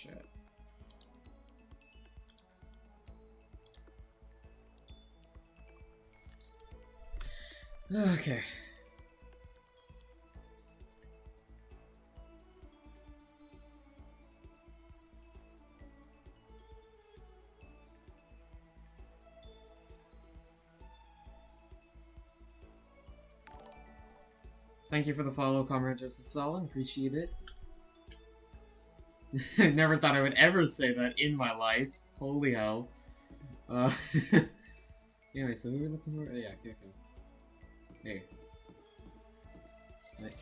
Shit. Okay. Thank you for the follow, Comrade Joseph Solon. Appreciate it. I never thought I would ever say that in my life. Holy hell. Anyway, so who are we looking for? Oh, yeah, okay. Hey. Right.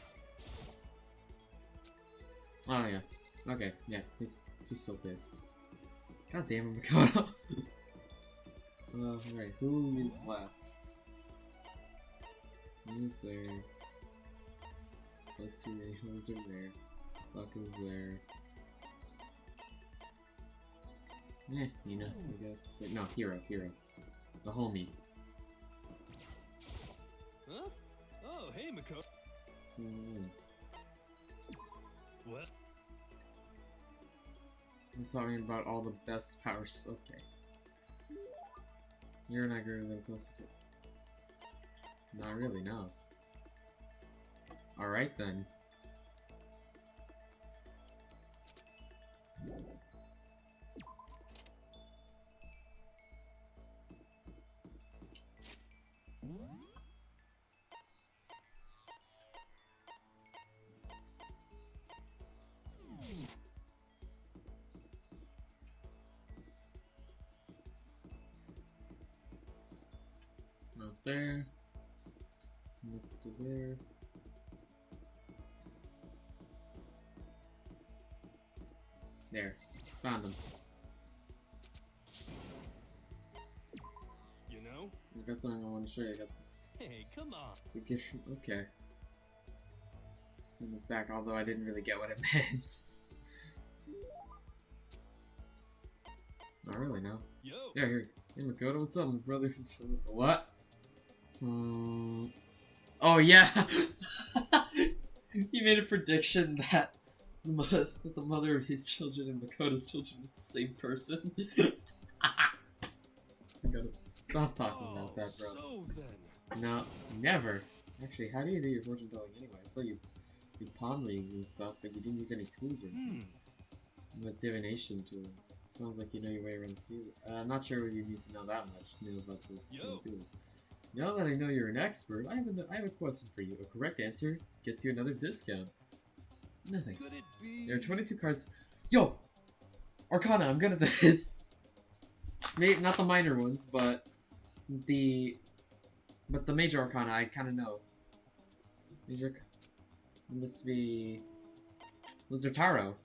Oh, yeah. Okay, yeah, he's so pissed. God damn it, Makoto. Alright, who is left? Who's there? Those two radios are there. Clock is there. Eh, Nina, I guess. Wait, no, Hero. The homie. Huh? Oh, hey, Makoto. What? I'm talking about all the best powers. Okay. You're not going a little closer to. Not really, no. Alright then. Not there. Not to there. There. Found him. You know? I got something I want to show you. I got this. Hey, come on. It's a gift from. Okay. Spin this back, although I didn't really get what it meant. Not really, no. Yo. Yeah, here. Hey, Makoto, what's up, my brother? What? Oh, yeah! He made a prediction that the mother of his children and Makoto's children are the same person. I gotta stop talking about that, bro. So then. No, never. Actually, how do you do your fortune telling anyway? I saw you palm reading and stuff, but you didn't use any tools or anything. The divination tools. Sounds like you know your way around the sea. I'm not sure whether you need to know that much to know about this tools. Now that I know you're an expert, I have a question for you. A correct answer gets you another discount. No thanks. Could it be? There are 22 cards. Yo! Arcana, I'm good at this! Maybe not the minor ones, but the major arcana I kinda know. Major must be Lizard Taro.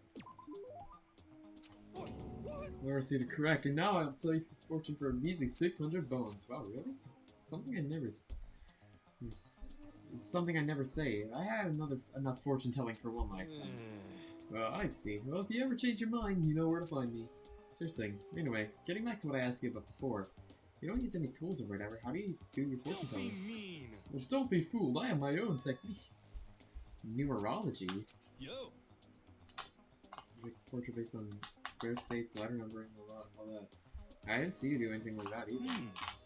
Laura suited correct, and now I'll tell you your fortune for a measly 600 bones. Wow, really? Something I never say. I had enough fortune telling for one lifetime. Well, I see. Well, if you ever change your mind, you know where to find me. Sure thing. Anyway, getting back to what I asked you about before. You don't use any tools or whatever. How do you do your fortune telling? Don't be mean. Well, don't be fooled. I have my own techniques. Numerology. Yo. Like fortune based on birthdates, letter numbering, all that. I didn't see you do anything like that either.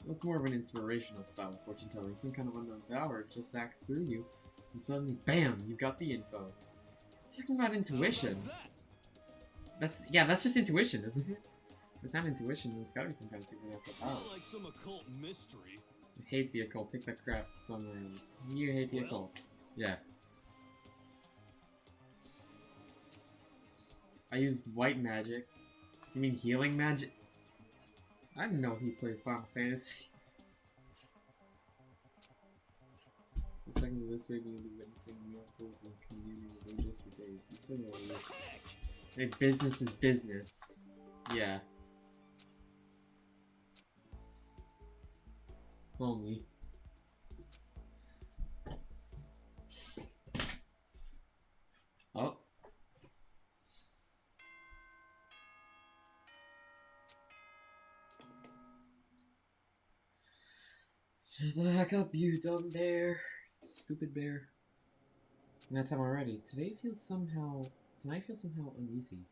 That's more of an inspirational style of fortune telling. Some kind of unknown power just acts through you, and suddenly, BAM! You got the info. Talking about intuition. That's just intuition, isn't it? It's not intuition. It's gotta be some kind of supernatural power. Not like some occult mystery. I hate the occult. Take that crap somewhere else. You hate the occult. Yeah. I used white magic. You mean healing magic? I didn't know he played Final Fantasy. The second of this way, we'll be witnessing miracles and communing with angels for days. You still know what hey, business is business. Yeah. Homie. Oh. Shut the heck up, you dumb bear. Stupid bear. And that's time already. Tonight feels somehow uneasy.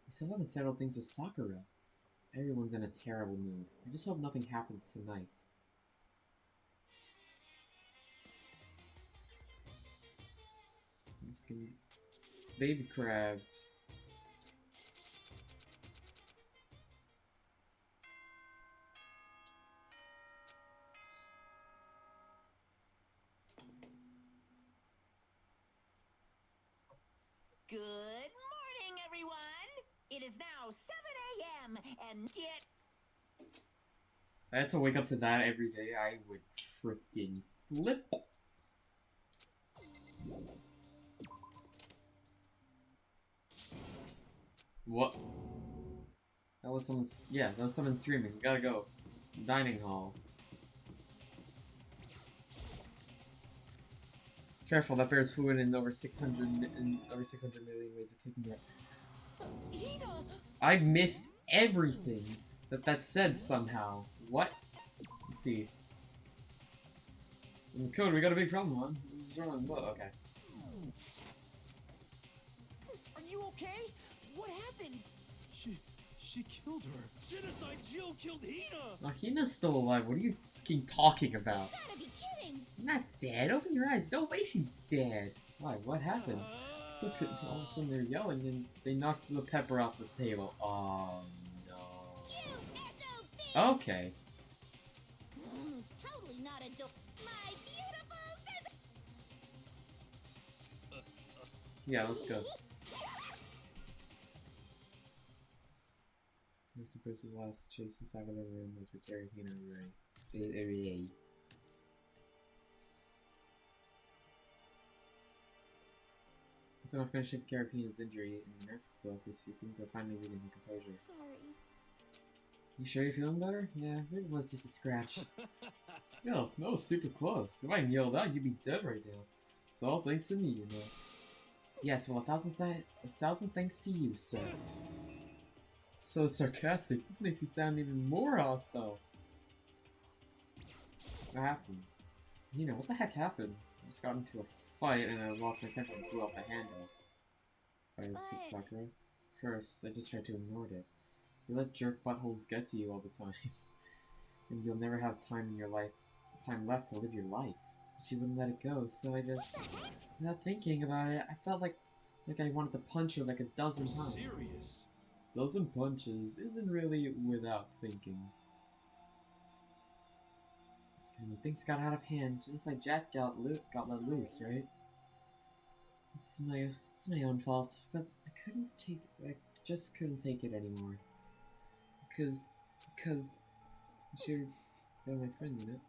We still haven't settled things with Sakura. Everyone's in a terrible mood. I just hope nothing happens tonight. Let's get baby crabs. Good morning, everyone! It is now 7 a.m. and yet... If I had to wake up to that every day, I would freaking flip. What? That was someone's. Yeah, that was someone screaming. We gotta go. Dining hall. Careful, that bear's fluid in over 600 million ways of taking it. I missed everything that said somehow. What? Let's see. In code, we got a big problem, huh? This is wrong. Whoa, okay. Are you okay? What happened? She killed her. Genocide Jill killed Hina! Now, Hina's still alive. What are you fucking talking about? You gotta be kidding! Not dead. Open your eyes. No way she's dead. Why? What happened? So all of a sudden they're yelling and they knocked the pepper off the table. Oh no. You SOB! Okay. Totally not a dope. My beautiful Yeah, let's go. You're supposed to last chase us out of the room as we carry Hina away. So I'm finishing care of Hina's injury in the nerve facility. She seems to finally regain her composure. Sorry. You sure you're feeling better? Yeah, it was just a scratch. Still, that was super close. If I yelled out, you'd be dead right now. It's all thanks to me, you know. Yes, well, a thousand thanks to you, sir. So sarcastic. This makes you sound even more hostile. What happened? You know, what the heck happened? I just got into a fight and I lost my temper and blew out the handle. I repeat, Sakura. First, I just tried to ignore it. You let jerk buttholes get to you all the time. And you'll never have time left to live your life. But she wouldn't let it go, so I just... Without thinking about it, I felt like I wanted to punch her like a dozen times. Serious? Dozen punches isn't really without thinking. And when things got out of hand, just like Jack got let loose, right? It's my own fault, but I just couldn't take it anymore. Because she, my friend, you know,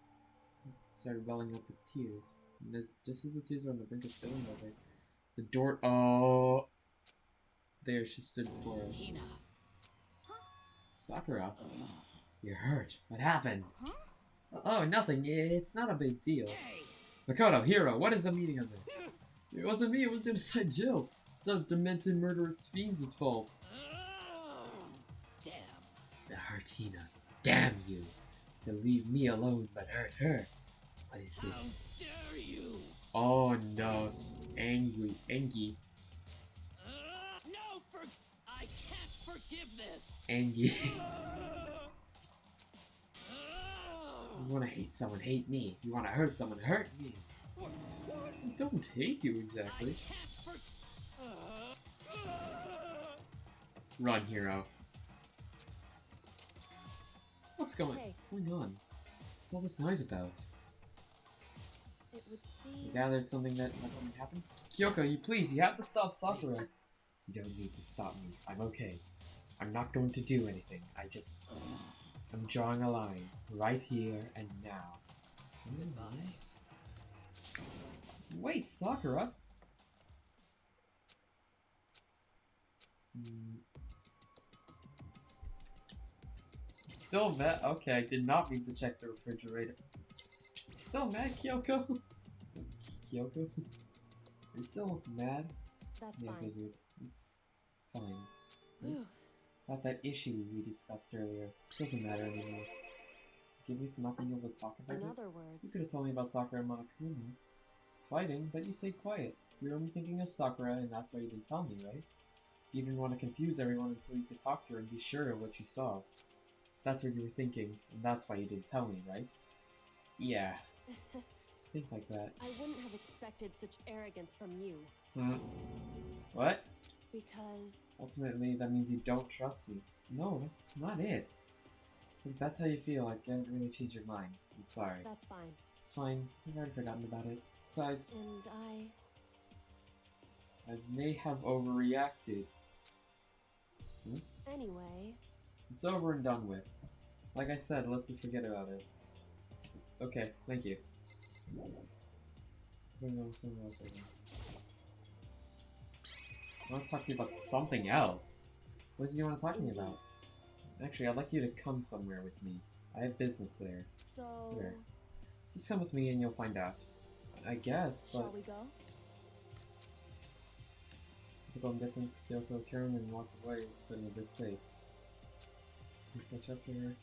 started welling up with tears. And just as the tears were on the brink of spilling over, the door, oh, there she stood before us. Hina. Sakura, you're hurt. What happened? Huh? Oh, nothing. It's not a big deal. Hey. Makoto, Hiro, what is the meaning of this? It wasn't me, it was Genocide Jill. It's not demented murderous fiends' fault. Damn. To hurt Hina. Damn you. To leave me alone but hurt her. What is How this? dare you? Oh no. Angie. No, I can't forgive this. Angie. You wanna hate someone, hate me. You wanna hurt someone, hurt me. I don't hate you exactly. Run, Hiro. What's going on? What's all this noise about? It would You seem... gathered something that something happened? Kyoko, you have to stop Sakura. You don't need to stop me. I'm okay. I'm not going to do anything. I'm drawing a line. Right here and now. Goodbye. Wait, Sakura! Still mad? Okay, I did not mean to check the refrigerator. Still mad, Kyoko? Kyoko? Are you still mad? That's Yeah, fine. okay, dude. It's fine. Whew. About that issue we discussed earlier. Doesn't matter anymore. Forgive me for not being able to talk about In it. other You words, could have told me about Sakura and Monokuma. Fighting, but you stayed quiet. You were only thinking of Sakura, and that's why you didn't tell me, right? You didn't want to confuse everyone until you could talk to her and be sure of what you saw. That's what you were thinking, and that's why you didn't tell me, right? Yeah. Think like that. I wouldn't have expected such arrogance from you. What? Because... Ultimately, that means you don't trust me. No, that's not it. If that's how you feel, I can't really change your mind. I'm sorry. That's fine. It's fine. I've already forgotten about it. Besides, And I may have overreacted. Anyway... It's over and done with. Like I said, let's just forget about it. Okay, thank you. Bring on something else right now. I want to talk to you about something else. What do you want to talk to me about? Actually, I'd like you to come somewhere with me. I have business there. So... Where? Just come with me and you'll find out. I guess, but... Shall we go? Typical indifference, Kyoko turned and walked away, sitting at this place. Catch up to her.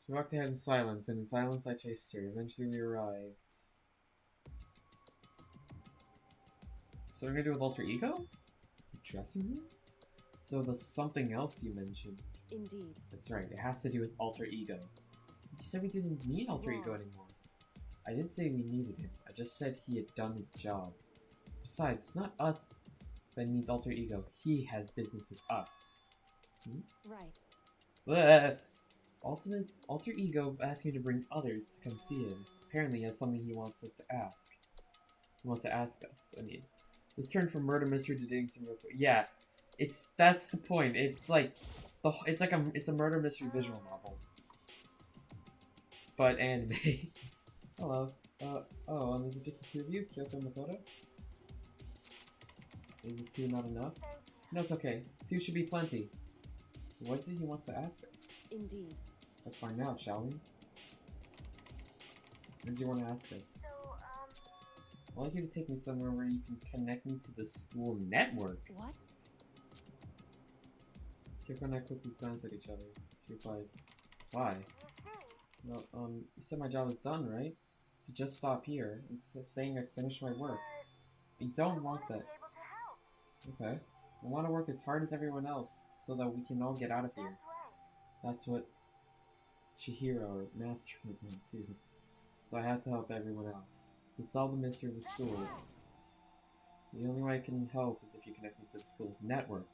She walked ahead in silence, and in silence I chased her. Eventually we arrived. So we're gonna do with Alter Ego? The dressing room? So the something else you mentioned. Indeed. That's right, it has to do with Alter Ego. You said we didn't need Alter Ego anymore. I didn't say we needed him. I just said he had done his job. Besides, it's not us that needs Alter Ego. He has business with us. Right. Bleh. Alter Ego asked me to bring others to come see him. Apparently he has something he wants us to ask. He wants to ask us, I mean. Let's turn from murder mystery to dating sim real quick. Yeah. That's the point. It's like it's a murder mystery visual novel. But anime. Hello. Is it just the two of you, Kyoko and Makoto? Is it two not enough? No, it's okay. Two should be plenty. What is it he wants to ask us? Indeed. Let's find out, shall we? What do you want to ask us? I'd like you to take me somewhere where you can connect me to the school network. What? Kyoko and I quickly glanced at each other. She replied, why? Well, you said my job is done, right? To just stop here. It's saying I finished my work. I don't want that. Okay. I want to work as hard as everyone else, so that we can all get out of here. That's what Chihiro, or Master, would want too. So I had to help everyone else. To solve the mystery of the school. The only way I can help is if you connect me to the school's network.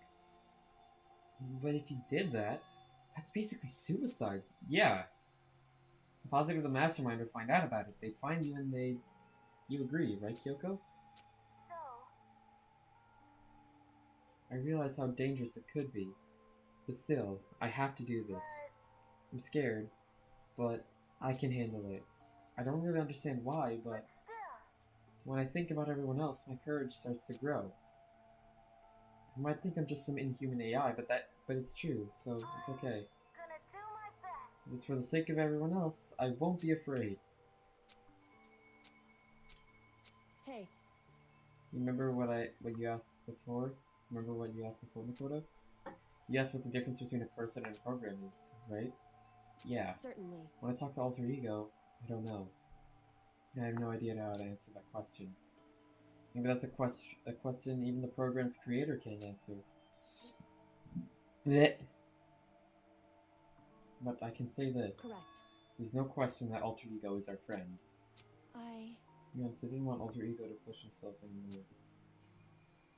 But if you did that, that's basically suicide. Yeah. I'm positive the mastermind would find out about it. They'd find you and they'd... You agree, right, Kyoko? I realize how dangerous it could be. But still, I have to do this. I'm scared, but I can handle it. I don't really understand why, but when I think about everyone else, my courage starts to grow. You might think I'm just some inhuman AI, but it's true, so it's okay. If it's for the sake of everyone else, I won't be afraid. Hey. Remember what you asked before? Remember what you asked before, Makoto? You asked what the difference between a person and a program is, right? Yeah. Certainly. When I talk to Alter Ego, I don't know. I have no idea how to answer that question. Maybe that's a question even the program's creator can't answer. Blech. But I can say this. Correct. There's no question that Alter Ego is our friend. To be honest, I didn't want Alter Ego to push himself anymore.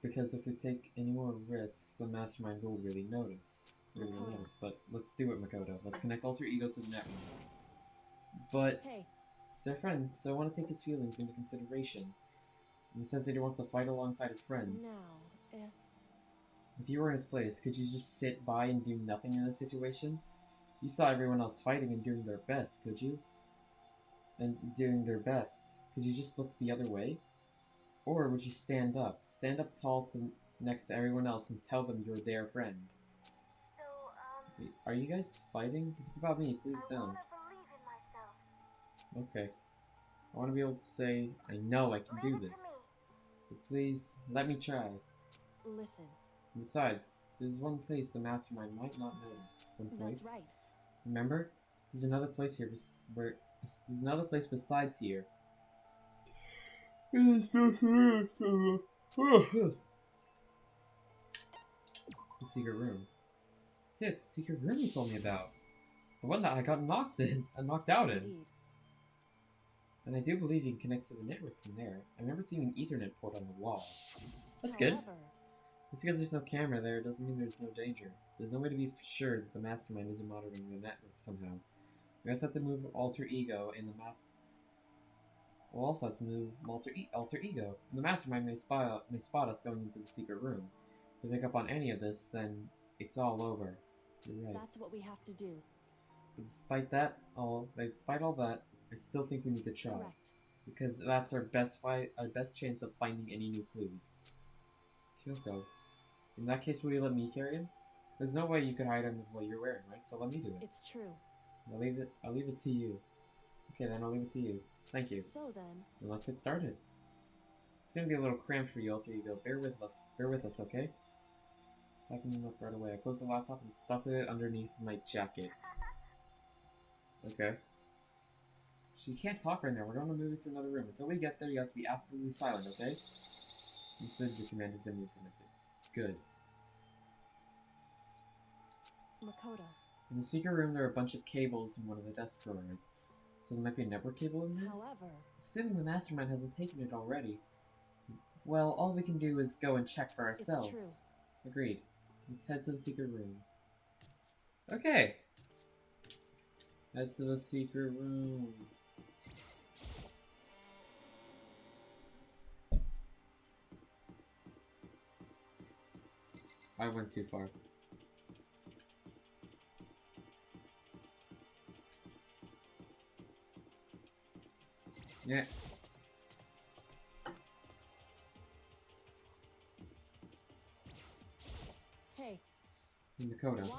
Because if we take any more risks, the mastermind will really notice. But let's do it, Makoto. Let's connect Alter Ego to the network. But hey. He's our friend, so I want to take his feelings into consideration. And he says that he wants to fight alongside his friends. Now, if you were in his place, could you just sit by and do nothing in this situation? You saw everyone else fighting and doing their best, could you? And doing their best. Could you just look the other way? Or would you stand up? Stand up tall next to everyone else and tell them you're their friend. Are you guys fighting? If it's about me, please don't. Okay. I want to be able to say, I know I can do this. So please, let me try. Listen. Besides, there's one place the mastermind might not notice. One place. That's right. Remember? There's another place here there's another place besides here. secret room. That's it, the secret room you told me about. The one that I got knocked out in. Indeed. And I do believe you can connect to the network from there. I remember seeing an Ethernet port on the wall. That's good. However, Just because there's no camera there doesn't mean there's no danger. There's no way to be sure that the mastermind isn't monitoring the network somehow. We also have to move alter ego in the We'll also have to move alter ego. And the mastermind may spot us going into the secret room. If they pick up on any of this, then it's all over. You're right. that's what we have to do. But despite all that, I still think we need to try. Correct. Because that's our best chance of finding any new clues. Kyoko. In that case, will you let me carry him? There's no way you could hide him with what you're wearing, right? So let me do it. It's true. I'll leave it to you. Okay, then I'll leave it to you. Thank you. So then, Then let's get started. It's gonna be a little cramped for you, alter ego. Bear with us, okay? Packing him up right away. I close the laptop and stuff it underneath my jacket. Okay. She can't talk right now. We're going to move it to another room. Until we get there, you have to be absolutely silent, okay? You said your command has been implemented. Good. Makoto. In the secret room, there are a bunch of cables in one of the desk drawers. So there might be a network cable in there? However, Assuming the mastermind hasn't taken it already. Well, all we can do is go and check for ourselves. true. Agreed. Let's head to the secret room. Okay. Head to the secret room. I went too far. Yeah. hey, Makoto, why?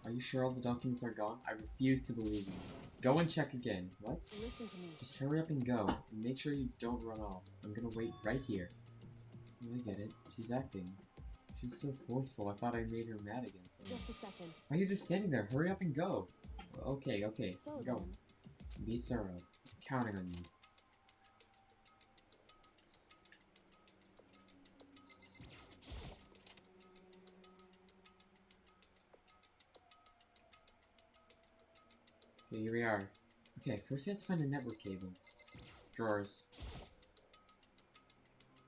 are you sure all the documents are gone? I refuse to believe you. Go and check again. What? Listen to me. Just hurry up and go. And make sure you don't run off. I'm gonna wait right here. Oh, I get it. She's acting. She's so forceful. I thought I made her mad again. So. Just a second. Why are you just standing there? Hurry up and go. Okay. So Go. then, Be thorough. I'm counting on you. Okay, here we are. Okay, first we have to find a network cable. Drawers.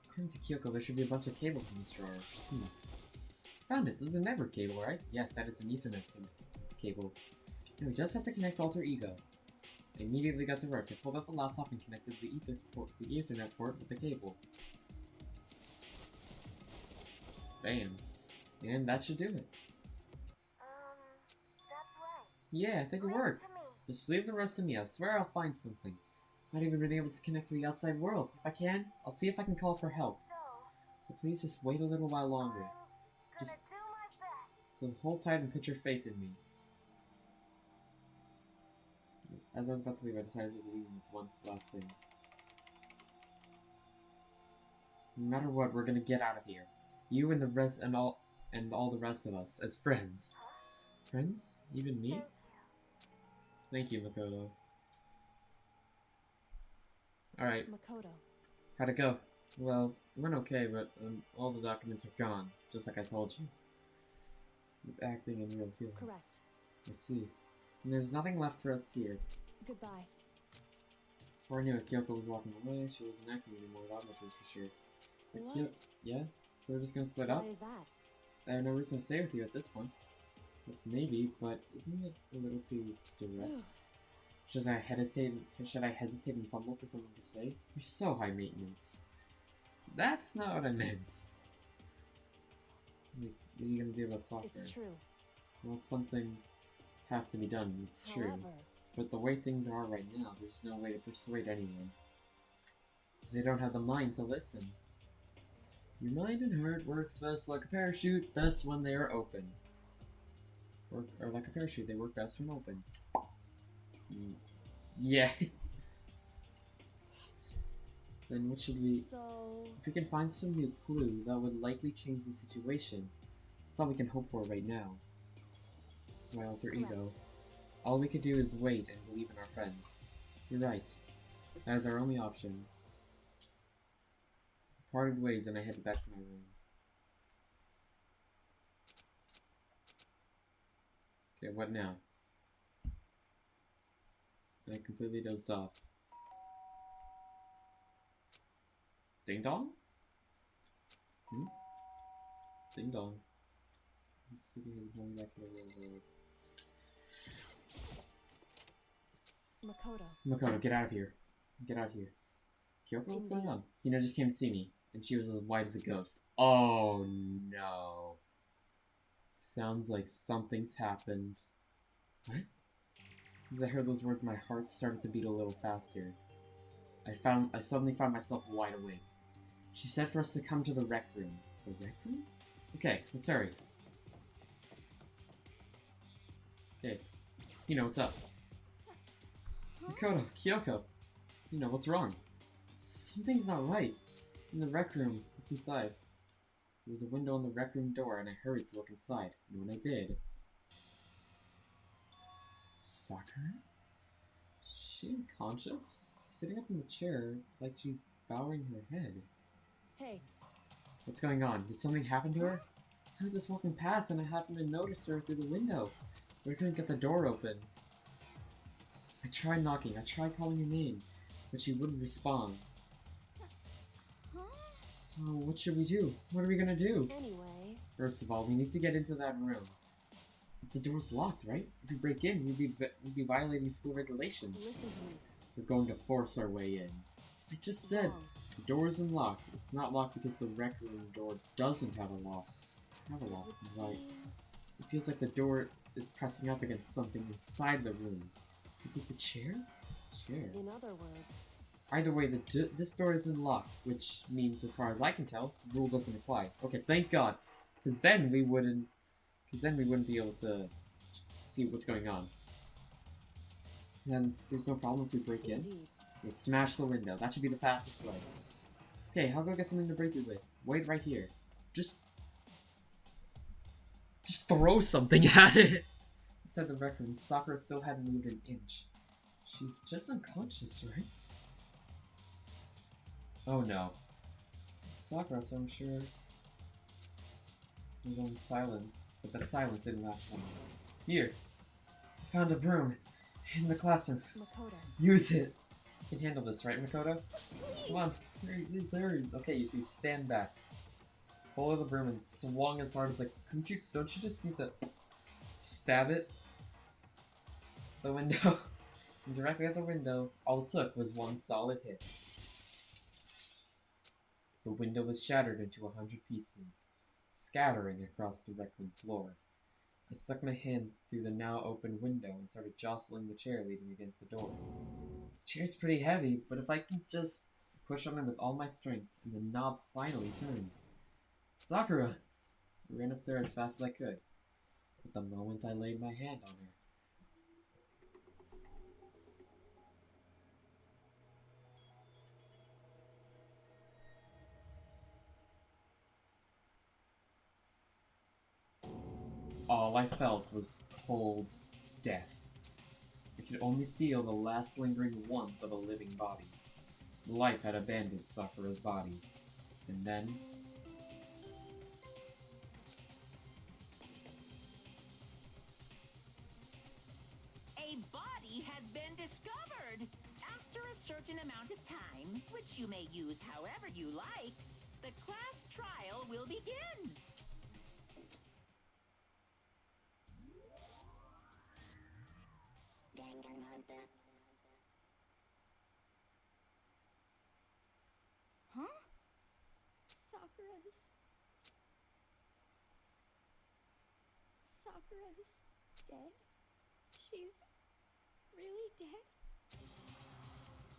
According to Kyoko, there should be a bunch of cables in this drawer. Found it! This is a network cable, right? Yes, that is an Ethernet cable. Now we just have to connect alter ego. I immediately got to work. I pulled out the laptop and connected the Ethernet port with the cable. Bam. And that should do it. That's right. Yeah, I think it worked. Just leave the rest to me. I swear I'll find something. Not even been able to connect to the outside world. If I can, I'll see if I can call for help. So please just wait a little while longer. Just do my best. so hold tight and put your faith in me. As I was about to leave, I decided to leave with one last thing. No matter what, we're gonna get out of here. You and the rest and all the rest of us as friends. Friends? Even me? Thank you, Makoto. Alright, Makoto. how'd it go? Well, it went okay, but all the documents are gone, just like I told you. With acting and real feelings. Correct. I see. And there's nothing left for us here. Goodbye. Before I knew it, Kyoko was walking away. She wasn't acting anymore, that much was for sure. But What? yeah? So we're just gonna split up? Why is that? I have no reason to stay with you at this point. Maybe, but isn't it a little too direct? Should I hesitate and fumble for something to say? You're so high maintenance. That's not what I meant. Like, what are you gonna do about software? It's true. Well, something has to be done, it's true. However, But the way things are right now, there's no way to persuade anyone. They don't have the mind to listen. Your mind and heart works best like a parachute, best when they are open. Or like a parachute, they work best when open. Yeah. Then what should we... so If we can find some new clue, that would likely change the situation. That's all we can hope for right now. It's my alter ego. All we can do is wait and believe in our friends. You're right. That is our only option. We parted ways and I headed back to my room. Okay, what now? I completely dozed off. Ding dong? Hmm? Ding dong. The city is going back to the railroad. Makoto, get out of here. Get out of here. Kyoko, what's going on? Hina just came to see me, and she was as white as a ghost. Oh no. Sounds like something's happened. What? As I heard those words, my heart started to beat a little faster. I suddenly found myself wide awake. She said for us to come to the rec room. The rec room? Okay, let's hurry. Okay. Hina, what's up? Makoto, Kyoko. Hina, what's wrong? Something's not right. In the rec room, what's inside? There was a window on the rec room door, and I hurried to look inside. And when I did... Sakura? Is she unconscious? She's sitting up in the chair, like she's bowing her head. Hey. What's going on? Did something happen to her? I was just walking past, and I happened to notice her through the window. But I couldn't get the door open. I tried knocking, I tried calling her name, but she wouldn't respond. So, what should we do? What are we gonna do? Anyway... First of all, we need to get into that room. But the door's locked, right? If we break in, we'd be violating school regulations. Listen to me. We're going to force our way in. I just said, the door isn't locked. It's not locked because the rec room door doesn't have a lock. Right. It feels like the door is pressing up against something inside the room. Is it the chair? Chair. In other words... Either way, this door isn't locked, which means, as far as I can tell, the rule doesn't apply. Okay, thank God, because then we wouldn't be able to see what's going on. Then there's no problem if we break in. Let's smash the window. That should be the fastest way. Okay, I'll go get something to break it with. Wait right here. Just throw something at it. Inside the rec room, Sakura still hadn't moved an inch. She's just unconscious, right? Oh no. Sakura, so I'm sure there's only silence, but that silence didn't last long. Here, I found a broom in the classroom. Makoto. Use it. You can handle this, right, Makoto? Come on, please hurry. Okay, you two, stand back. Pull the broom and swung as hard as like. Don't you just need to stab it? The window. Directly at the window. All it took was one solid hit. The window was shattered into 100 pieces, scattering across the rec room floor. I stuck my hand through the now open window and started jostling the chair leaning against the door. The chair's pretty heavy, but if I can just push on it with all my strength, and the knob finally turned. Sakura! I ran upstairs as fast as I could, but the moment I laid my hand on her, all I felt was cold death. I could only feel the last lingering warmth of a living body. Life had abandoned Sakura's body. And then... A body had been discovered! After a certain amount of time, which you may use however you like, the class trial will begin! Danganronpa. Huh? Sakura's dead? She's really dead?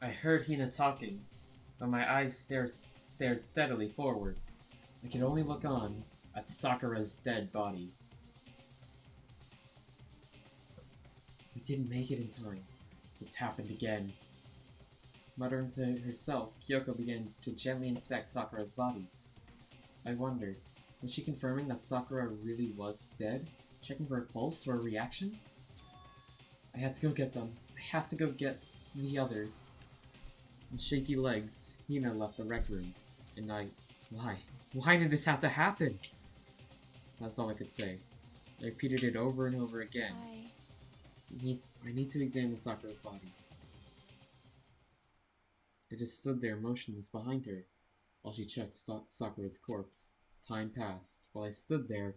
I heard Hina talking, but my eyes stared steadily forward. I could only look on at Sakura's dead body. We didn't make it in time. It's happened again. Muttering to herself, Kyoko began to gently inspect Sakura's body. I wondered, was she confirming that Sakura really was dead? Checking for a pulse or a reaction? I had to go get them. I have to go get the others. With shaky legs, Hina left the rec room. And why? Why did this have to happen? That's all I could say. I repeated it over and over again. I need to examine Sakura's body. I just stood there motionless behind her while she checked Sakura's corpse. Time passed. While I stood there,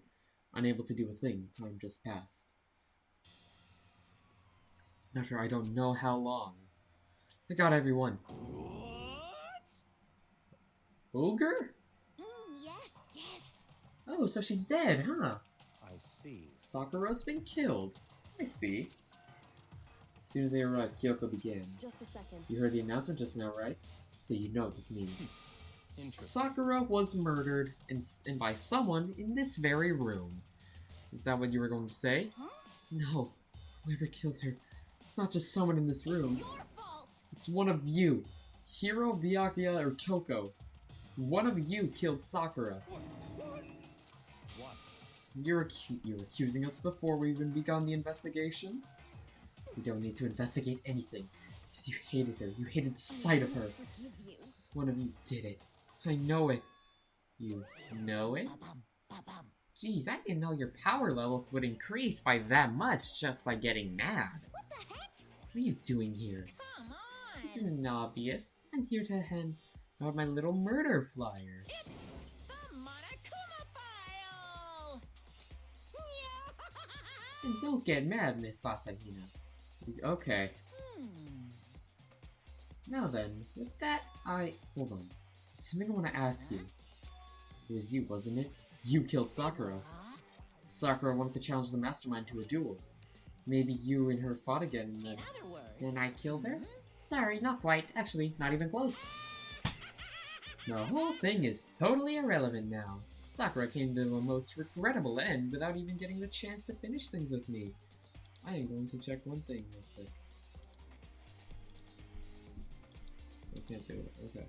unable to do a thing, time just passed. After I don't know how long, I got everyone. What? Ogre? Yes. Oh, so she's dead, huh? I see. Sakura's been killed. I see. As soon as they arrived, Kyoko began. Just a second. You heard the announcement just now, right? So you know what this means. Interesting. Sakura was murdered, and by someone in this very room. Is that what you were going to say? Huh? No. Whoever killed her. It's not just someone in this room. Your fault. It's one of you. Hiro, Byakuya, or Toko. One of you killed Sakura. What? You're accusing us before we even begun the investigation? We don't need to investigate anything. Because you hated her. You hated the sight of her. Forgive you. One of you did it. I know it. You know it? Jeez, I didn't know your power level would increase by that much just by getting mad. What the heck? What are you doing here? Come on. Isn't it obvious? I'm here to hand out my little murder flyer. It's the Monokuma file. And don't get mad, Miss Asahina. Okay. Now then, with that, hold on. Something I want to ask you. It was you, wasn't it? You killed Sakura. Sakura wanted to challenge the mastermind to a duel. Maybe you and her fought again, and In other words, then I killed her? Sorry, not quite. Actually, not even close. The whole thing is totally irrelevant now. Sakura came to a most regrettable end without even getting the chance to finish things with me. I am going to check one thing real quick. I can't do it. Okay.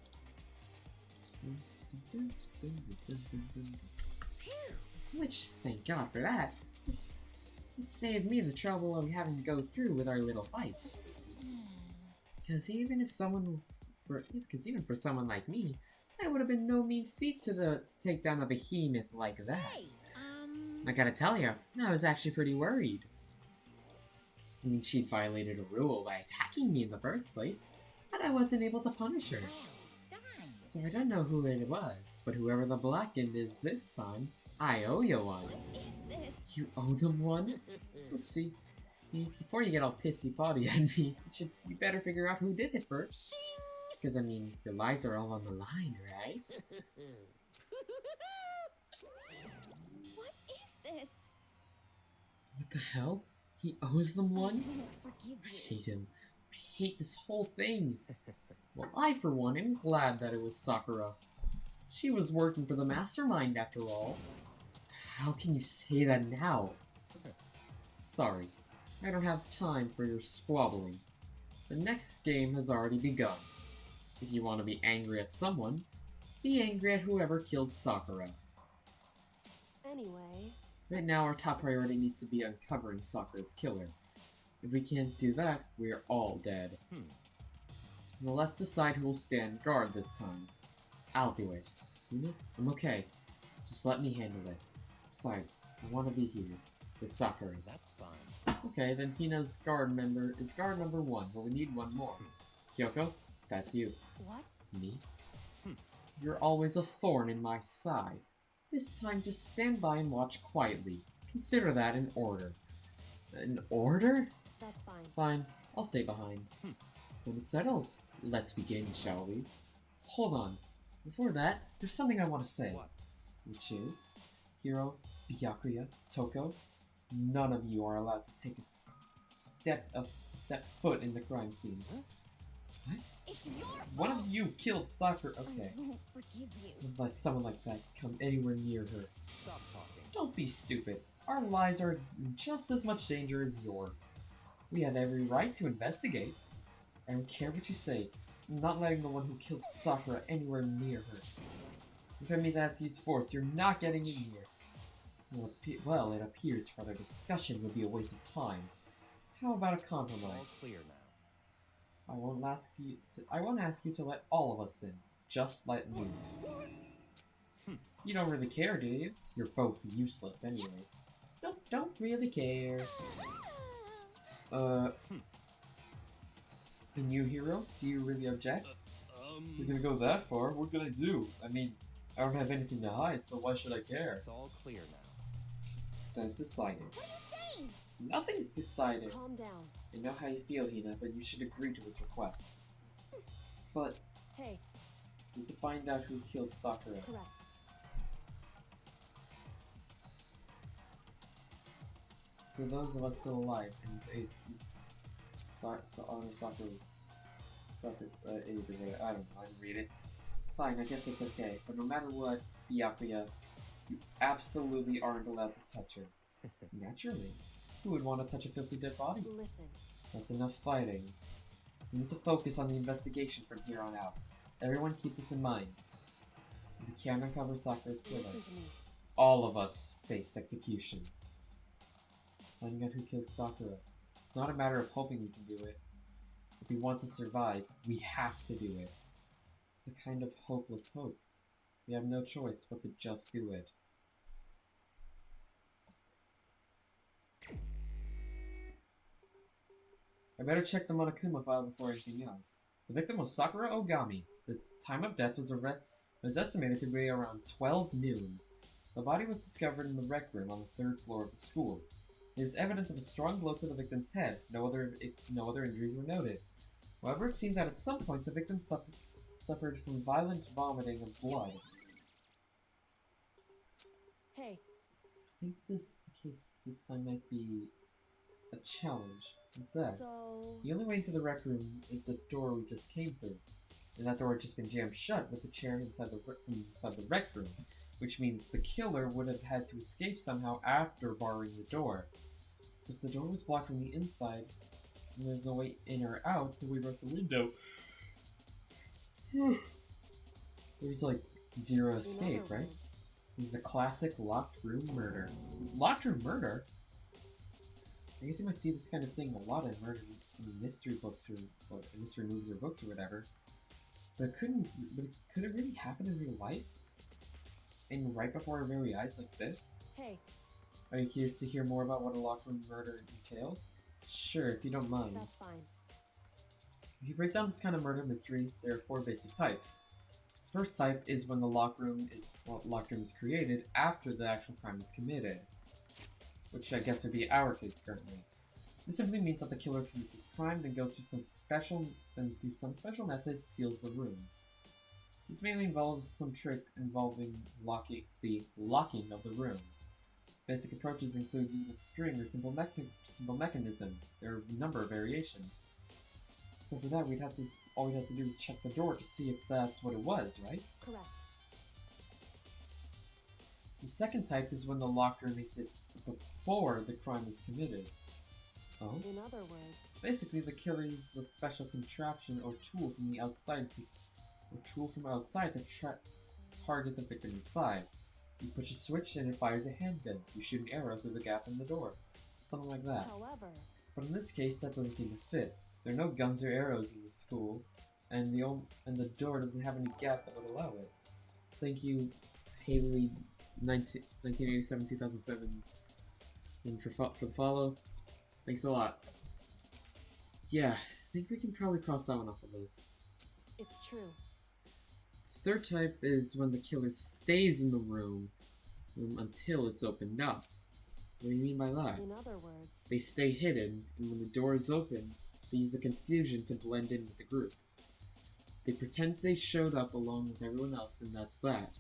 Which, thank God for that. It saved me the trouble of having to go through with our little fight. Because even for someone like me, that would have been no mean feat to take down a behemoth like that. hey, I gotta tell you, I was actually pretty worried. I mean, she'd violated a rule by attacking me in the first place, but I wasn't able to punish her. Well done. So I don't know who it was, but whoever the blackened is this time, I owe you one. What is this? You owe them one? Oopsie. Before you get all pissy-potty at me, you better figure out who did it first. Because, I mean, your lives are all on the line, right? What is this? What the hell? He owes them one? I won't forgive I you. hate him. I hate this whole thing. Well, I, for one, am glad that it was Sakura. She was working for the mastermind, after all. How can you say that now? Sorry, I don't have time for your squabbling. The next game has already begun. If you want to be angry at someone, be angry at whoever killed Sakura. Anyway, Right now, our top priority needs to be uncovering Sakura's killer. If we can't do that, we are all dead. Now let's decide who will stand guard this time. I'll do it. I'm okay. Just let me handle it. Besides, I want to be here with Sakura. That's fine. Okay, then Hina's guard member is guard number 1, but we need one more. Kyoko, that's you. what? Me? You're always a thorn in my side. This time, just stand by and watch quietly. Consider that an order. An order? That's fine. Fine, I'll stay behind. When it's settled, let's begin, shall we? Hold on. Before that, there's something I want to say. What? Which is, Hiro, Byakuya, Toko, none of you are allowed to take a step foot in the crime scene. What? It's your fault. One of you killed Sakura. Okay. I won't forgive you. Don't let someone like that come anywhere near her. Stop talking. Don't be stupid. Our lives are in just as much danger as yours. We have every right to investigate. I don't care what you say. I'm not letting the one who killed Sakura anywhere near her. If that means I have to use force, you're not getting in here. Well, it appears further discussion would be a waste of time. How about a It's all compromise? clear now. I won't ask you to let all of us in. Just let me. You don't really care, do you? You're both useless anyway. don't really care. And you, Hero? Do you really object? You're gonna go that far? What can I do? I mean, I don't have anything to hide, so why should I care? It's all clear now. Then it's decided. What are you saying? Nothing's decided. Calm down. I know how you feel, Hina, but you should agree to his request. But, Hey, we need to find out who killed Sakura. correct. For those of us still alive, and it's to honor Sakura's age or whatever. I don't know, I didn't read it. Fine, I guess it's okay. But no matter what, Byakuya, you absolutely aren't allowed to touch her. Naturally. Who would want to touch a filthy dead body? Listen. That's enough fighting. We need to focus on the investigation from here on out. Everyone keep this in mind. If we can't uncover Sakura's killer, Listen to me. all of us face execution. Finding out who killed Sakura. It's not a matter of hoping we can do it. If we want to survive, we have to do it. It's a kind of hopeless hope. We have no choice but to just do it. I better check the Monokuma file before anything else. The victim was Sakura Ogami. The time of death was estimated to be around 12 noon. The body was discovered in the rec room on the 3rd floor of the school. There is evidence of a strong blow to the victim's head. No other injuries were noted. However, it seems that at some point the victim suffered from violent vomiting of blood. Hey, I think this time might be a challenge. What's that? so... The only way into the rec room is the door we just came through. And that door had just been jammed shut with the chair inside the rec room. Which means the killer would have had to escape somehow after barring the door. So if the door was blocked from the inside, and there's no way in or out till we broke the window, there's like zero escape, right? This is a classic locked room murder. Locked room murder? I guess you might see this kind of thing a lot in murder in mystery books or mystery movies or books or whatever. But could it really happen in real life? And right before our very eyes like this? Hey, Are you curious to hear more about what a locked room murder entails? Sure, if you don't mind. that's fine. If you break down this kind of murder mystery, there are 4 basic types. The first type is when the locked room is created after the actual crime is committed. Which I guess would be our case currently. This simply means that the killer commits his crime, then goes through some special method seals the room. This mainly involves some trick involving the locking of the room. Basic approaches include using a string or simple mechanism. There are a number of variations. So for that, all we'd have to do is check the door to see if that's what it was, right? Correct. The second type is when the locked room exists before the crime is committed. Oh? In other words, Basically, the killer uses a special contraption or tool from outside to target the victim inside. You push a switch and it fires a handgun. You shoot an arrow through the gap in the door. Something like that. however, But in this case, that doesn't seem to fit. There are no guns or arrows in this school, and the door doesn't have any gap that would allow it. Thank you, Haley, 1987-2007, and for the follow. Thanks a lot. Yeah, I think we can probably cross that one off the list. it's true. Third type is when the killer stays in the room until it's opened up. What do you mean by that? In other words, They stay hidden, and when the door is open, they use the confusion to blend in with the group. They pretend they showed up along with everyone else, and that's that.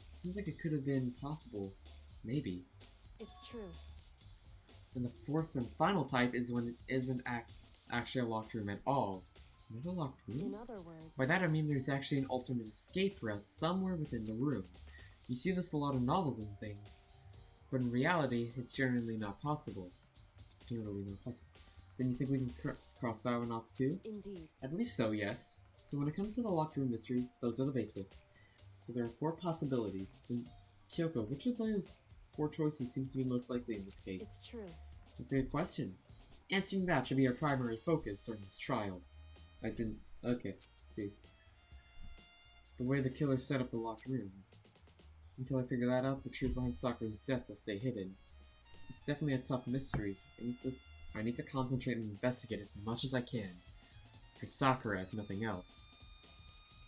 Seems like it could have been possible. Maybe. it's true. And the fourth and final type is when it isn't actually a locked room at all. Not a locked room? In other words, By that I mean there's actually an alternate escape route somewhere within the room. You see this a lot in novels and things, but in reality, it's generally not possible. Then you think we can cross that one off too? indeed. I believe so, yes. So when it comes to the locked room mysteries, those are the basics. So there are 4 possibilities. Then, Kyoko, which of those 4 choices seems to be most likely in this case? It's true. That's a good question. Answering that should be our primary focus during this trial. Okay, see. The way the killer set up the locked room. Until I figure that out, the truth behind Sakura's death will stay hidden. It's definitely a tough mystery. I need to concentrate and investigate as much as I can. For Sakura, if nothing else.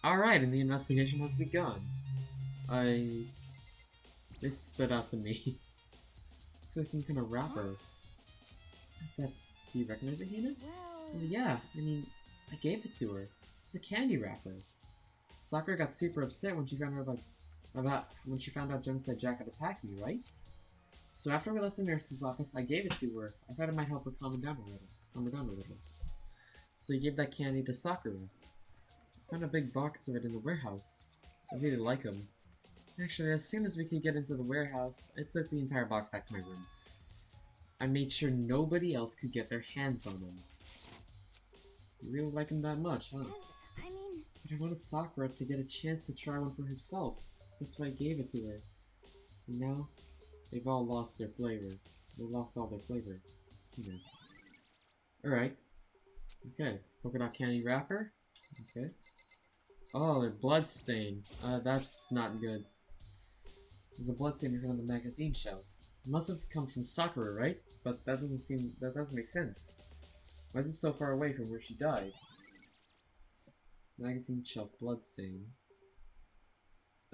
Alright, and the investigation has begun. This stood out to me. Looks like some kind of wrapper. Do you recognize it, Hina? Well... Yeah, I mean, I gave it to her. It's a candy wrapper. Sakura got super upset when she found out Genocide Jack had attacked me, right? So after we left the nurse's office, I gave it to her. I thought it might help her calm her down a little. So I gave that candy to Sakura. I found a big box of it in the warehouse. I really like them. Actually, as soon as we could get into the warehouse, I took the entire box back to my room. I made sure nobody else could get their hands on them. You really like them that much, huh? I mean... But I wanted Sakura to get a chance to try one for herself. That's why I gave it to her. And now, they've all lost their flavor. They lost all their flavor. You know. Alright. Okay, polka dot candy wrapper. Okay. Oh, they're bloodstained. That's not good. There's a bloodstain on the magazine shelf. It must have come from Sakura, right? But that doesn't make sense. Why is it so far away from where she died? Magazine shelf bloodstain.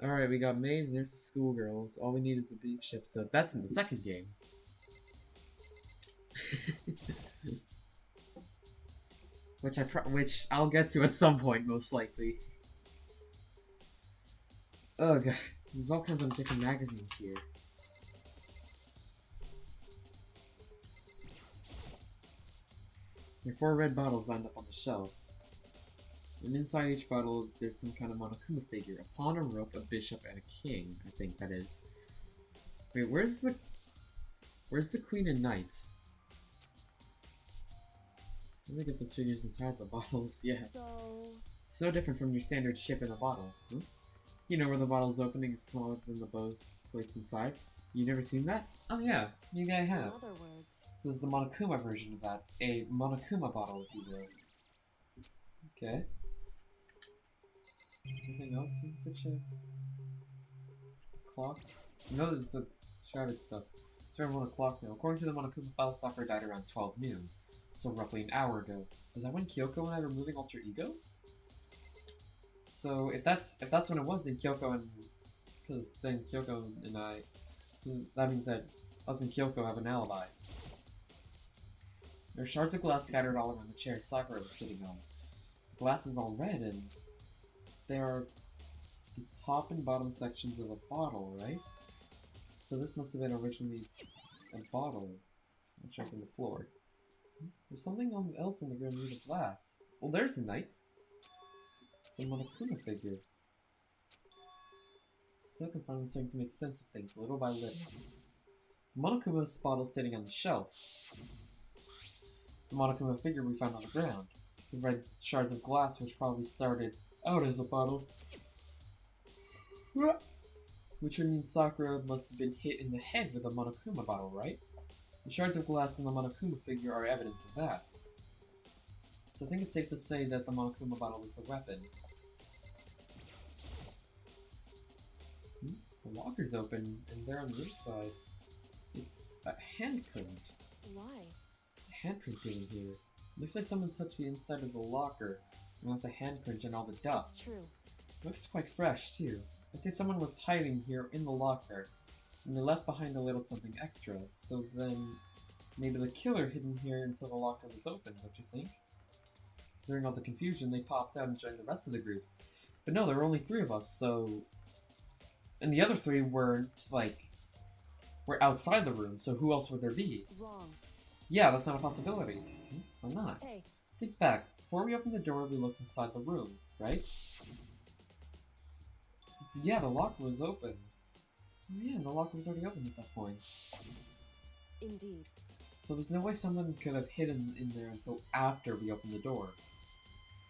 Alright, we got Maze, there's the schoolgirls. All we need is the beach episode. That's in the second game. Which I'll get to at some point, most likely. Oh god, there's all kinds of different magazines here. There are 4 red bottles lined up on the shelf. And inside each bottle, there's some kind of Monokuma figure. A pawn, a rook, a bishop, and a king, I think that is. Wait, where's the queen and knight? Let me get those figures inside the bottles, yeah. So different from your standard ship in a bottle. Hmm? You know where the bottle's opening is smaller than the bows placed inside? You never seen that? Oh yeah, maybe I have. In other words... So this is the Monokuma version of that. A Monokuma bottle, if you will. Okay. Anything else in the picture? Clock? No, this is the shrouded stuff. It's around 1 o'clock now. According to the Monokuma file, Sakura died around 12 noon. So roughly an hour ago. Was that when Kyoko and I were moving Alter Ego? So if that's when it was, then Kyoko and... Because then Kyoko and I... That means that us and Kyoko have an alibi. There are shards of glass scattered all around the chair Sakura was sitting on. The glass is all red, and they are the top and bottom sections of a bottle, right? So this must have been originally a bottle. It shows on the floor. There's something else on the ground made of glass. Well, there's a knight. It's a Monokuma figure. I feel like I'm finally starting to make sense of things, little by little. The Monokuma's bottle sitting on the shelf. The Monokuma figure we found on the ground. The red shards of glass which probably started out as a bottle. Which would mean Sakura must have been hit in the head with a Monokuma bottle, right? The shards of glass in the Monokuma figure are evidence of that. So I think it's safe to say that the Monokuma bottle is the weapon. The locker's open, and there on the inside, it's a handprint. Why? It's a handprint in here. Looks like someone touched the inside of the locker, and left the handprint and all the dust. It's true. Looks quite fresh, too. I'd say someone was hiding here in the locker, and they left behind a little something extra, so then maybe the killer hidden here until the locker was open, don't you think? During all the confusion, they popped out and joined the rest of the group. But no, there were only 3 of us, so... And the other 3 were outside the room, so who else would there be? Wrong. Yeah, that's not a possibility. Why not? Hey. Think back. Before we opened the door, we looked inside the room, right? Yeah, the locker was open. Yeah, the locker was already open at that point. Indeed. So there's no way someone could have hidden in there until after we opened the door.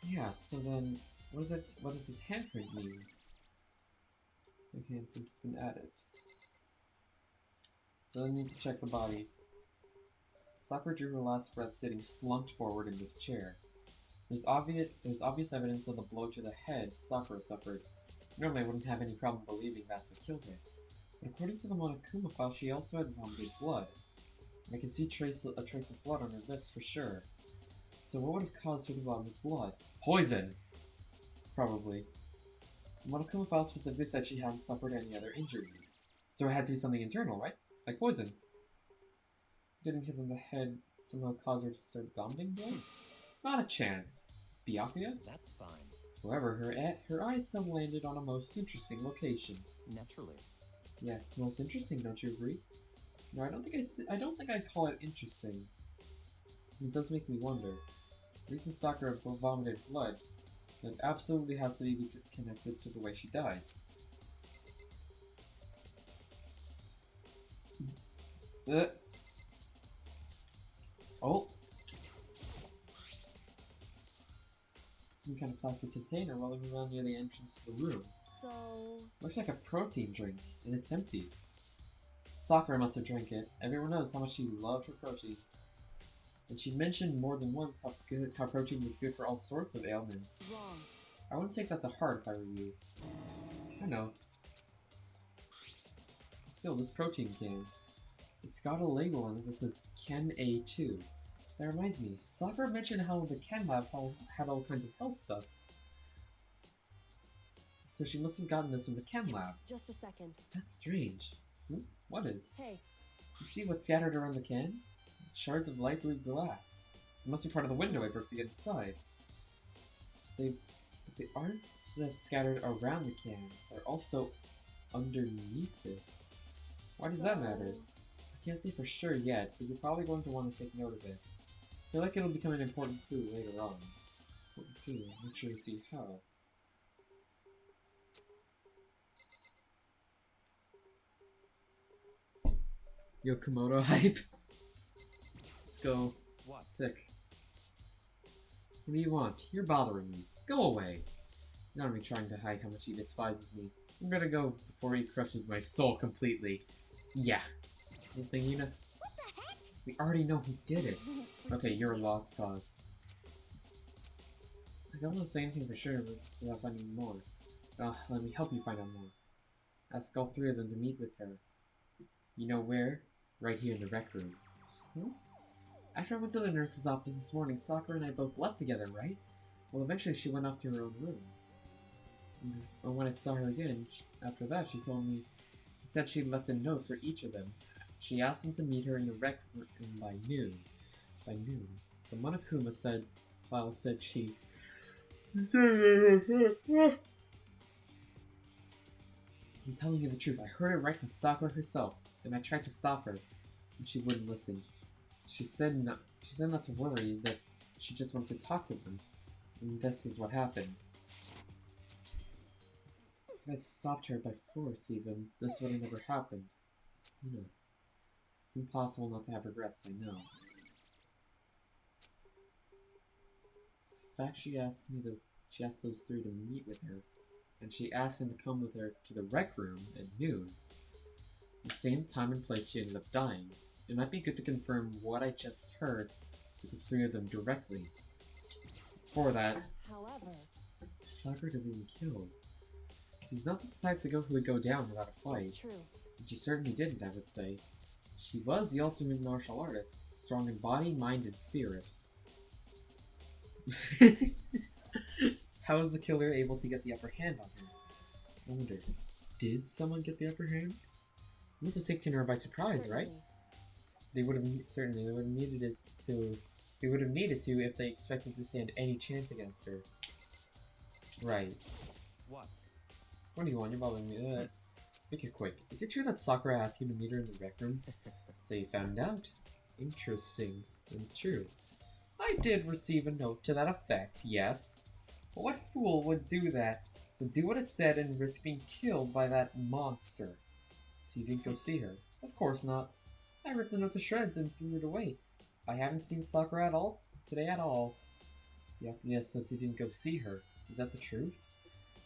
Yeah, so then, what does this handprint mean? The handprint has been added. So I need to check the body. Sakura drew her last breath sitting slumped forward in this chair. There's obvious evidence of the blow to the head Sakura suffered. Normally I wouldn't have any problem believing that's what killed her. But according to the Monokuma file, she also had vomited blood. I can see a trace of blood on her lips for sure. So what would have caused her to vomit blood? Poison! Probably. Monokuma file specifically said she hadn't suffered any other injuries. So it had to be something internal, right? Like poison. Didn't hit in the head somehow cause her to start vomiting blood? Not a chance. Byakuya? That's fine. However, her eyes have landed on a most interesting location. Naturally. Yes, most interesting, don't you agree? No, I don't think I'd call it interesting. It does make me wonder. The reason Sakura vomited blood, it absolutely has to be connected to the way she died. Oh! Some kind of plastic container rolling around near the entrance to the room. So... Looks like a protein drink, and it's empty. Sakura must have drank it. Everyone knows how much she loved her protein. And she mentioned more than once how protein was good for all sorts of ailments. Wrong. I wouldn't take that to heart if I were you. I know. Still, this protein can. It's got a label on it that says Chem A2. That reminds me, Sakura mentioned how the Chem Lab had all kinds of health stuff. So she must have gotten this from the Chem Lab. Just a second. That's strange. What is? Hey. You see what's scattered around the can? Shards of light blue glass. It must be part of the window I broke to get inside. They aren't just scattered around the can. They're also underneath it. Why does that matter? I can't say for sure yet, but you're probably going to want to take note of it. I feel like it'll become an important clue later on. Important clue. I'm not sure to see how. Yo, Komodo hype. Let's go. What? Sick. What do you want? You're bothering me. Go away. Not me trying to hide how much he despises me. I'm gonna go before he crushes my soul completely. Yeah. Good thing, Yuna. What the heck? We already know who did it. Okay, you're a lost cause. I don't want to say anything for sure without finding more. Let me help you find out more. Ask all three of them to meet with her. You know where? Right here in the rec room. After I went to the nurse's office this morning, Sakura and I both left together, right? Well, eventually she went off to her own room. And when I saw her again, after that, she said she'd left a note for each of them. She asked them to meet her in the rec room by noon. The Monokuma file said she... I'm telling you the truth, I heard it right from Sakura herself, and I tried to stop her, and she wouldn't listen. She said not to worry, that she just wanted to talk to them, and this is what happened. If I'd stopped her by force even, this would have never happened. You know, it's impossible not to have regrets, I know. The fact she asked those three to meet with her, and she asked them to come with her to the rec room at noon. The same time and place she ended up dying. It might be good to confirm what I just heard with the three of them directly. Before that, However, Sakura to being killed. She's not the type to would go down without a fight. it's true. And she certainly didn't, I would say. She was the ultimate martial artist, strong in body, mind, and spirit. How was the killer able to get the upper hand on her? I wonder, did someone get the upper hand? It must have taken her by surprise, right? They would have needed to if they expected to stand any chance against her. Right. What? What do you want? You're bothering me. Make it quick. Is it true that Sakura asked you to meet her in the rec room? So you found out. Interesting. It's true. I did receive a note to that effect, yes. But what fool would do that? Would do what it said and risk being killed by that monster? So you didn't go see her? Of course not. I ripped the note to shreds and threw it away. I haven't seen Sakura at all. Today at all. Yep, yes, since you didn't go see her. Is that the truth?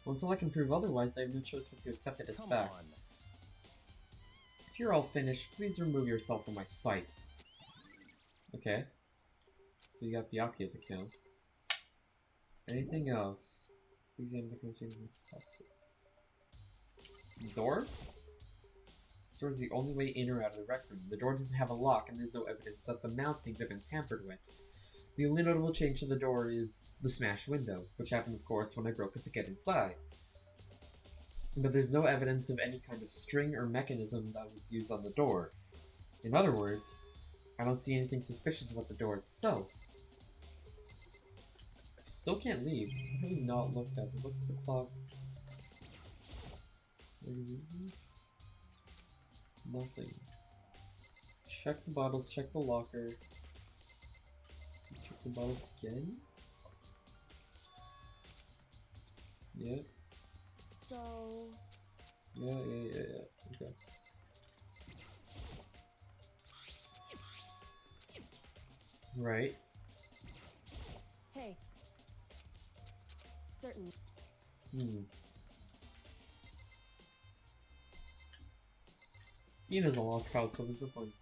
Well, until I can prove otherwise, I have no choice but to accept it as Come fact. on. If you're all finished, please remove yourself from my sight. Okay. So you got Byakuya as a kill. Anything else? Please examine the conditions. Door? store is the only way in or out of the rec room. The door doesn't have a lock, and there's no evidence that the mountings have been tampered with. The only notable change to the door is the smashed window, which happened, of course, when I broke it to get inside. But there's no evidence of any kind of string or mechanism that was used on the door. In other words, I don't see anything suspicious about the door itself. I still can't leave. What have we not looked at? What's the clock? Nothing. Check the bottles, check the locker. Check the bottles again? Yep. So... Yeah. Okay. Right. Hey. Certain. Ina's a lost cause, so there's no point.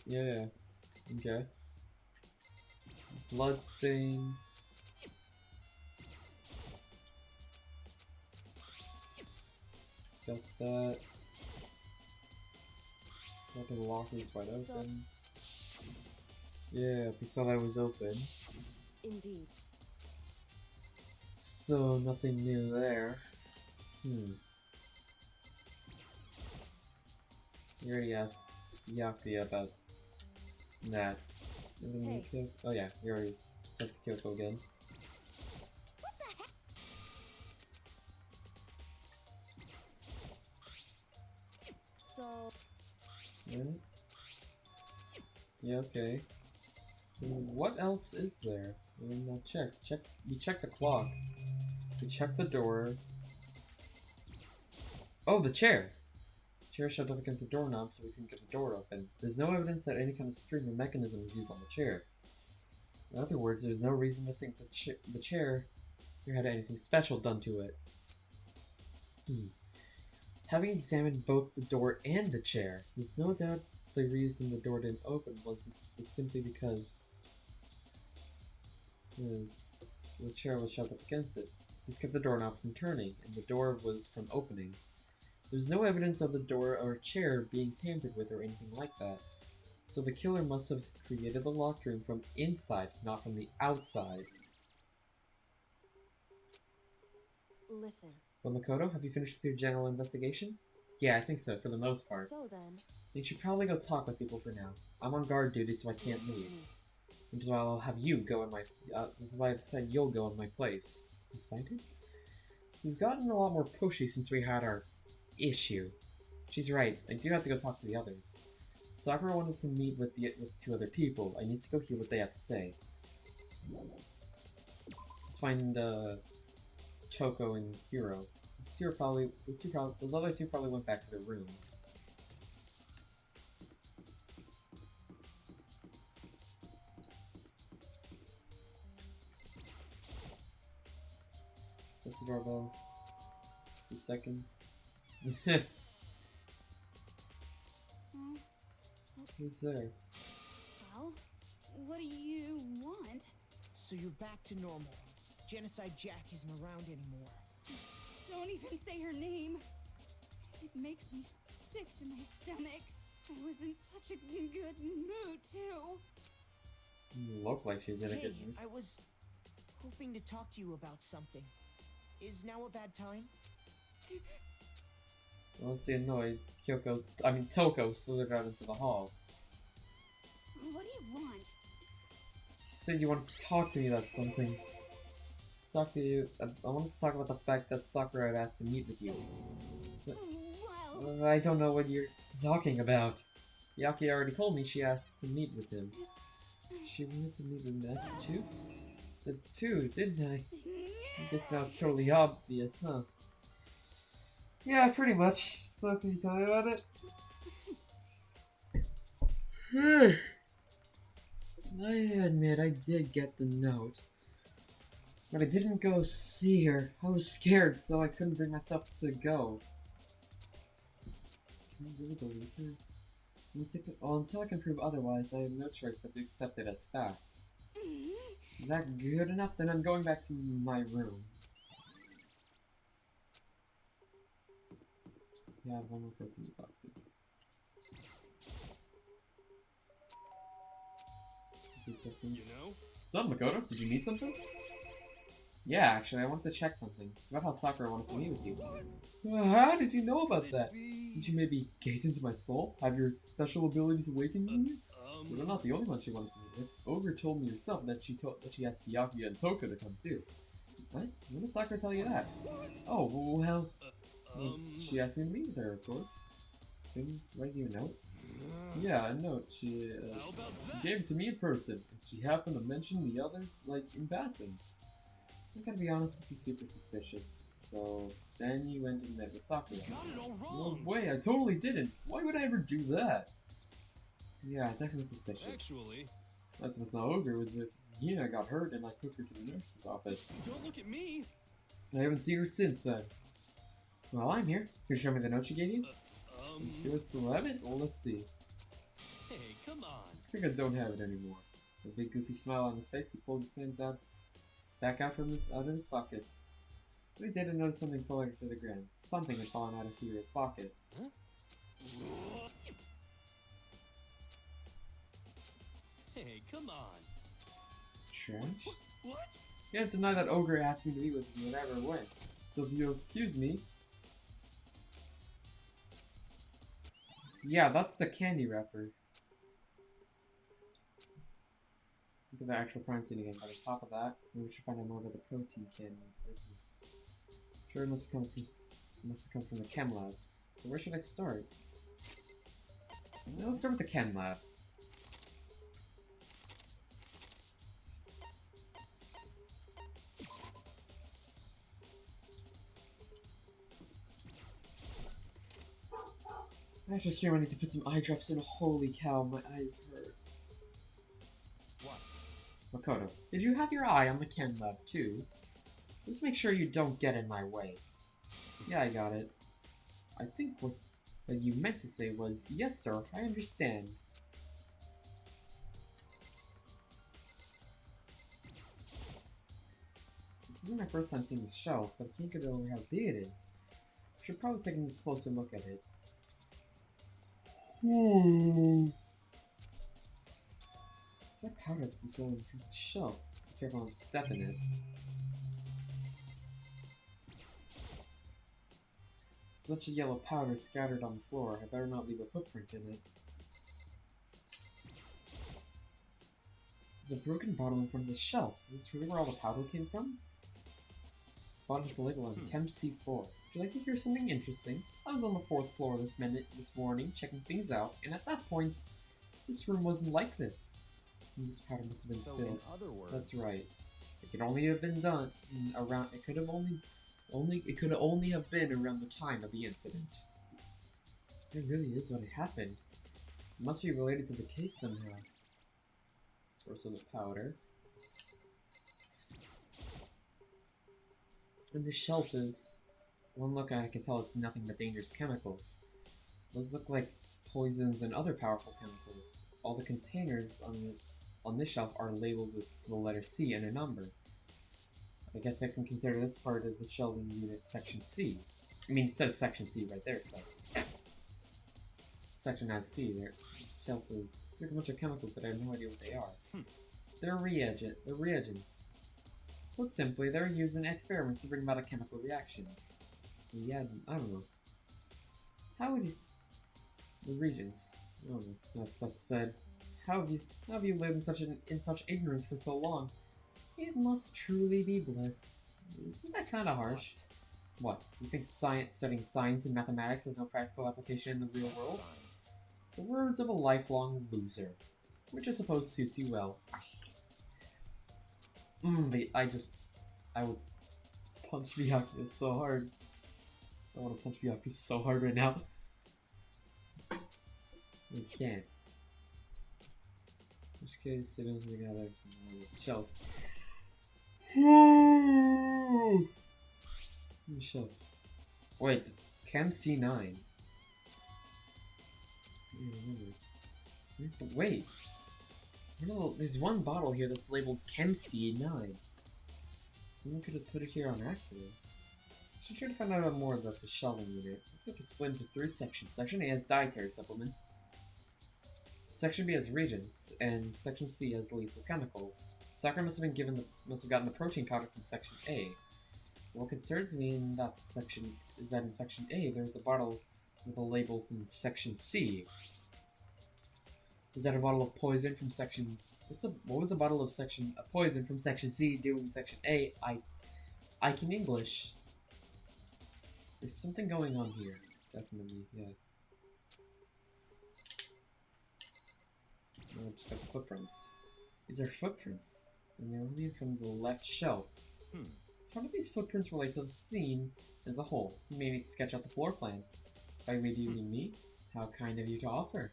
Yeah. Okay. Bloodstain. Got that. Got the locker's wide open. Yeah, we saw that was open. Indeed. So, nothing new there. You already asked Yaki about that. Hey. Oh yeah, you already checked Kyoko again. So... Yeah, okay. So what else is there? Now check. We checked the clock. We checked the door. Oh, the chair! The chair shoved up against the doorknob so we couldn't get the door open. There's no evidence that any kind of string or mechanism was used on the chair. In other words, there's no reason to think the chair here had anything special done to it. Having examined both the door and the chair, there's no doubt the reason the door didn't open was simply because the chair was shoved up against it. This kept the doorknob from turning, and the door was from opening. There's no evidence of the door or chair being tampered with or anything like that. So the killer must have created the locked room from inside, not from the outside. Listen. Well, Makoto, have you finished with your general investigation? Yeah, I think so, for the most part. So then... You should probably go talk with people for now. I'm on guard duty, so I can't leave. Which is why I'll have you go in my... this is why I decided you'll go in my place. Decided? He's gotten a lot more pushy since we had our issue. She's right, I do have to go talk to the others. Sakura wanted to meet with two other people. I need to go hear what they have to say. Let's find Choco and Hiro. Those other two probably went back to their rooms. Press the doorbell. 2 seconds. Who's there? Well, what do you want? So you're back to normal. Genocide Jack isn't around anymore. Don't even say her name. It makes me sick to my stomach. I was in such a good mood, too. You look like she's in a good mood. I was hoping to talk to you about something. Is now a bad time? Honestly annoyed, Toko slithered out into the hall. What do you want? You said you wanted to talk to me about something. Talk to you. I wanted to talk about the fact that Sakura had asked to meet with you. Well... I don't know what you're talking about. Yaki already told me she asked to meet with him. She wanted to meet with Master too? Said two, didn't I? I guess now it's totally obvious, huh? Yeah, pretty much. So can you tell me about it? I admit I did get the note. But I didn't go see her. I was scared, so I couldn't bring myself to go. Can I really believe her? Until I can prove otherwise, I have no choice but to accept it as fact. Is that good enough? Then I'm going back to my room. You have one more person to talk to. You know? What's up, Makoto? Did you need something? Yeah, actually, I wanted to check something. It's about how Sakura wanted to meet with you. How did you know about that? Did you maybe gaze into my soul? Have your special abilities awakened in you? You're not the only one she wanted to meet with. Ogre told me herself that she asked Byakuya and Toka to come too. What? When did Sakura tell you that? Oh, well, she asked me to meet with her, of course. Didn't write you a note? Yeah, a note. She gave it to me in person. And she happened to mention the others, like, in passing. I gotta be honest, this is super suspicious. So, then you went and met with Sakura. Got it all No wrong. way, I totally didn't. Why would I ever do that? Yeah, definitely suspicious. Actually, That's when Ogre was with Hina got hurt and I took her to the nurse's office. don't look at me. I haven't seen her since then. Well, I'm here. Can you show me the note she gave you? Do I still have it? Well, let's see. Hey, come on. I think I don't have it anymore. With a big goofy smile on his face, he pulled his hands back out of his pockets. But he didn't notice something falling to the ground. Something had fallen out of Hira's pocket. Huh? Hey, come on. Trash? What? You can't deny that Ogre asked me to meet with him whenever it went. So if you'll excuse me... Yeah, that's the candy wrapper. Look at the actual crime scene again. By the top of that, we should find out more about the protein candy. Sure, it must have come from the chem lab. So where should I start? Let's start with the chem lab. I just fear I need to put some eye drops in. Holy cow, my eyes hurt. What? Makoto, did you have your eye on the chem lab too? Just make sure you don't get in my way. Yeah, I got it. I think what you meant to say was, yes sir, I understand. This isn't my first time seeing the shelf, but I can't get over how big it is. I should probably take a closer look at it. It's like powder that's flowing from the shelf. Be careful not to step in it. There's a bunch of yellow powder scattered on the floor. I better not leave a footprint in it. There's a broken bottle in front of the shelf. Is this really where all the powder came from? This bottle has a label on Chem C4. Would you like to hear something interesting? I was on the 4th floor this morning, checking things out, and at that point, this room wasn't like this. And this powder must have been So spilled. in other words, That's right. It could only have been done around. It could have only have been around the time of the incident. It really is what happened. It must be related to the case somehow. Source of the powder. And the shelf is... One look I can tell it's nothing but dangerous chemicals. Those look like poisons and other powerful chemicals. All the containers on this shelf are labeled with the letter C and a number. I guess I can consider this part of the shelving unit section C. I mean, it says section C right there, so... Section has C there. This shelf is... It's like a bunch of chemicals that I have no idea what they are. They're reagents. Put simply, they're used in experiments to bring about a chemical reaction. Yeah, I don't know. How would you... The reagents. I don't know. That's said. How have you lived in such ignorance for so long? It must truly be bliss. Isn't that kind of harsh? What? You think studying science and mathematics has no practical application in the real world? The words of a lifelong loser. Which I suppose suits you well. I would punch Byakuya so hard. I want to punch Byakuya so hard right now. I can't. In which case, sitting together on the shelf. Shelf. Wait, Chem C9. I don't remember. Wait. No, there's one bottle here that's labeled Chem C9. Someone could have put it here on accident. Should try to find out more about the shelving unit. Looks like it's split into 3 sections. Section A has dietary supplements. Section B has reagents, and Section C has lethal chemicals. Sakura must have gotten the protein powder from Section A. What concerns me in that section is that in Section A there's a bottle with a label from Section C. Is that a bottle of poison from Section? What was a bottle of poison from Section C doing in Section A? I can English. There's something going on here. Definitely, yeah. No, just got the footprints. These are footprints, and they're only from the left shelf. How do these footprints relate to the scene as a whole? You may need to sketch out the floor plan. By we, do you mean me? How kind of you to offer.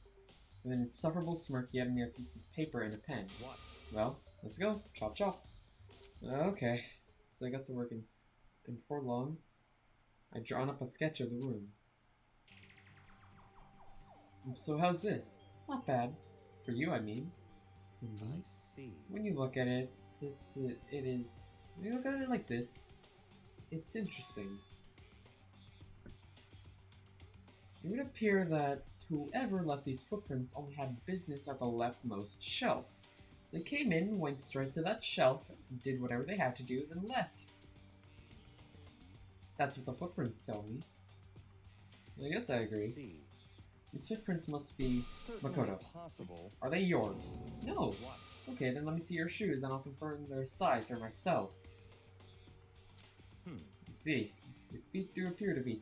With an insufferable smirk, you have me a piece of paper and a pen. What? Well, let's go. Chop chop. Okay. So I got to work and before long, I've drawn up a sketch of the room. So how's this? Not bad. For you, I mean. I see. When you look at it, it is... When you look at it like this, it's interesting. It would appear that whoever left these footprints only had business at the leftmost shelf. They came in, went straight to that shelf, did whatever they had to do, then left. That's what the footprints tell me. I guess I agree. See. These footprints must be Certainly Makoto. possible. Are they yours? No. What? Okay, then let me see your shoes and I'll confirm their size for myself. I see. Your feet do appear to be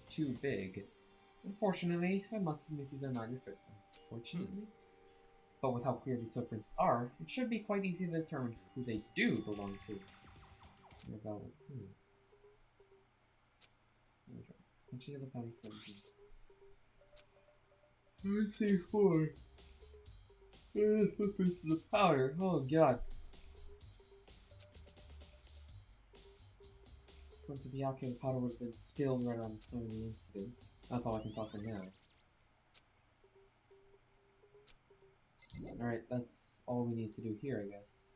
too big. Unfortunately, I must admit these are not your fit. Fortunately? But with how clear these footprints are, it should be quite easy to determine who they do belong to. They're valid. Especially the patties skeleton. Let's see 4. Footprints of the powder. Oh god. According to Byakuya, the powder would have been spilled right around the time of the incident. That's all I can tell for now. Alright, that's all we need to do here, I guess.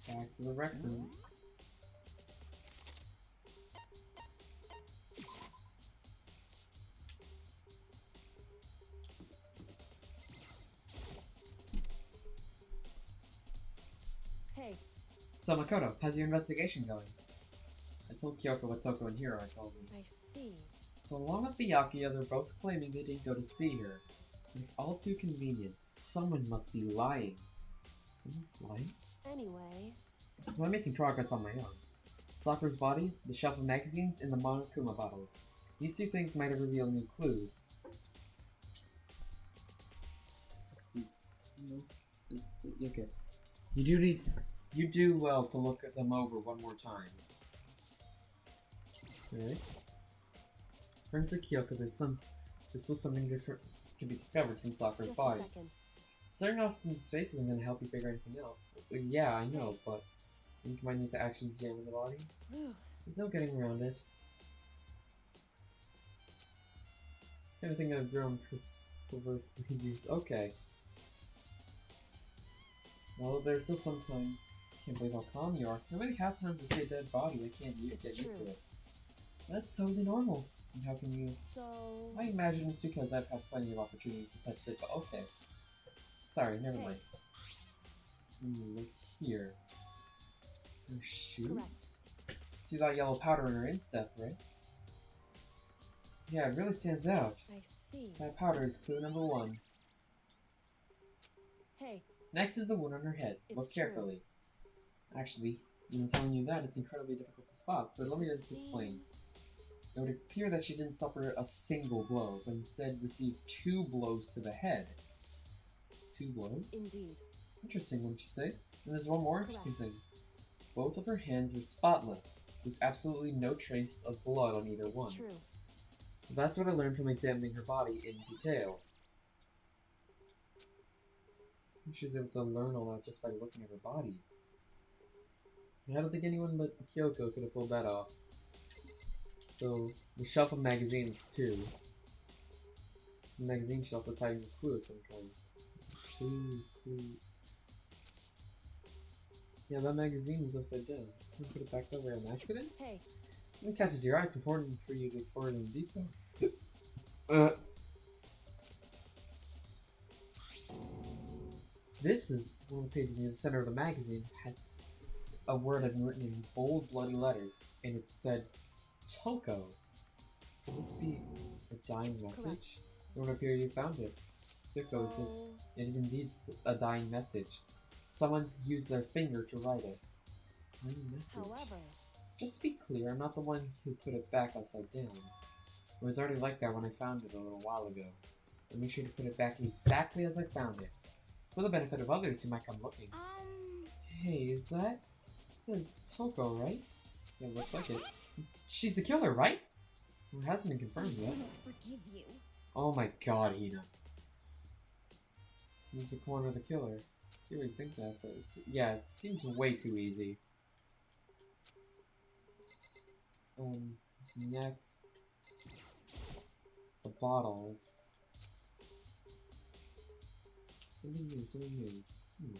Back to the rec room. Hey, So Makoto, how's your investigation going? I told Kyoko what Toko and Hiro told me. I see. So along with Byakuya, they're both claiming they didn't go to see her. It's all too convenient. Someone must be lying. Someone's lying? Anyway, Well, I made some progress on my own. Sakura's body, the shelf of magazines, and the Monokuma bottles. These 2 things might have revealed new clues. Okay. You do well to look at them over one more time. Alright. According to Kyoko, there's still something different to be discovered from Sakura's just body. a second. Staring off into space isn't going to help you figure anything out. Well, yeah, I know, but I think you might need to actually examine the body. Whew. There's no getting around it. It's the kind of thing I've grown perversely used. Okay. Well, there's still sometimes. Can't believe how calm you are. How many times I say dead body? I can't get used to true. it. That's totally normal. And how can you? So, I imagine it's because I've had plenty of opportunities to touch it, but okay. Sorry, never Hey. mind. Look here. Her shoes? Correct. See that yellow powder in her instep, right? Yeah, it really stands out. I see. That powder is clue number 1. Hey, Next is the wound on her head. It's Look true. carefully. Actually, even telling you that, it's incredibly difficult to spot, so let me just see. explain. It would appear that she didn't suffer a single blow, but instead received 2 blows to the head. 2 blows? Indeed. Interesting, wouldn't you say? And there's one more interesting thing. Both of her hands were spotless, with absolutely no trace of blood on either It's one. true. So that's what I learned from examining her body in detail. She was able to learn all that just by looking at her body. And I don't think anyone but Kyoko could have pulled that off. So, the shelf of magazines, too. The magazine shelf was hiding a clue of some kind. Clue. Yeah, that magazine is upside down. Someone put it back that way on accident? Hey, It catches your eye. It's important for you to explore it in detail. This is one of the pages near the center of the magazine. Had a word I'd written in bold, bloody letters, and it said Toko. Could this be a dying message? It would appear you found it. Toko is this. So- It is indeed a dying message. Someone used their finger to write it. Dying message. however, Just to be clear, I'm not the one who put it back upside down. It was already like that when I found it a little while ago. But make sure to put it back exactly as I found it. For the benefit of others who might come looking. Hey, is that? It says Toko, right? Yeah, looks like it. She's the killer, right? Well, it hasn't been confirmed I yet. don't forgive you. Oh my god, Hina. He's the corner of the killer. See what you think that, but yeah, it seems way too easy. Next. The bottles. Something new, something new.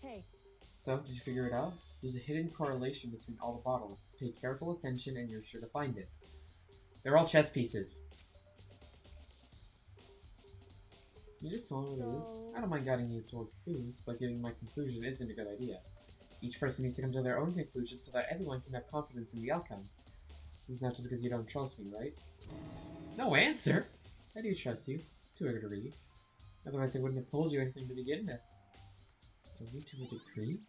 Hey, So, did you figure it out? There's a hidden correlation between all the bottles. Pay careful attention and you're sure to find it. They're all chess pieces. You just saw what it is. So- I don't mind guiding you toward clues, but giving my conclusion isn't a good idea. Each person needs to come to their own conclusion so that everyone can have confidence in the outcome. It's not just because you don't trust me, right? No answer! I do trust you, to a degree. Otherwise I wouldn't have told you anything to begin with. Are we to a degree?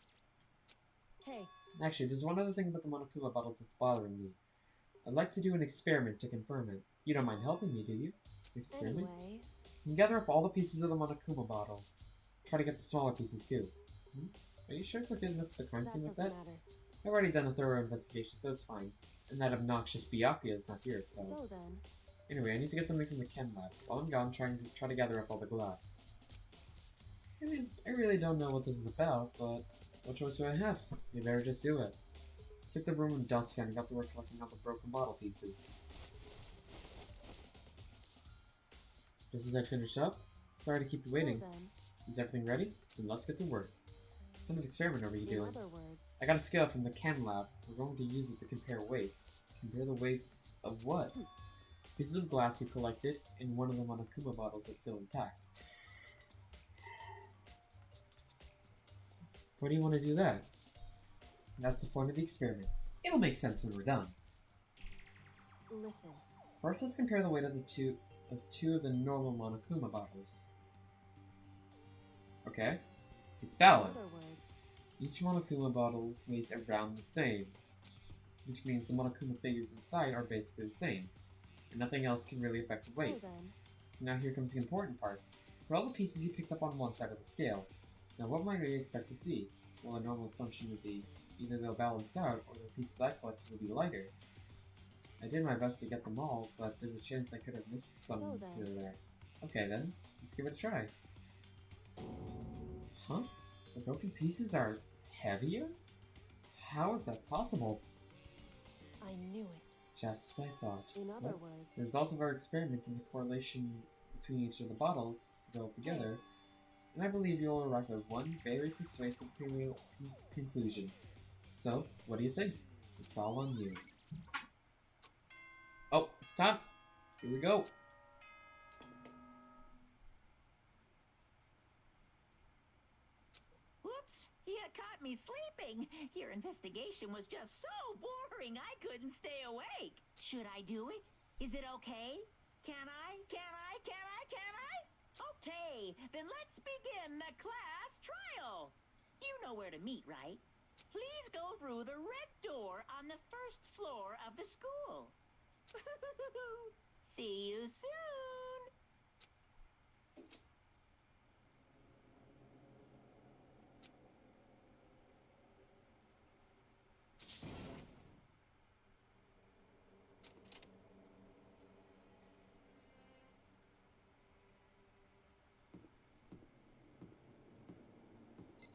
hey, Actually, there's one other thing about the Monokuma bottles that's bothering me. I'd like to do an experiment to confirm it. You don't mind helping me, do you? Experiment? anyway, You can gather up all the pieces of the Monokuma bottle. Try to get the smaller pieces too. Are you sure it's okay to mess with the crime that scene like doesn't that? matter. I've already done a thorough investigation, so it's fine. And that obnoxious Byakuya is not here, so... So then, Anyway, I need to get something from the chem lab. While I'm gone, try to gather up all the glass. I really don't know what this is about, but what choice do I have? You better just do it. Took the broom and dustpan and got to work collecting all the broken bottle pieces. Just as I finished up, sorry to keep you waiting. So then, Is everything ready? Then let's get to work. What kind of experiment are we in doing? other words, I got a scale from the chem lab. We're going to use it to compare weights. Compare the weights of what? Pieces of glass you collected in one of the Monokuma bottles that's still intact. Why do you want to do that? That's the point of the experiment. It'll make sense when we're done. listen, First, let's compare the weight of two of the normal Monokuma bottles. Okay, it's in balanced. other words, Each Monokuma bottle weighs around the same, which means the Monokuma figures inside are basically the same, and nothing else can really affect the so weight. then, Now here comes the important part. For all the pieces you picked up on one side of the scale, now what might we expect to see? Well, a normal assumption would be either they'll balance out or the pieces I collected will be lighter. I did my best to get them all, but there's a chance I could have missed some So then. here or there. Okay then, let's give it a try. Huh? The broken pieces are heavier? How is that possible? I knew it. Just as I thought. In other Well, words, the results of our experiment and the correlation between each of the bottles go together, and I believe you'll arrive at one very persuasive conclusion. So, what do you think? It's all on you. Oh, it's time! Here we go! Whoops! You caught me sleeping. Your investigation was just so boring I couldn't stay awake. Should I do it? Is it okay? Can I? Okay, then let's begin the class trial. You know where to meet, right? Please go through the red door on the first floor of the school. See you soon.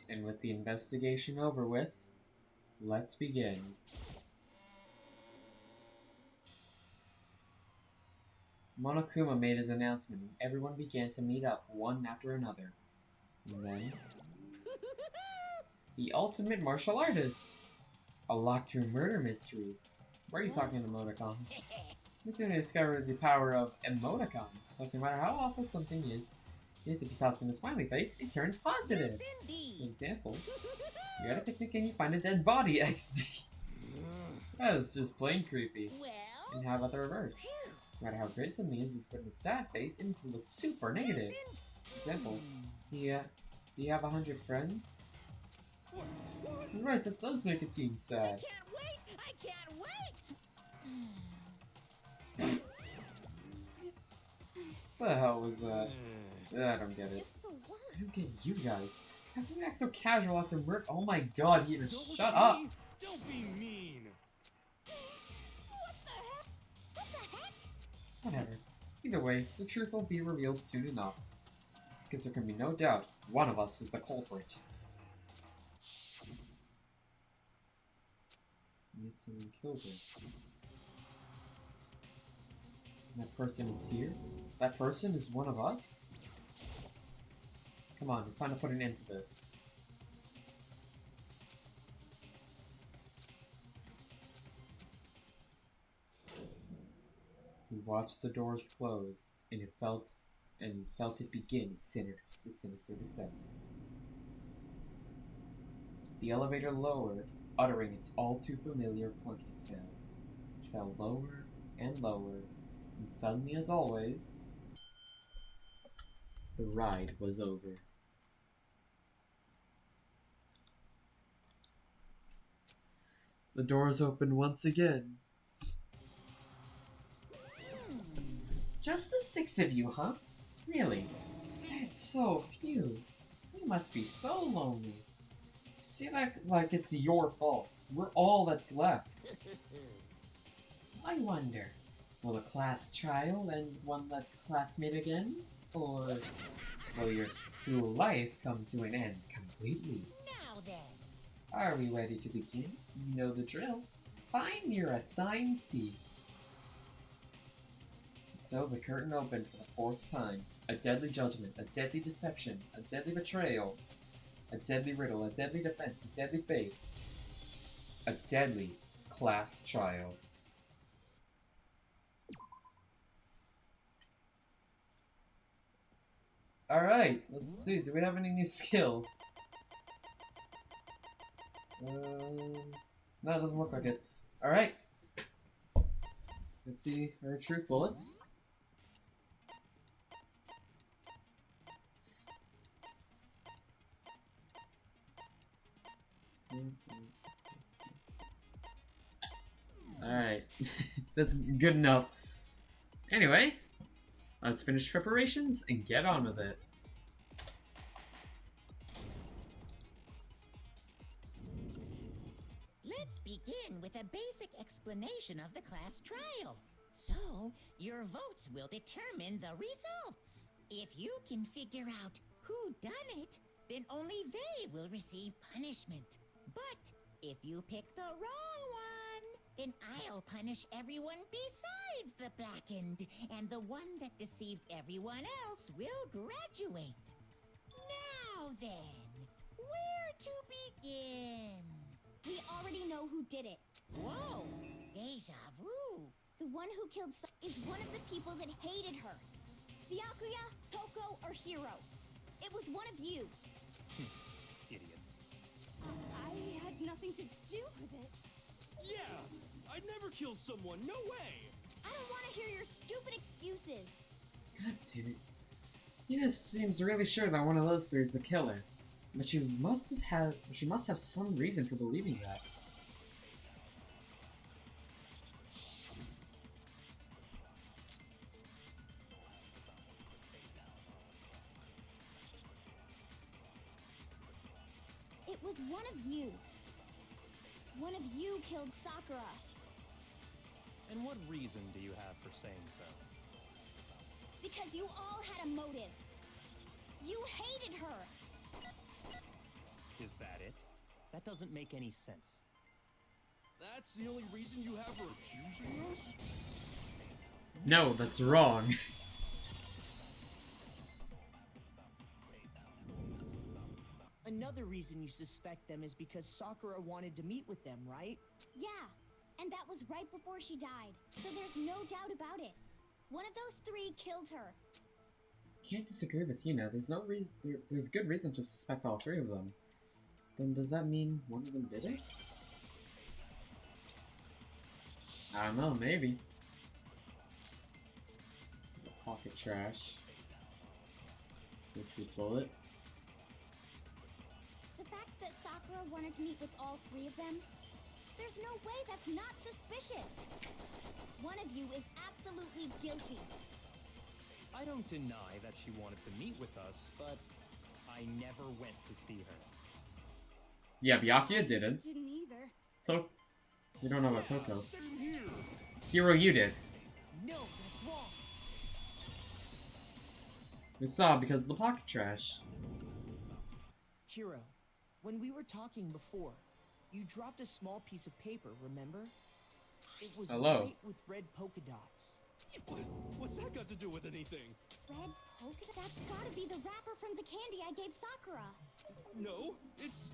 And with the investigation over with, let's begin. Monokuma made his announcement and everyone began to meet up one after another. And then... The ultimate martial artist. A locked room murder mystery. Why are you talking emoticons? We soon discovered the power of emoticons. Like no matter how awful something is if you toss in a smiley face, it turns positive. For example, you're at a picnic and you find a dead body XD. That's just plain creepy. And how about the reverse? No matter how great something is, you put in a sad face and it looks super negative. For example, do you have 100 friends? Right, that does make it seem sad. I can't wait! What the hell was that? I don't get it. Just the worst. I don't get you guys. How can you act so casual after murder? Oh my god, he even Don't look shut at up! me. Don't be mean. What the heck? What the heck? Whatever. Either way, the truth will be revealed soon enough. Because there can be no doubt, one of us is the culprit. Yes, someone killed her. And that person is here? That person is one of us? Come on, it's time to put an end to this. We watched the doors close, and felt it begin its sinister descent. The elevator lowered, uttering its all too familiar clunking sounds. It fell lower and lower, and suddenly, as always, the ride was over. The doors opened once again. Just the 6 of you, huh? Really? That's so few. You must be so lonely. See that like it's your fault. We're all that's left. I wonder, will a class trial end one less classmate again? Or will your school life come to an end completely? Now then. Are we ready to begin? You know the drill. Find your assigned seats. So the curtain opened for the 4th time. A deadly judgment, a deadly deception, a deadly betrayal, a deadly riddle, a deadly defense, a deadly faith, a deadly class trial. Alright, let's see, do we have any new skills? No, it doesn't look like it. Alright. Let's see our truth bullets. Alright. That's good enough. Anyway, let's finish preparations and get on with it. Let's begin with a basic explanation of the class trial. So, your votes will determine the results. If you can figure out who done it, then only they will receive punishment. But if you pick the wrong one, then I'll punish everyone besides the blackened, and the one that deceived everyone else will graduate. Now then, where to begin? We already know who did it. Whoa, deja vu. The one who killed is one of the people that hated her. Byakuya, Toko, or Hiro. It was one of you. Idiot. I had nothing to do with it. Yeah! I'd never kill someone, no way! I don't want to hear your stupid excuses. God damn it. Ina seems really sure that one of those 3 is the killer. But she must have some reason for believing that. It was one of you. One of you killed Sakura. And what reason do you have for saying so? Because you all had a motive. You hated her. Is that it? That doesn't make any sense. That's the only reason you have for accusing us? No, that's wrong. Another other reason you suspect them is because Sakura wanted to meet with them, right? Yeah, and that was right before she died, so there's no doubt about it. One of those three killed her. Can't disagree with Hina. There's no reason. There's good reason to suspect all three of them. Then does that mean one of them did it? I don't know. Maybe. The pocket trash. Which we pull it. The fact that Sakura wanted to meet with all three of them, there's no way that's not suspicious. One of you is absolutely guilty. I don't deny that she wanted to meet with us, but I never went to see her. Yeah, Byakuya didn't. Didn't either. So, you don't know about Toko. Same here. Hero, you did. No, that's wrong. We saw because of the pocket trash. Hiro, when we were talking before, you dropped a small piece of paper, remember? It was Hello. white with red polka dots. What's that got to do with anything? Red polka? That's gotta be the wrapper from the candy I gave Sakura. No, it's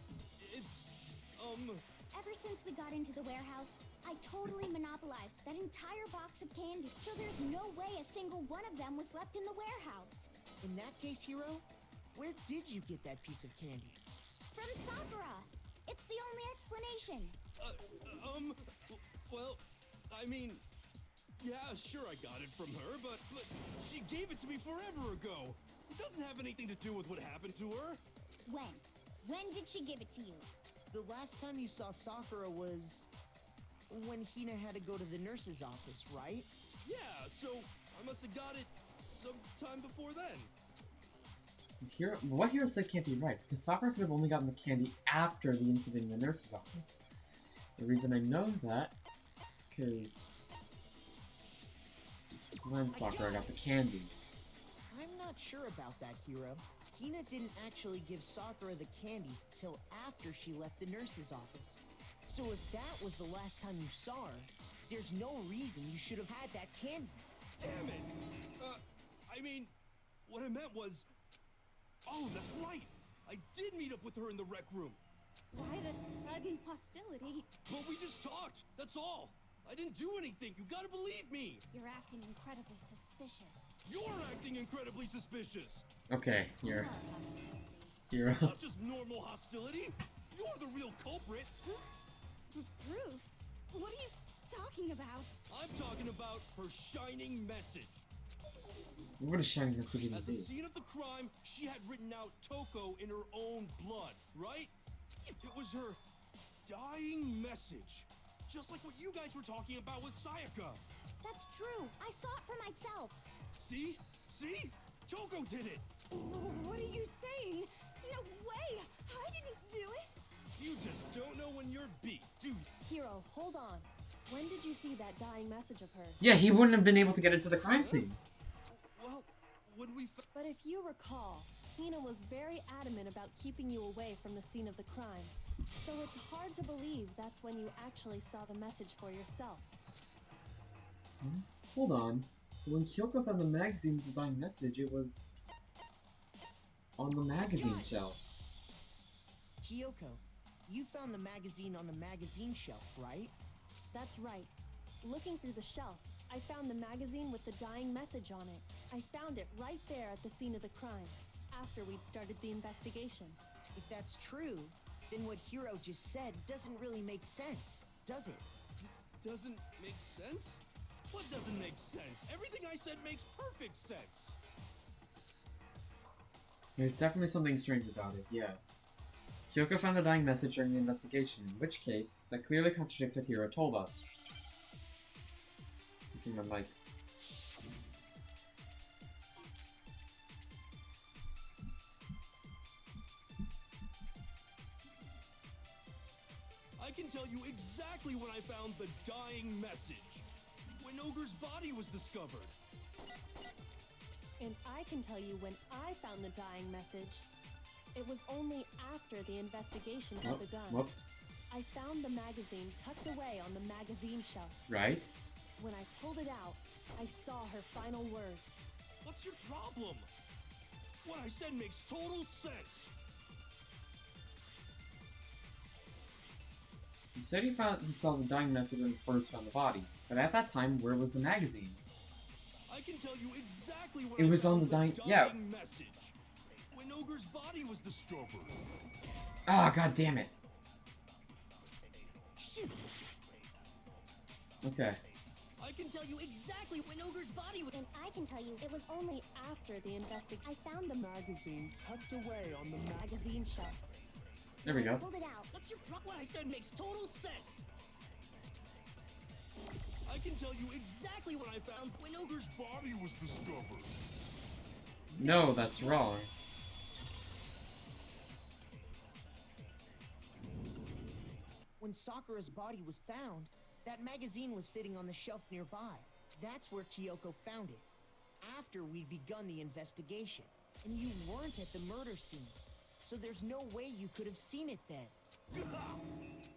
Ever since we got into the warehouse, I totally monopolized that entire box of candy. So there's no way a single one of them was left in the warehouse. In that case, Hiro, where did you get that piece of candy? From Sakura. It's the only explanation. well, I mean, yeah, sure I got it from her, but she gave it to me forever ago. It doesn't have anything to do with what happened to her. When? When did she give it to you? The last time you saw Sakura was when Hina had to go to the nurse's office, right? Yeah, so I must have got it sometime before then. What Hero said can't be right, because Sakura could have only gotten the candy after the incident in the nurse's office. The reason I know that, because it's when Sakura got the candy. I'm not sure about that, Hiro. Hina didn't actually give Sakura the candy till after she left the nurse's office. So if that was the last time you saw her, there's no reason you should have had that candy. Damn it! I mean, what I meant was... Oh, that's right! I did meet up with her in the rec room. Why the sudden hostility? But we just talked, that's all. I didn't do anything, you gotta believe me! You're acting incredibly suspicious. You're acting incredibly suspicious! Okay, you're... Hostility. Hero. It's not just normal hostility! You're the real culprit! Proof? What are you talking about? I'm talking about her shining message. What a shining message is At the it? scene of the crime, she had written out Toko in her own blood, right? It was her dying message. Just like what you guys were talking about with Sayaka. That's true. I saw it for myself. See? See? Toko did it! What are you saying? No way! I didn't do it! You just don't know when you're beat, do you? Hiro, hold on. When did you see that dying message of hers? Yeah, he wouldn't have been able to get into the crime scene. Well, when we But if you recall, Hina was very adamant about keeping you away from the scene of the crime. So it's hard to believe that's when you actually saw the message for yourself. Hold on. When Kyoko found the magazine with the dying message, it was on the magazine shelf. Kyoko, you found the magazine on the magazine shelf, right? That's right. Looking through the shelf, I found the magazine with the dying message on it. I found it right there at the scene of the crime, after we'd started the investigation. If that's true, then what Hiro just said doesn't really make sense, does it? doesn't make sense? What doesn't make sense? Everything I said makes perfect sense. There's definitely something strange about it, yeah. Kyoko found the dying message during the investigation, in which case, that clearly contradicts what Hiro told us. It's in my mic. I can tell you exactly when I found the dying message. When Ogre's body was discovered. And I can tell you when I found the dying message. It was only after the investigation had begun. Whoops. I found the magazine tucked away on the magazine shelf. Right? When I pulled it out, I saw her final words. What's your problem? What I said makes total sense. He said he saw the dying message when he first found the body, but at that time, where was the magazine? I can tell you exactly when It was on the dying message. When Ogre's body was discovered. Ah, god damn it. Shoot! Okay. I can tell you exactly when Ogre's body was. And I can tell you, it was only After the investigation, I found the magazine tucked away on the magazine shelf. There we go. pulled it out. What's your What I said makes total sense. I can tell you exactly when I found when Ogre's body was discovered. No, that's wrong. When Sakura's body was found, that magazine was sitting on the shelf nearby. That's where Kyoko found it. After we'd begun the investigation. And you weren't at the murder scene. So there's no way you could have seen it then.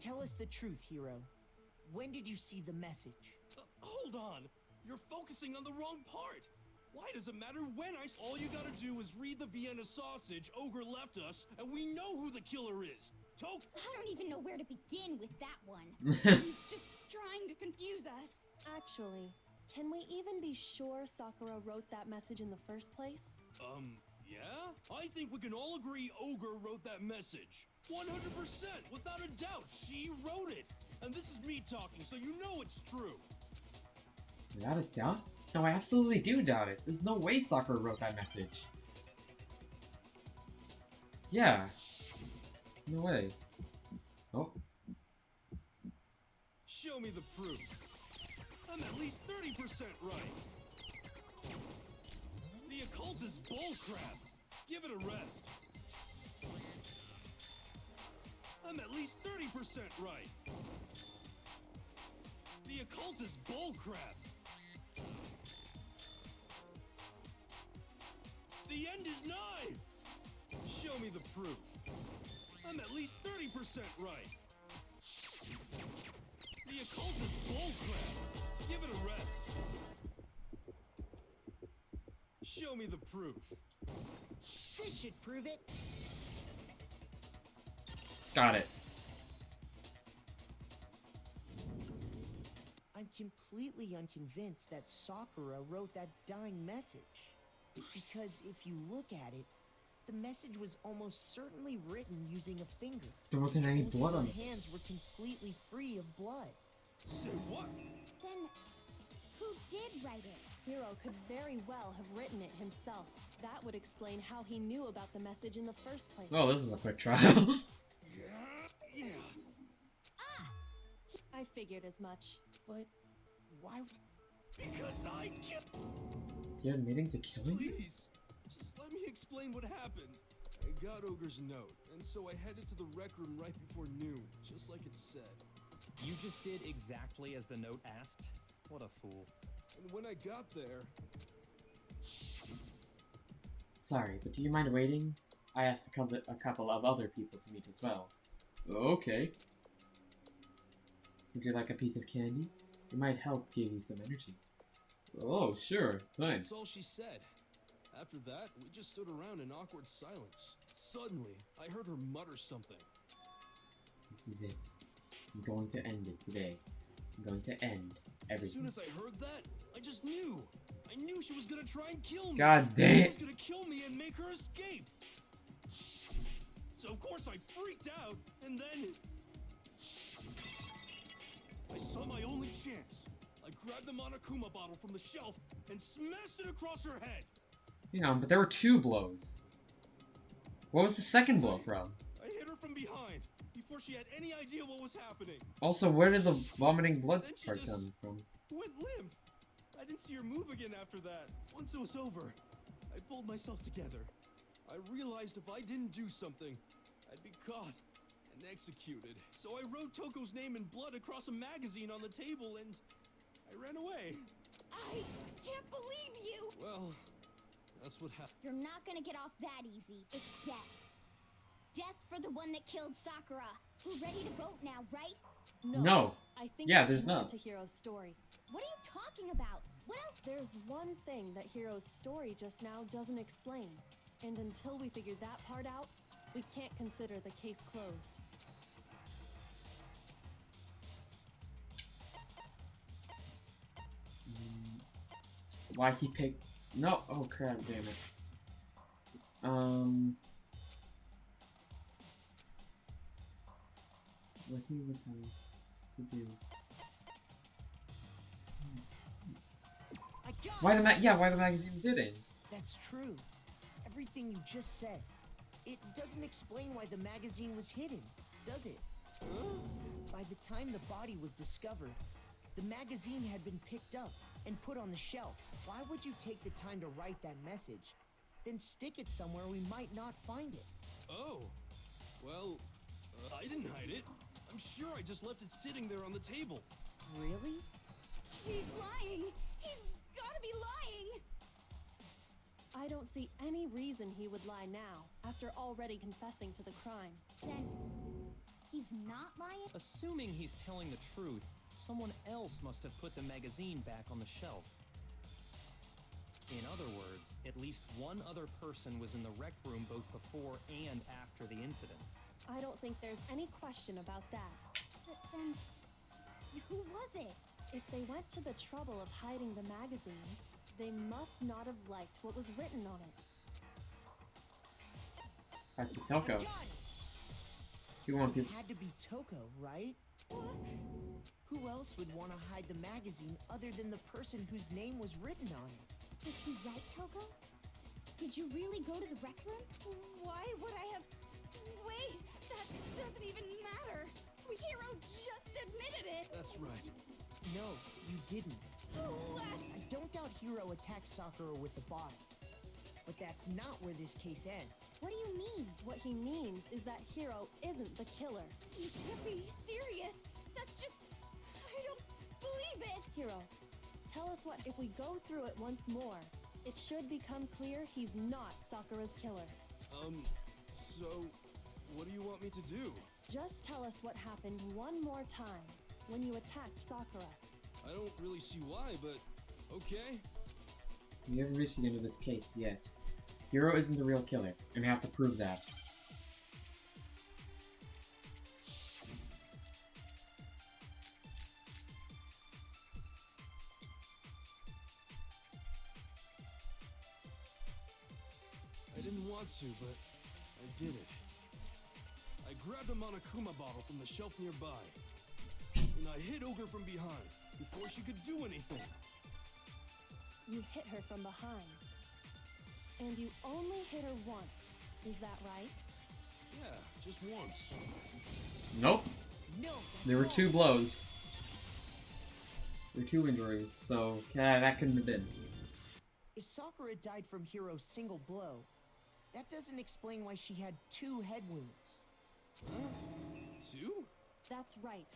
Tell us the truth, Hiro. When did you see the message? Hold on. You're focusing on the wrong part. Why does it matter when all you gotta do is read the Vienna sausage Ogre left us, and we know who the killer is. I don't even know where to begin with that one. He's just trying to confuse us. Actually, can we even be sure Sakura wrote that message in the first place? Yeah? I think we can all agree Ogre wrote that message. 100%, without a doubt, she wrote it. And this is me talking, so you know it's true. Without a doubt? No, I absolutely do doubt it. There's no way Sakura wrote that message. Yeah. No way. Oh. Show me the proof. I'm at least 30% right. The occult is bullcrap. Give it a rest. I'm at least 30% right. The occult is bullcrap. The end is nigh. Show me the proof. I'm at least 30% right. The occult is bullcrap. Give it a rest. Show me the proof. This should prove it. Got it. I'm completely unconvinced that Sakura wrote that dying message. Because if you look at it, the message was almost certainly written using a finger. There wasn't any Both blood of on her it. hands were completely free of blood. Say what? Then, who did write it? Hiro could very well have written it himself. That would explain how he knew about the message in the first place. Oh, this is a quick trial. Yeah. I figured as much. But why? Because I can't. You're admitting to killing him? Please, just let me explain what happened. I got Ogre's note, and so I headed to the rec room right before noon, just like it said. You just did exactly as the note asked? What a fool. And when I got there, Sorry, but do you mind waiting? I asked a couple of other people to meet as well. Okay. Would you like a piece of candy? It might help give you some energy. Oh, sure. Thanks. that's all she said. After that, we just stood around in awkward silence. Suddenly, I heard her mutter something. This is it. I'm going to end it today. I'm going to end As everything. soon as I heard that, I just knew. I knew she was gonna try and kill me. God damn She it. was gonna kill me and make her escape. So of course I freaked out, and then I saw my only chance. I grabbed the Monokuma bottle from the shelf and smashed it across her head. Hang on, but there were 2 blows. What was the second blow from? I hit her from behind before she had any idea what was happening. Also, where did the vomiting blood Then she part just- come from? Went limp. I didn't see her move again after that. Once it was over, I pulled myself together. I realized if I didn't do something, I'd be caught and executed. So I wrote Toko's name in blood across a magazine on the table and I ran away. I can't believe you! Well, that's what happened. You're not gonna get off that easy. It's death. Death for the one that killed Sakura. We're ready to vote now, right? No. I think Yeah, there's there's more not. to Hiro's story. What are you talking about? What else? There's one thing that Hiro's story just now doesn't explain. And until we figure that part out, we can't consider the case closed. why he picked... No! Oh crap, damn it. What he would have to do. Why the why the magazine was hidden? That's true. Everything you just said. It doesn't explain why the magazine was hidden, does it? By the time the body was discovered, the magazine had been picked up and put on the shelf. Why would you take the time to write that message? Then stick it somewhere we might not find it. Oh. Well, I didn't hide it. I'm sure I just left it sitting there on the table. Really? He's lying! He's gotta be lying! I don't see any reason he would lie now, after already confessing to the crime. Then he's not lying? Assuming he's telling the truth, someone else must have put the magazine back on the shelf. In other words, at least one other person was in the rec room both before and after the incident. I don't think there's any question about that. But then, who was it? If they went to the trouble of hiding the magazine, they must not have liked what was written on it. Has to be Toko. You want people? It had to be Toko, right? Who else would want to hide the magazine other than the person whose name was written on it? Is he right, Toko? Did you really go to the rec room? Why would I have... Wait, that doesn't even matter. Hero just admitted it. That's right. No, you didn't. What? I don't doubt Hiro attacked Sakura with the bottle. But that's not where this case ends. What do you mean? What he means is that Hiro isn't the killer. You can't be serious. That's just... I don't believe it. Hiro, tell us what if we go through it once more, it should become clear he's not Sakura's killer. So... what do you want me to do? Just tell us what happened one more time, when you attacked Sakura. I don't really see why, but... okay. We haven't reached the end of this case yet. Hiro isn't the real killer, and we have to prove that. I didn't want to, but I did it. I grabbed a Monokuma bottle from the shelf nearby, and I hit Ogre from behind before she could do anything. You hit her from behind. And you only hit her once, is that right? Yeah, just once. Nope. No, There were 2 blows. There were 2 injuries, so that couldn't have been. If Sakura died from Hiro's single blow, that doesn't explain why she had 2 head wounds. Huh? 2? That's right.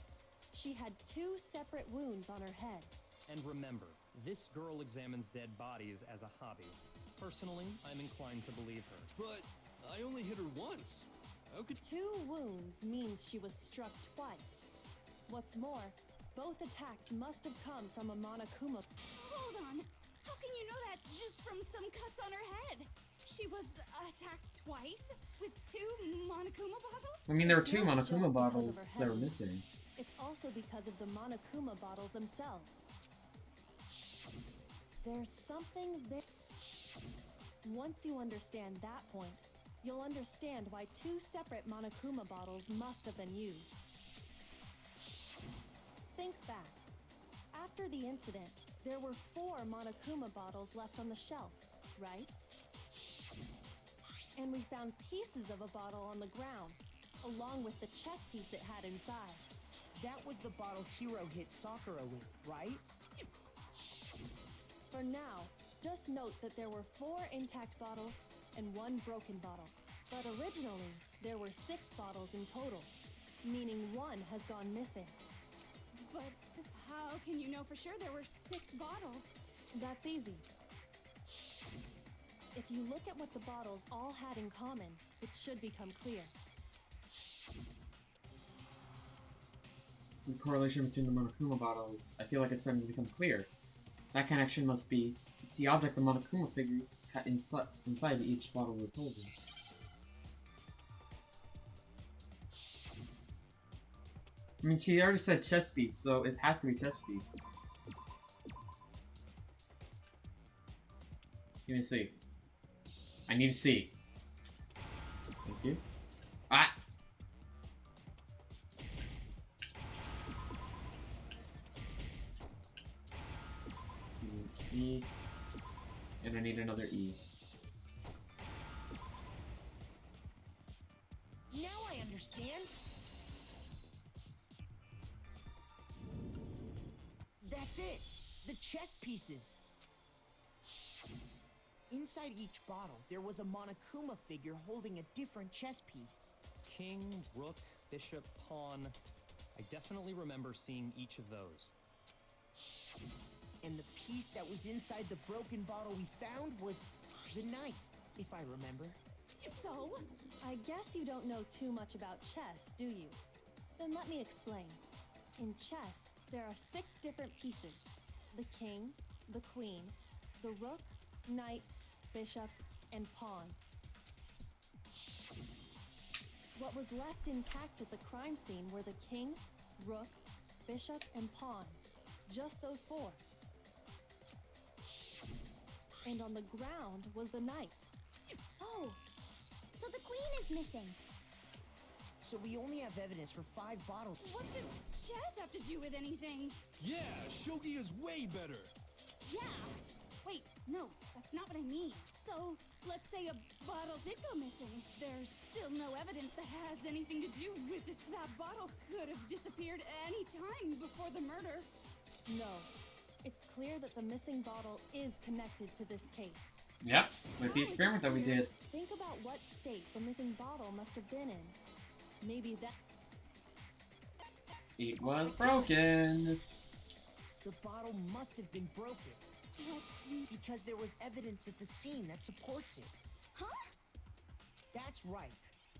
She had 2 separate wounds on her head. And remember, this girl examines dead bodies as a hobby. Personally, I'm inclined to believe her. But I only hit her once. How could... 2 wounds means she was struck twice. What's more, both attacks must have come from a Monokuma. Hold on. How can you know that just from some cuts on her head? She was attacked twice with 2 Monokuma bottles? I mean, there were It's 2 not just Monokuma because of bottles her that were head. missing. It's also because of the Monokuma bottles themselves. There's something there. Once you understand that point, you'll understand why 2 separate Monokuma bottles must have been used. Think back. After the incident, there were 4 Monokuma bottles left on the shelf, right? And we found pieces of a bottle on the ground, along with the chess piece it had inside. That was the bottle Hiro hit Sakura with, right? For now, just note that there were 4 intact bottles and 1 broken bottle. But originally, there were 6 bottles in total, meaning 1 has gone missing. But how can you know for sure there were 6 bottles? That's easy. If you look at what the bottles all had in common, it should become clear. The correlation between the Monokuma bottles, I feel like it's starting to become clear. That connection must be, it's the object the Monokuma figure had inside each bottle was holding. I mean, she already said chess piece, so it has to be chess piece. Give me a C. I need a C. Thank you. Ah! E. And I need another E. Now I understand. That's it. The chess pieces. Inside each bottle, there was a Monokuma figure holding a different chess piece. King, rook, bishop, pawn. I definitely remember seeing each of those. And the piece that was inside the broken bottle we found was the knight, if I remember. So, I guess you don't know too much about chess, do you? Then let me explain. In chess, there are 6 different pieces. The king, the queen, the rook, knight, bishop, and pawn. What was left intact at the crime scene were the king, rook, bishop, and pawn. Just those 4. And on the ground was the knight. Oh, so the queen is missing. So we only have evidence for 5 bottles. What does chess have to do with anything? Yeah, shogi is way better. Yeah. Wait, no, that's not what I mean. So, let's say a bottle did go missing. There's still no evidence that has anything to do with this. That bottle could have disappeared any time before the murder. No. It's clear that the missing bottle is connected to this case. Yep, with the experiment that we did. Think about what state the missing bottle must have been in. Maybe that... It was broken. The bottle must have been broken. What? Because there was evidence at the scene that supports it. Huh? That's right.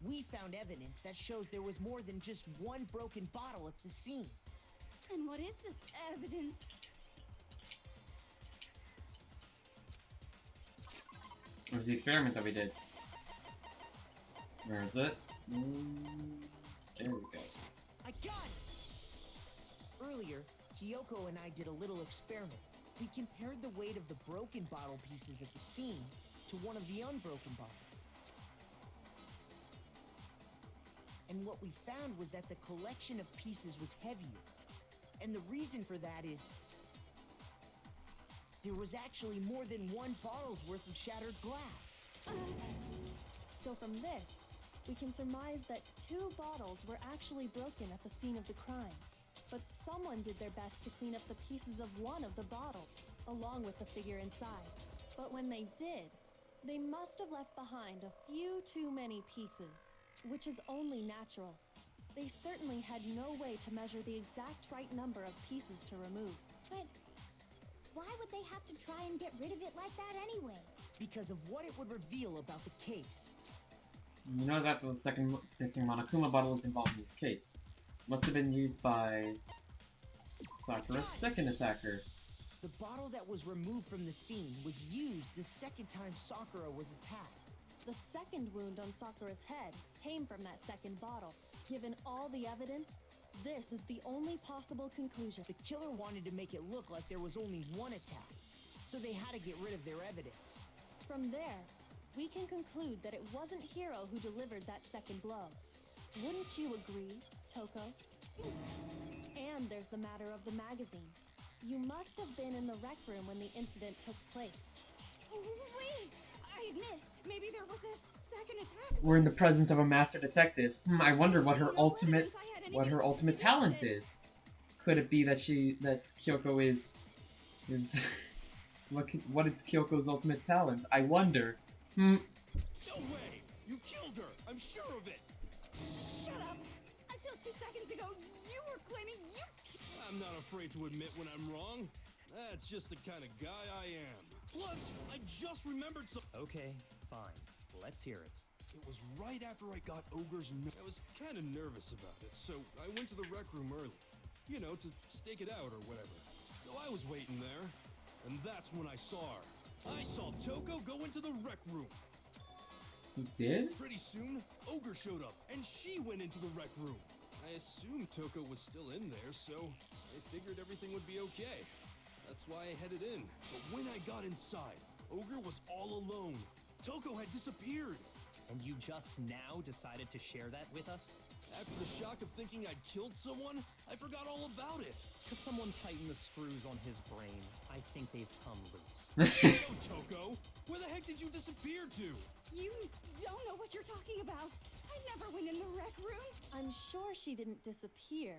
We found evidence that shows there was more than just one broken bottle at the scene. And what is this evidence? It was the experiment that we did. Where is it? There we go. I got it! Earlier, Kyoko and I did a little experiment. We compared the weight of the broken bottle pieces at the scene to one of the unbroken bottles. And what we found was that the collection of pieces was heavier. And the reason for that is... there was actually more than one bottle's worth of shattered glass. So from this, we can surmise that 2 bottles were actually broken at the scene of the crime. But someone did their best to clean up the pieces of one of the bottles, along with the figure inside. But when they did, they must have left behind a few too many pieces, which is only natural. They certainly had no way to measure the exact right number of pieces to remove. But why would they have to try and get rid of it like that anyway? Because of what it would reveal about the case. You know that the second missing Monokuma bottle is involved in this case. Must have been used by Sakura's second attacker. The bottle that was removed from the scene was used the second time Sakura was attacked. The second wound on Sakura's head came from that second bottle. Given all the evidence, this is the only possible conclusion. The killer wanted to make it look like there was only one attack, so they had to get rid of their evidence. From there, we can conclude that it wasn't Hiro who delivered that second blow. Wouldn't you agree, Toko? And there's the matter of the magazine. You must have been in the rec room when the incident took place. Wait! I admit, maybe there was a second attack. We're in the presence of a master detective. I wonder what her ultimate talent is. Could it be that Kyoko is what is Kyoko's ultimate talent? I wonder. No way! You killed her! I'm sure of it! Shut up! Until 2 seconds ago, you were claiming you... I'm not afraid to admit when I'm wrong. That's just the kind of guy I am. Plus, I just remembered some... Okay, fine. Let's hear it. It was right after I got Ogre's I was kind of nervous about it, so I went to the rec room early. You know, to stake it out or whatever. So I was waiting there, and that's when I saw her. I saw Toko go into the rec room. You did? Pretty soon, Ogre showed up, and she went into the rec room. I assumed Toko was still in there, so I figured everything would be okay. That's why I headed in. But when I got inside, Ogre was all alone. Toko had disappeared. And you just now decided to share that with us? After the shock of thinking I'd killed someone, I forgot all about it. Could someone tighten the screws on his brain? I think they've come loose. No, Toko! Where the heck did you disappear to? You don't know what you're talking about. I never went in the rec room. I'm sure she didn't disappear,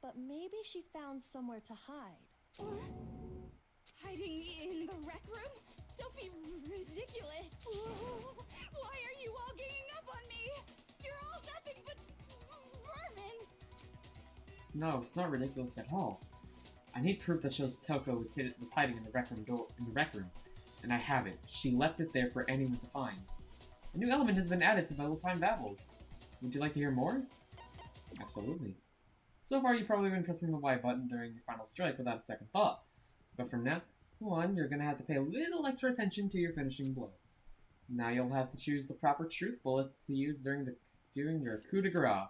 but maybe she found somewhere to hide. What? Hiding in the rec room? Don't be ridiculous. Why are you all ganging up on me? You're all nothing but vermin. No, it's not ridiculous at all. I need proof that shows Toko was hiding in the rec room, and I have it. She left it there for anyone to find. A new element has been added to Battle Time Babbles. Would you like to hear more? Absolutely. So far, you've probably been pressing the Y button during your final strike without a second thought. But from now on, you're gonna have to pay a little extra attention to your finishing blow. Now you'll have to choose the proper truth bullet to use during your coup de grace.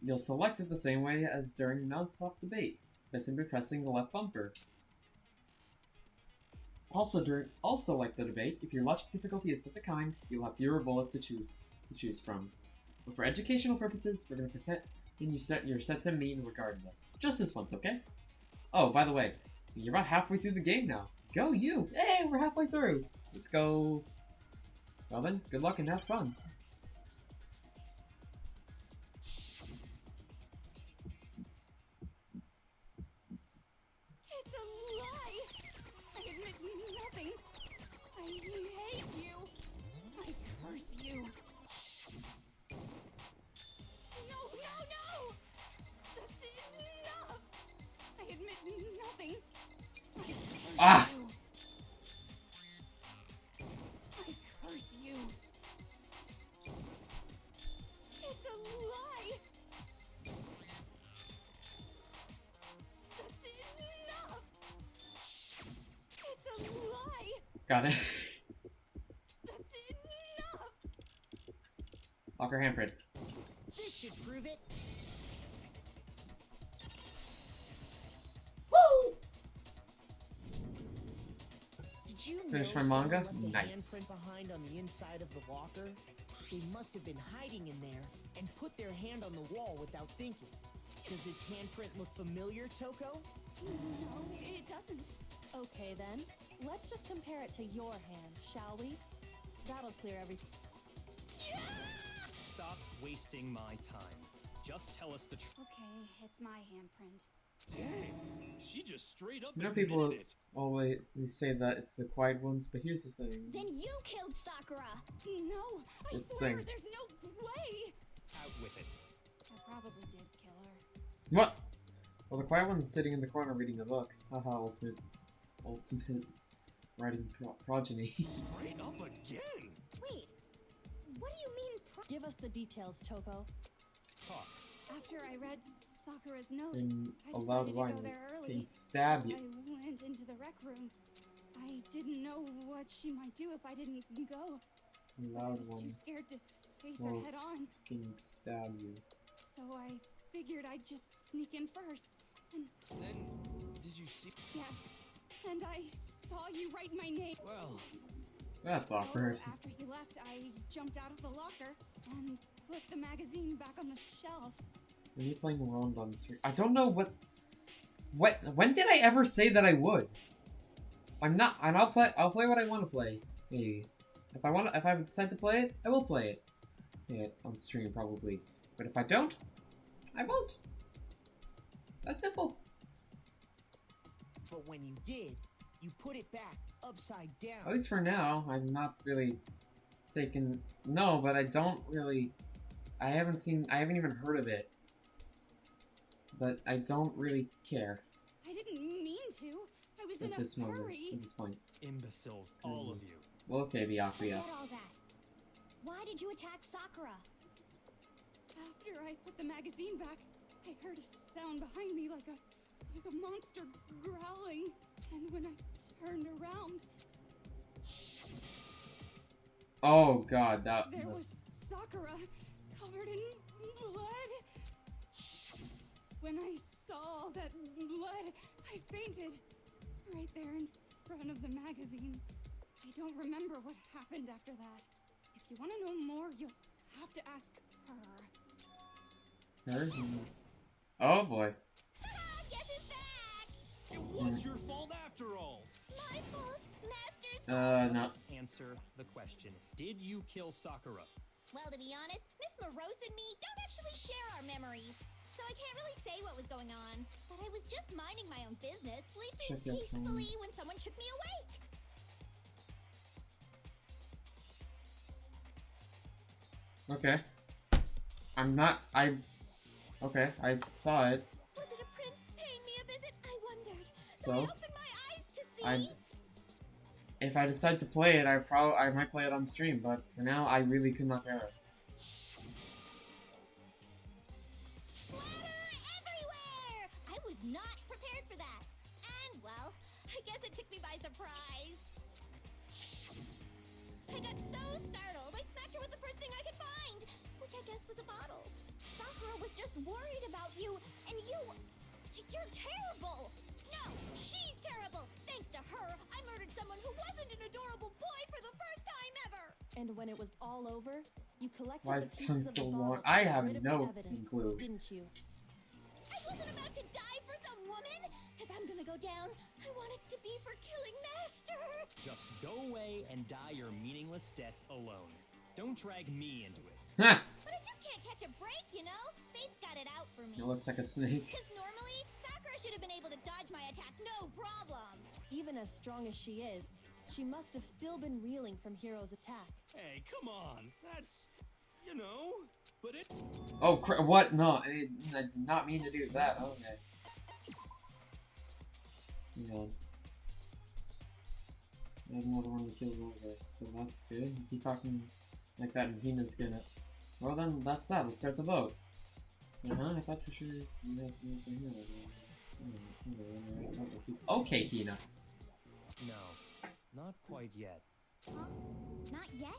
You'll select it the same way as during non-stop debate, by simply pressing the left bumper. Also like the debate, if your logic difficulty is set to kind, you'll have fewer bullets to choose from. But for educational purposes, we're gonna pretend you're set to mean regardless. Just this once, okay? Oh, by the way, you're about halfway through the game now. Go you! Hey, we're halfway through! Let's go. Well then, good luck and have fun. It's a lie. I admit nothing. I hate you. I curse you. No, no, no! That's enough. I admit nothing. I curse Ah! you. I curse you. It's a lie. That's enough. It's a lie. Got it. That's enough. Lock her handprint. This should prove it. Woo! Did you Finish know my someone manga? left a Nice. handprint behind on the inside of the locker? They must have been hiding in there and put their hand on the wall without thinking. Does this handprint look familiar, Toko? No, it doesn't. Okay then, let's just compare it to your hand, shall we? That'll clear everything. Stop wasting my time. Just tell us the truth. Okay, it's my handprint. Dang, she just straight up You know admitted people it. always say that it's the quiet ones, but here's the thing. Then you killed Sakura. No, I It's the swear, thing. there's no way. Out with it. I probably did kill her. What? Well, the quiet one's sitting in the corner reading a book. Haha, ultimate writing progeny. Straight up again. Wait, what do you mean? Give us the details, Toko. Talk. After I read Sakura's note, And I a loud decided to whine go there can early. stab so you. I went into the rec room. I didn't know what she might do if I didn't go. A But I loud was too one scared to face her will head on. can stab you. So I figured I'd just sneak in first. And Then, did you see? yes, and I saw you write my name. Well, That's So awkward. after he left, I jumped out of the locker and put the magazine back on the shelf. When you playing around on the street, I don't know what. When did I ever say that I would? I'm not, and I'll play what I want to play. Maybe. If I decide to play it, I will play it. On stream probably. But if I don't, I won't. That's simple. But when you did, you put it back upside down. At least for now, I'm not really taking. No, but I don't really. I haven't even heard of it. But I don't really care I didn't mean to. I was in at a this moment. hurry. At this point. Imbeciles, all of you. Well, okay, Forget Byakuya. all that. Why did you attack Sakura? After I put the magazine back, I heard a sound behind me like a monster growling. And when I turned around, Oh god, that there was. was Sakura covered in blood. When I saw all that blood, I fainted right there in front of the magazines. I don't remember what happened after that. If you want to know more, you'll have to ask her. Her? Oh boy. Guess who's back? It was your fault after all. My fault, Master's No. Answer the question. Did you kill Sakura? Well, to be honest, Miss Morose and me don't actually share our memories. So I can't really say what was going on. But I was just minding my own business, sleeping Check your peacefully phone. when someone shook me awake. Okay. Okay, I saw it. Was it a prince paying me a visit? I wondered. So? I opened my eyes to see. If I decide to play it, I might play it on stream, but for now, I really could not care. Splatter everywhere! I was not prepared for that. And, well, I guess it took me by surprise. I got so startled, I smacked her with the first thing I could find, which I guess was a bottle. Sakura was just worried about you, and you're terrible! No, she's terrible! Thanks to her, I murdered someone who wasn't an adorable boy for the first time ever! And when it was all over, you collected Why the is time pieces of so the long? bottle I to get have rid of no the evidence, clue. didn't you? I wasn't about to die for some woman! If I'm gonna go down, I want it to be for killing Master! Just go away and die your meaningless death alone. Don't drag me into it. Ha! But I just can't catch a break, you know? Fate's got it out for me. It looks like a snake. Because normally, Sakura should have been able to dodge my attack no problem. Even as strong as she is, she must have still been reeling from Hiro's attack. Hey, come on. That's, you know, but it. Oh, what? No, I did not mean to do that. Okay. Yeah. I have another one to kill over, so that's good. If you're talking like that and Hina's gonna... Well then, that's that. Let's start the vote. I thought for sure you guys knew for Hina. Okay, Hina. No, not quite yet. Huh? Not yet?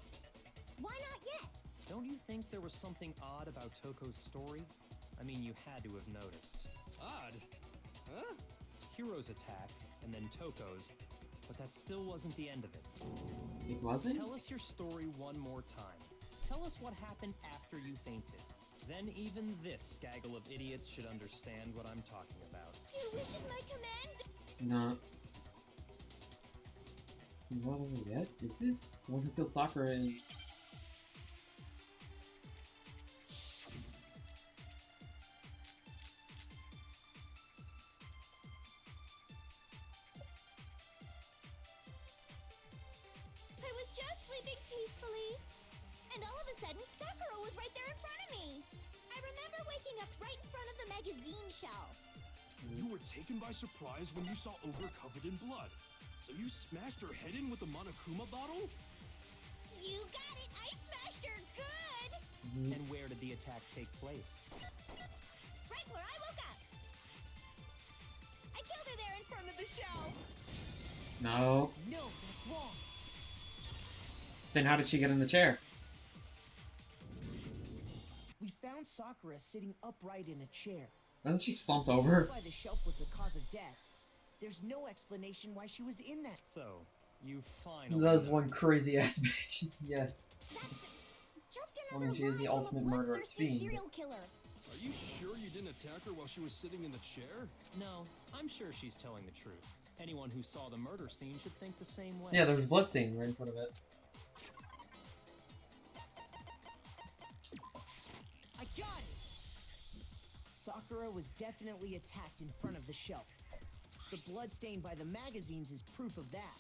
Why not yet? Don't you think there was something odd about Toko's story? I mean, you had to have noticed. Odd? Huh? Hiro's attack, and then Toko's, but that still wasn't the end of it. It wasn't? Tell us your story one more time. Tell us what happened after you fainted. Then even this gaggle of idiots should understand what I'm talking about. Your wish is my command? No. It's not over yet, is it? The one who killed Sakura is... I was just sleeping peacefully. And all of a sudden, Sakura was right there in front of me. I remember waking up right in front of the magazine shelf. You were taken by surprise when you saw Ogre covered in blood. So you smashed her head in with the Monokuma bottle? You got it! I smashed her good! And where did the attack take place? Right where I woke up. I killed her there in front of the shelf. No. No, that's wrong. Then how did she get in the chair? We found Sakura sitting upright in a chair. Wasn't she slumped over? Why the shelf was the cause of death. There's no explanation why she was in that. So, you finally... That was one crazy ass bitch. Yeah. That's just I another mean, she is the line from a ultimate murderous bloodthirsty fiend. serial killer. Are you sure you didn't attack her while she was sitting in the chair? No, I'm sure she's telling the truth. Anyone who saw the murder scene should think the same way. Yeah, there's blood stain right in front of it. I got it! Sakura was definitely attacked in front of the shelf. The blood stain by the magazines is proof of that.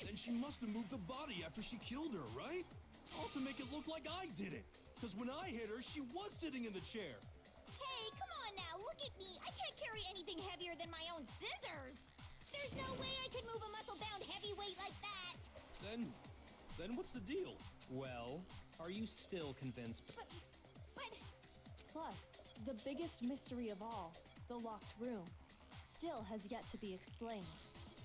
Then she must have moved the body after she killed her, right? All to make it look like I did it. Because when I hit her, she was sitting in the chair. Hey, come on now, look at me. I can't carry anything heavier than my own scissors. There's no way I could move a muscle-bound heavyweight like that. Then what's the deal? Well, are you still convinced? But Plus, the biggest mystery of all, the locked room, still has yet to be explained.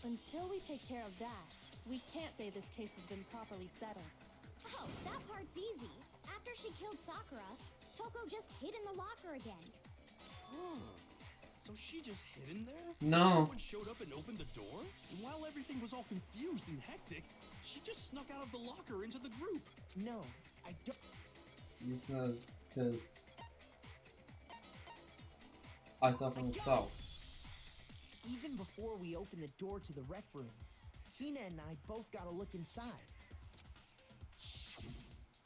Until we take care of that, we can't say this case has been properly settled. oh, that part's easy. After she killed Sakura, Toko just hid in the locker again. Huh. So she just hid in there? No. Everyone showed up and opened the door? And while everything was all confused and hectic, she just snuck out of the locker into the group. No, I don't. He says, because I saw for myself. Even before we opened the door to the rec room, Hina and I both got a look inside.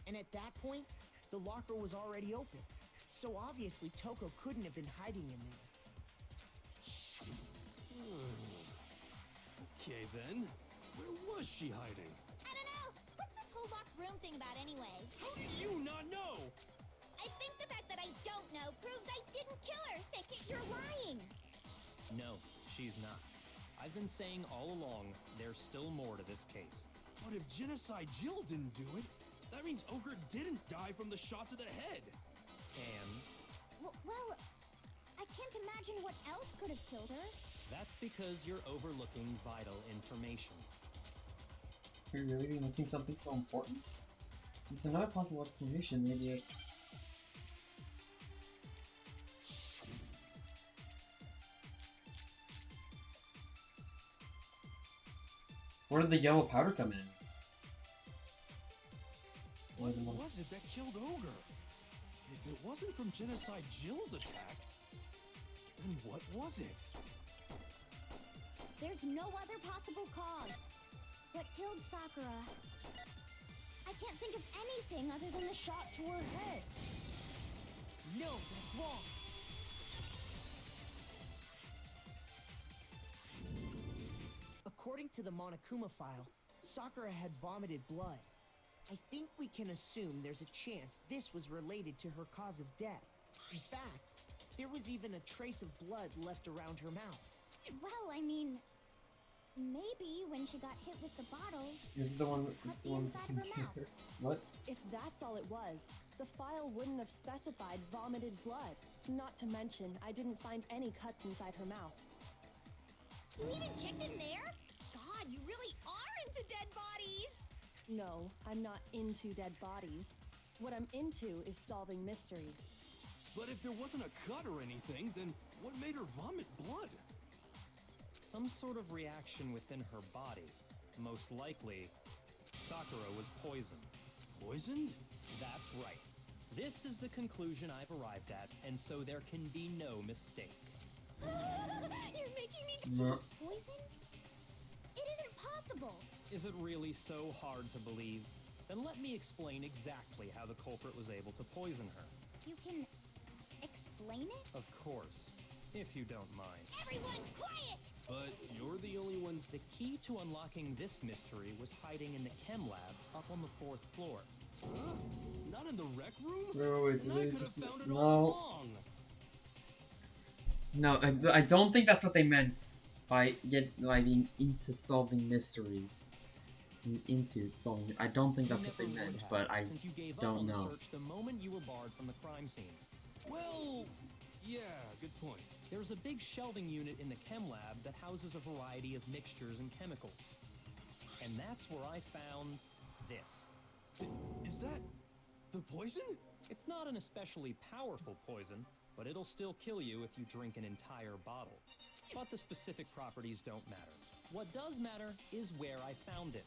And at that point, the locker was already open. So obviously Toko couldn't have been hiding in there. Okay then, where was she hiding? I don't know. What's this whole locked room thing about anyway? How do you not know? I think the fact that I don't know proves I didn't kill her. Thicket, you're lying. No, she's not. I've been saying all along, there's still more to this case. But if Genocide Jill didn't do it, that means Ogre didn't die from the shot to the head. And Well, I can't imagine what else could have killed her. that's because you're overlooking vital information. Are you really missing something so important? There's another possible explanation. Maybe it's. Where did the yellow powder come in? What was it that killed Ogre? If it wasn't from Genocide Jill's attack, then what was it? There's no other possible cause. What killed Sakura? I can't think of anything other than the shot to her head. No, that's wrong. According to the Monokuma file, Sakura had vomited blood. I think we can assume there's a chance this was related to her cause of death. In fact, there was even a trace of blood left around her mouth. Well, I mean, maybe when she got hit with the bottles. This is the one. Cut This is the the one. inside of her mouth. What? If that's all it was, the file wouldn't have specified vomited blood. Not to mention, I didn't find any cuts inside her mouth. You even checked in there? God, you really are into dead bodies! No, I'm not into dead bodies. What I'm into is solving mysteries. But if there wasn't a cut or anything, then what made her vomit blood? Some sort of reaction within her body. Most likely, Sakura was poisoned. Poisoned? That's right. This is the conclusion I've arrived at, and so there can be no mistake. You're making me she No. was poisoned? It isn't possible. Is it really so hard to believe? Then let me explain exactly how the culprit was able to poison her. You can explain it? Of course, if you don't mind. Everyone, quiet! But you're the only one. The key to unlocking this mystery was hiding in the chem lab up on the 4th floor. Huh? Not in the rec room? Wait, And did I they could have just found it no? all along. No, I don't think that's what they meant by being into solving mysteries. Into solving. I don't think that's You what they never would meant, have, but I since you gave up don't on know. the search the moment you were barred from the crime scene. Well, yeah, good point. There's a big shelving unit in the chem lab that houses a variety of mixtures and chemicals. And that's where I found this. Is that the poison? It's not an especially powerful poison, but it'll still kill you if you drink an entire bottle. But the specific properties don't matter. What does matter is where I found it.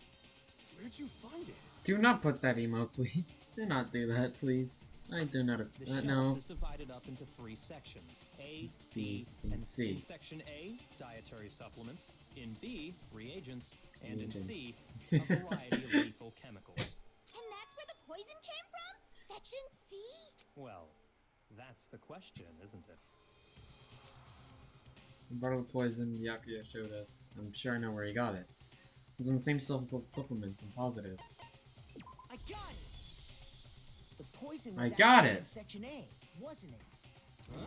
Where'd you find it? Do not put that emote, please. Do not do that, please. I do not. The shelf No. is divided up into 3 sections, A, B, and and C. In section A, dietary supplements. In B, reagents. And in C, a variety of lethal chemicals. And that's where the poison came from? Section C? Well, that's the question, isn't it? The bottle of poison Yakuya showed us. I'm sure I know where he got it. It was on the same shelf as supplements. I'm positive. I got it! The poison I was got actually it. in Section A, wasn't it? Huh?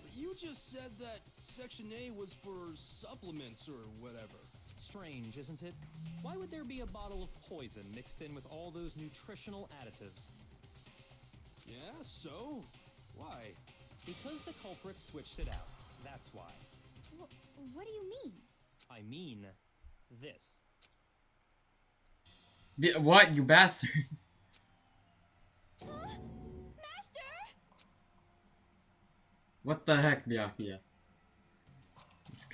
But you just said that Section A was for supplements or whatever. Strange, isn't it? Why would there be a bottle of poison mixed in with all those nutritional additives? Yeah, so? Why? Because the culprit switched it out. That's why. What do you mean? I mean, this. What, you bastard? Master! What the heck, Byakuya?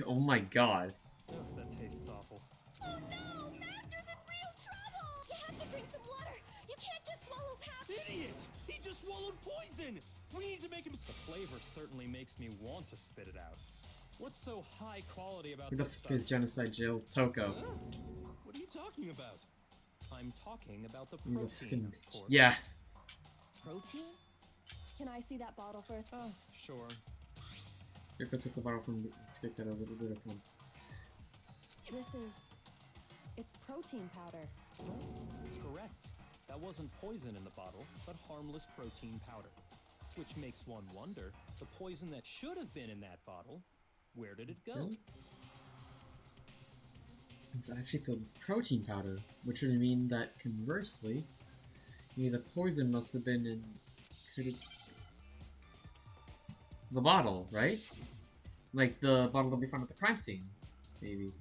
Oh my god. Ugh, that tastes awful. Oh no! Master's in real trouble! You have to drink some water! You can't just swallow powder! Idiot! He just swallowed poison! We need to make him... The flavor certainly makes me want to spit it out. What's so high quality about Who the this fuck is stuff? Genocide Jill Toko? Huh? What are you talking about? I'm talking about the He's a protein, fucking... of course. Yeah. Protein? Can I see that bottle first? Oh, sure. Yoko took the bottle from the stick that a little bit of fun. It's protein powder. Correct. That wasn't poison in the bottle, but harmless protein powder. Which makes one wonder, the poison that should have been in that bottle, where did it go? Really? It's actually filled with protein powder, which would mean that conversely, maybe the poison must have been in the bottle, right? Like the bottle that we found at the crime scene, maybe.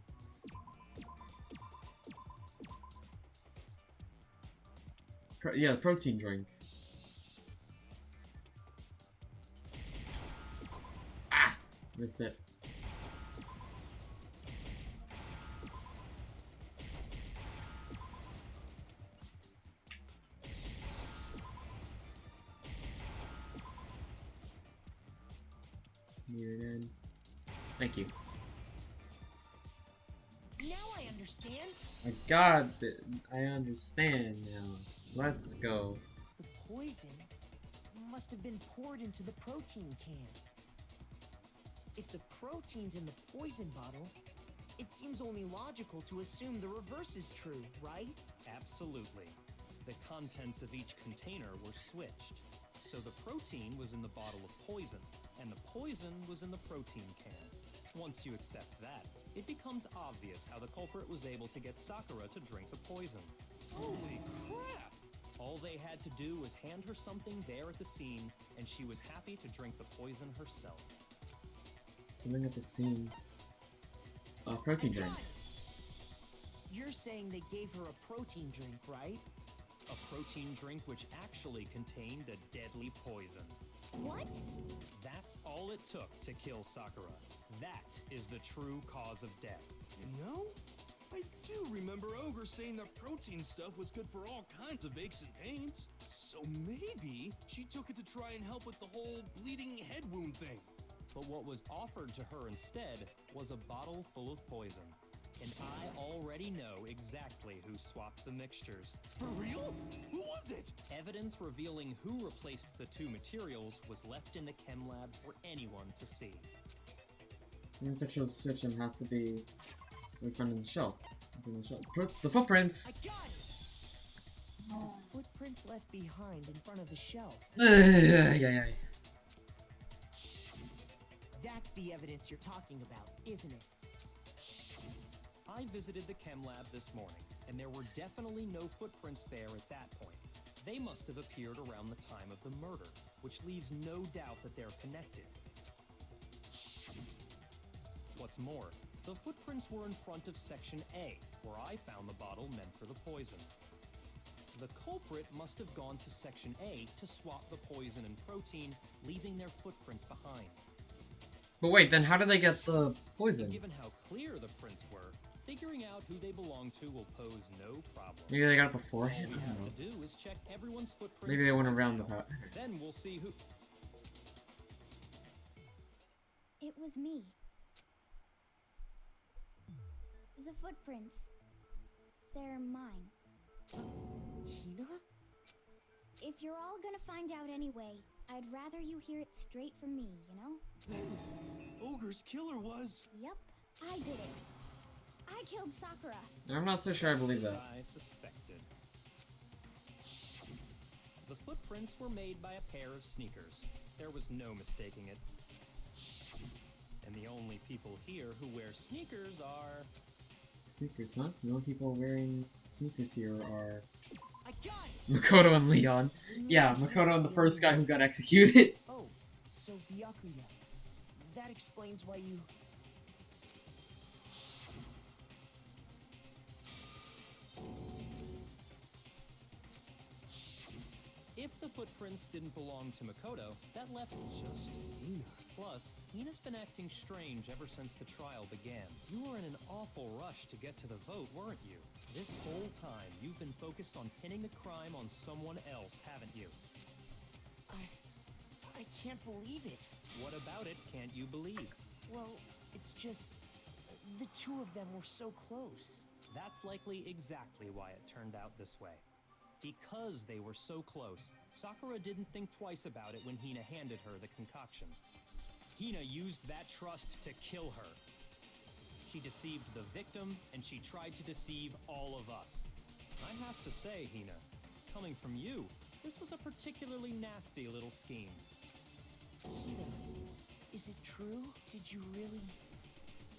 Yeah, the protein drink. Ah! Missed it. Need it in. Thank you. Now I understand. I got it. I understand now. Let's go. The poison must have been poured into the protein can. If the protein's in the poison bottle, it seems only logical to assume the reverse is true, right? Absolutely. The contents of each container were switched. So the protein was in the bottle of poison, and the poison was in the protein can. Once you accept that, it becomes obvious how the culprit was able to get Sakura to drink the poison. Holy crap! All they had to do was hand her something there at the scene, and she was happy to drink the poison herself. Something at the scene. Protein drink. You're saying they gave her a protein drink, right? A protein drink which actually contained a deadly poison. What? That's all it took to kill Sakura. That is the true cause of death. You know, I do remember Ogre saying that protein stuff was good for all kinds of aches and pains. So maybe she took it to try and help with the whole bleeding head wound thing. But what was offered to her instead was a bottle full of poison. And I already know exactly who swapped the mixtures. For real? Who was it? Evidence revealing who replaced the two materials was left in the chem lab for anyone to see. The sexual switching has to be in front of the shelf. The footprints! I got it! Footprints left behind in front of the shelf. Yeah. That's the evidence you're talking about, isn't it? I visited the chem lab this morning, and there were definitely no footprints there at that point. They must have appeared around the time of the murder, which leaves no doubt that they're connected. What's more, the footprints were in front of Section A, where I found the bottle meant for the poison. The culprit must have gone to Section A to swap the poison and protein, leaving their footprints behind. But wait, then how did they get the poison? Given how clear the prints were, figuring out who they belong to will pose no problem. Maybe they got it All beforehand? we I don't have know. to do is check everyone's footprints. Maybe they went right around the now. pot. Then we'll see who. It was me. The footprints. They're mine. Hina? If you're all gonna find out anyway, I'd rather you hear it straight from me, you know? Then Ogre's killer was... Yep, I did it. I killed Sakura. I'm not so sure I believe As that. I suspected. The footprints were made by a pair of sneakers. There was no mistaking it. And the only people here who wear sneakers are... Sneakers, huh? The only people wearing sneakers here are I got it! Makoto and Leon. Yeah, Makoto and the first guy who got executed. Oh, so Byakuya. That explains why you... If the footprints didn't belong to Makoto, that left Just Hina. Plus, Hina's been acting strange ever since the trial began. You were in an awful rush to get to the vote, weren't you? This whole time, you've been focused on pinning the crime on someone else, haven't you? I can't believe it. What about it can't you believe? Well, it's just... the two of them were so close. That's likely exactly why it turned out this way. Because they were so close, Sakura didn't think twice about it when Hina handed her the concoction. Hina used that trust to kill her. She deceived the victim, and she tried to deceive all of us. I have to say, Hina, coming from you, this was a particularly nasty little scheme. Hina, is it true? Did you really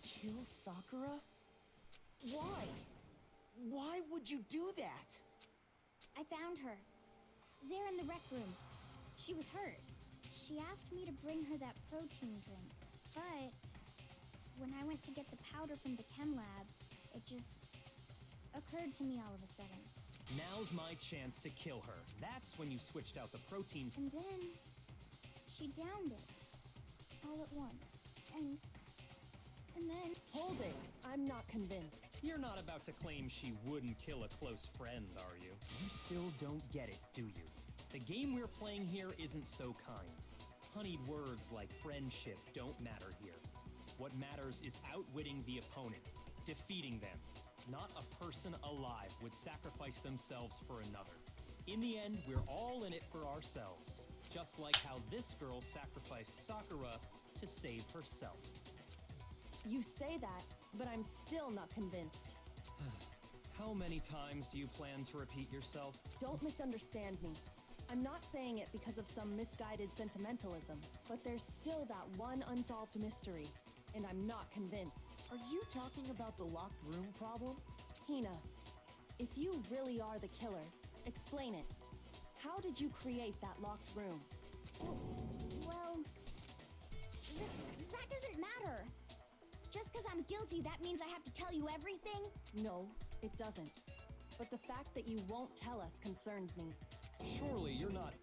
kill Sakura? Why? Why would you do that? I found her. There in the rec room. She was hurt. She asked me to bring her that protein drink. But when I went to get the powder from the chem lab, it just occurred to me all of a sudden. Now's my chance to kill her. That's when you switched out the protein. And then she downed it all at once. And then... Hold it. I'm not convinced. You're not about to claim she wouldn't kill a close friend, are you? You still don't get it, do you? The game we're playing here isn't so kind. Honeyed words like friendship don't matter here. What matters is outwitting the opponent, defeating them. Not a person alive would sacrifice themselves for another. In the end, we're all in it for ourselves. Just like how this girl sacrificed Sakura to save herself. You say that, but I'm still not convinced. How many times do you plan to repeat yourself? Don't misunderstand me. I'm not saying it because of some misguided sentimentalism, but there's still that one unsolved mystery, and I'm not convinced. Are you talking about the locked room problem? Hina, if you really are the killer, explain it. How did you create that locked room? Well... that doesn't matter. Just because I'm guilty, that means I have to tell you everything? No, it doesn't. But the fact that you won't tell us concerns me. Surely you're not...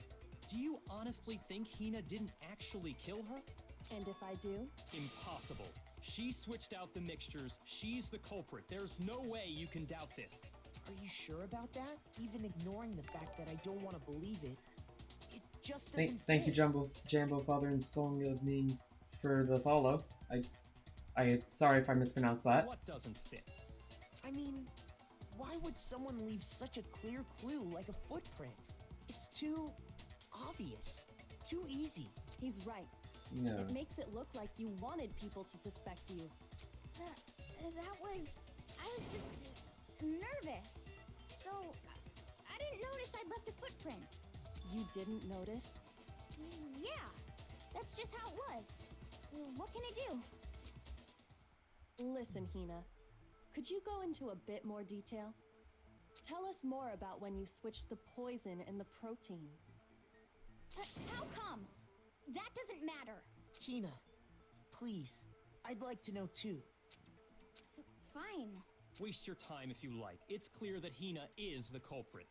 Do you honestly think Hina didn't actually kill her? And if I do? Impossible. She switched out the mixtures. She's the culprit. There's no way you can doubt this. Are you sure about that? Even ignoring the fact that I don't want to believe it, it just doesn't Thank you, fit. Jambo Father and Song of Me for the follow. I sorry if I mispronounced that. What doesn't fit? I mean, why would someone leave such a clear clue like a footprint? It's too obvious. Too easy. He's right. No. It makes it look like you wanted people to suspect you. I was just nervous. So, I didn't notice I'd left a footprint. You didn't notice? Yeah, that's just how it was. What can I do? Listen, Hina. Could you go into a bit more detail? Tell us more about when you switched the poison and the protein. How come? That doesn't matter. Hina, please. I'd like to know too. Fine. Waste your time if you like. It's clear that Hina is the culprit.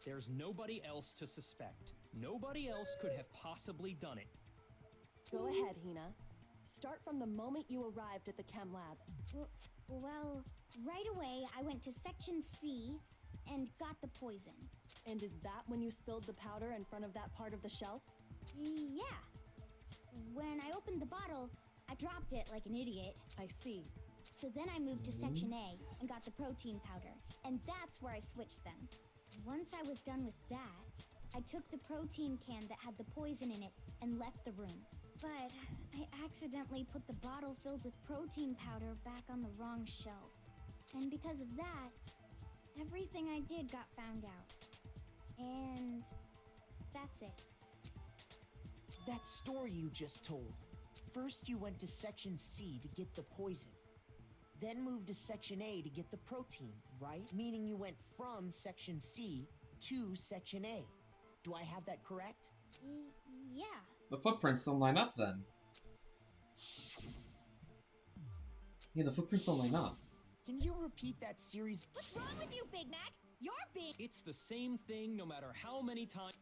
There's nobody else to suspect. Nobody else could have possibly done it. Go ahead, Hina. Start from the moment you arrived at the chem lab. Well, right away I went to Section C and got the poison. And is that when you spilled the powder in front of that part of the shelf? Yeah. When I opened the bottle, I dropped it like an idiot. I see. So then I moved to Section A and got the protein powder. And that's where I switched them. Once I was done with that, I took the protein can that had the poison in it and left the room. But I accidentally put the bottle filled with protein powder back on the wrong shelf. And because of that, everything I did got found out. And that's it. That story you just told. First you went to Section C to get the poison. Then moved to Section A to get the protein, right? Meaning you went from Section C to Section A. Do I have that correct? Yeah. The footprints don't line up then. Yeah, the footprints don't line up. Can you repeat that series? What's wrong with you, Big Mac? You're big. It's the same thing no matter how many times...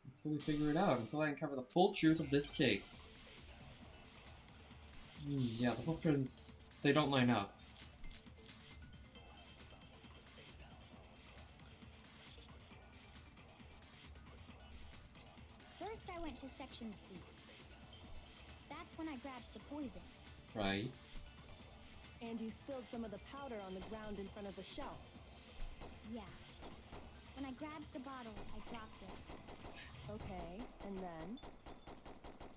Until we figure it out, until I uncover the full truth of this case. Yeah, the footprints, they don't line up. First, I went to Section C. That's when I grabbed the poison. Right. And you spilled some of the powder on the ground in front of the shelf. Yeah. When I grabbed the bottle, I dropped it. Okay, and then?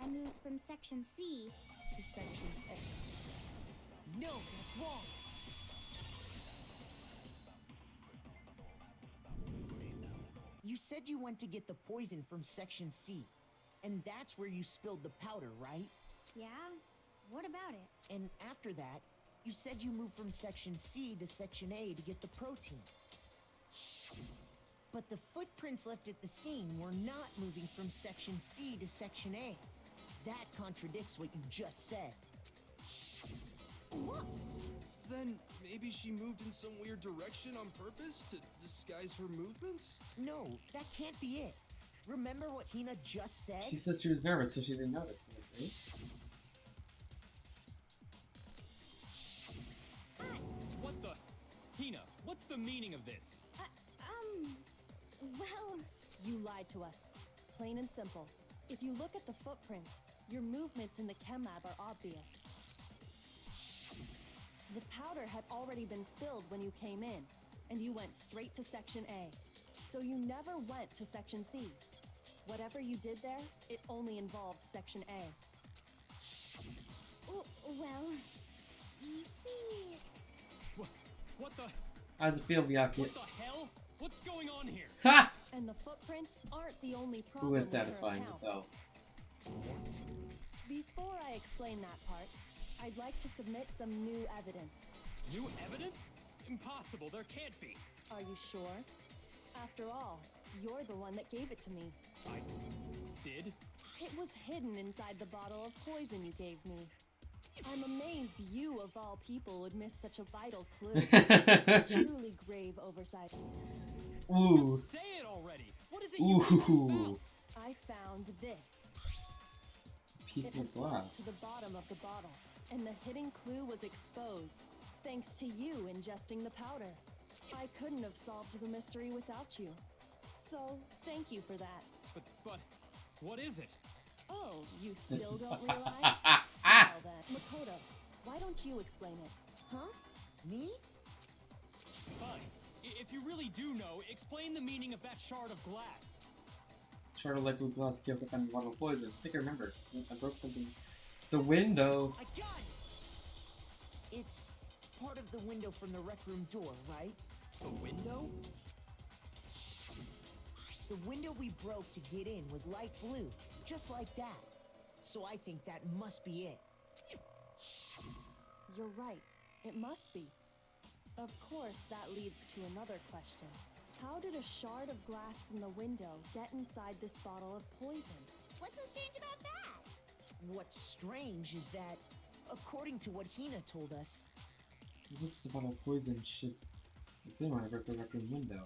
I moved from Section C To Section A. No, that's wrong. You said you went to get the poison from Section C, and that's where you spilled the powder, right? Yeah? What about it? And after that, you said you moved from Section C to Section A to get the protein. But the footprints left at the scene were not moving from Section C to Section A. That contradicts what you just said. What? Then maybe she moved in some weird direction on purpose to disguise her movements? No, that can't be it. Remember what Hina just said? She said she was nervous, so she didn't notice it, right? What the? Hina, what's the meaning of this? Well, You lied to us. Plain and simple. If you look at the footprints, your movements in the chem lab are obvious. The powder had already been spilled when you came in, and you went straight to Section A. So you never went to Section C. Whatever you did there, it only involved Section A. well, you see... What the? How does it feel, Miyake? What the hell? What's going on here? Ha! And the footprints aren't the only problem Ooh, with it's her satisfying account. myself. Before I explain that part, I'd like to submit some new evidence. New evidence? Impossible, there can't be. Are you sure? After all, you're the one that gave it to me. I did? It was hidden inside the bottle of poison you gave me. I'm amazed you, of all people, would miss such a vital clue. Truly grave oversight. Ooh. Just say it already. What is it you found? Ooh. I found this. Piece It had of glass. slipped to the bottom of the bottle, and the hidden clue was exposed, thanks to you ingesting the powder. I couldn't have solved the mystery without you. So, thank you for that. But, what is it? Oh, you still don't realize? Well then, Makoto, why don't you explain it? Huh? Me? Fine. If you really do know, explain the meaning of that shard of glass. Shard of liquid glass kept up on the bottle of poison. I think I remember. I broke something. The window. I got it! It's part of the window from the rec room door, right? The window? The window we broke to get in was light blue, just like that. So I think that must be it. You're right. It must be. Of course, that leads to another question. How did a shard of glass from the window get inside this bottle of poison? What's so strange about that? What's strange is that, according to what Hina told us, This is the bottle of poison should have been when I broke the rec room window.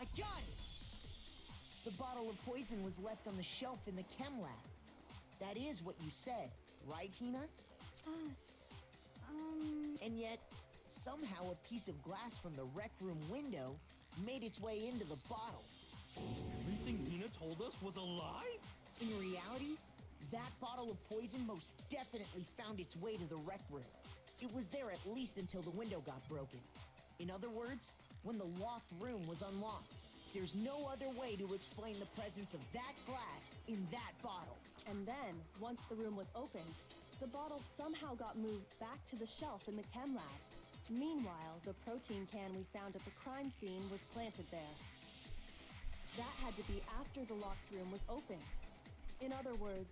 I got it! The bottle of poison was left on the shelf in the chem lab. That is what you said, right, Hina? And yet, somehow a piece of glass from the rec room window made its way into the bottle. Everything Hina told us was a lie? In reality, that bottle of poison most definitely found its way to the rec room. It was there at least until the window got broken. In other words, when the locked room was unlocked. There's no other way to explain the presence of that glass in that bottle. And then, once the room was opened, the bottle somehow got moved back to the shelf in the chem lab. Meanwhile, the protein can we found at the crime scene was planted there. That had to be after the locked room was opened. In other words,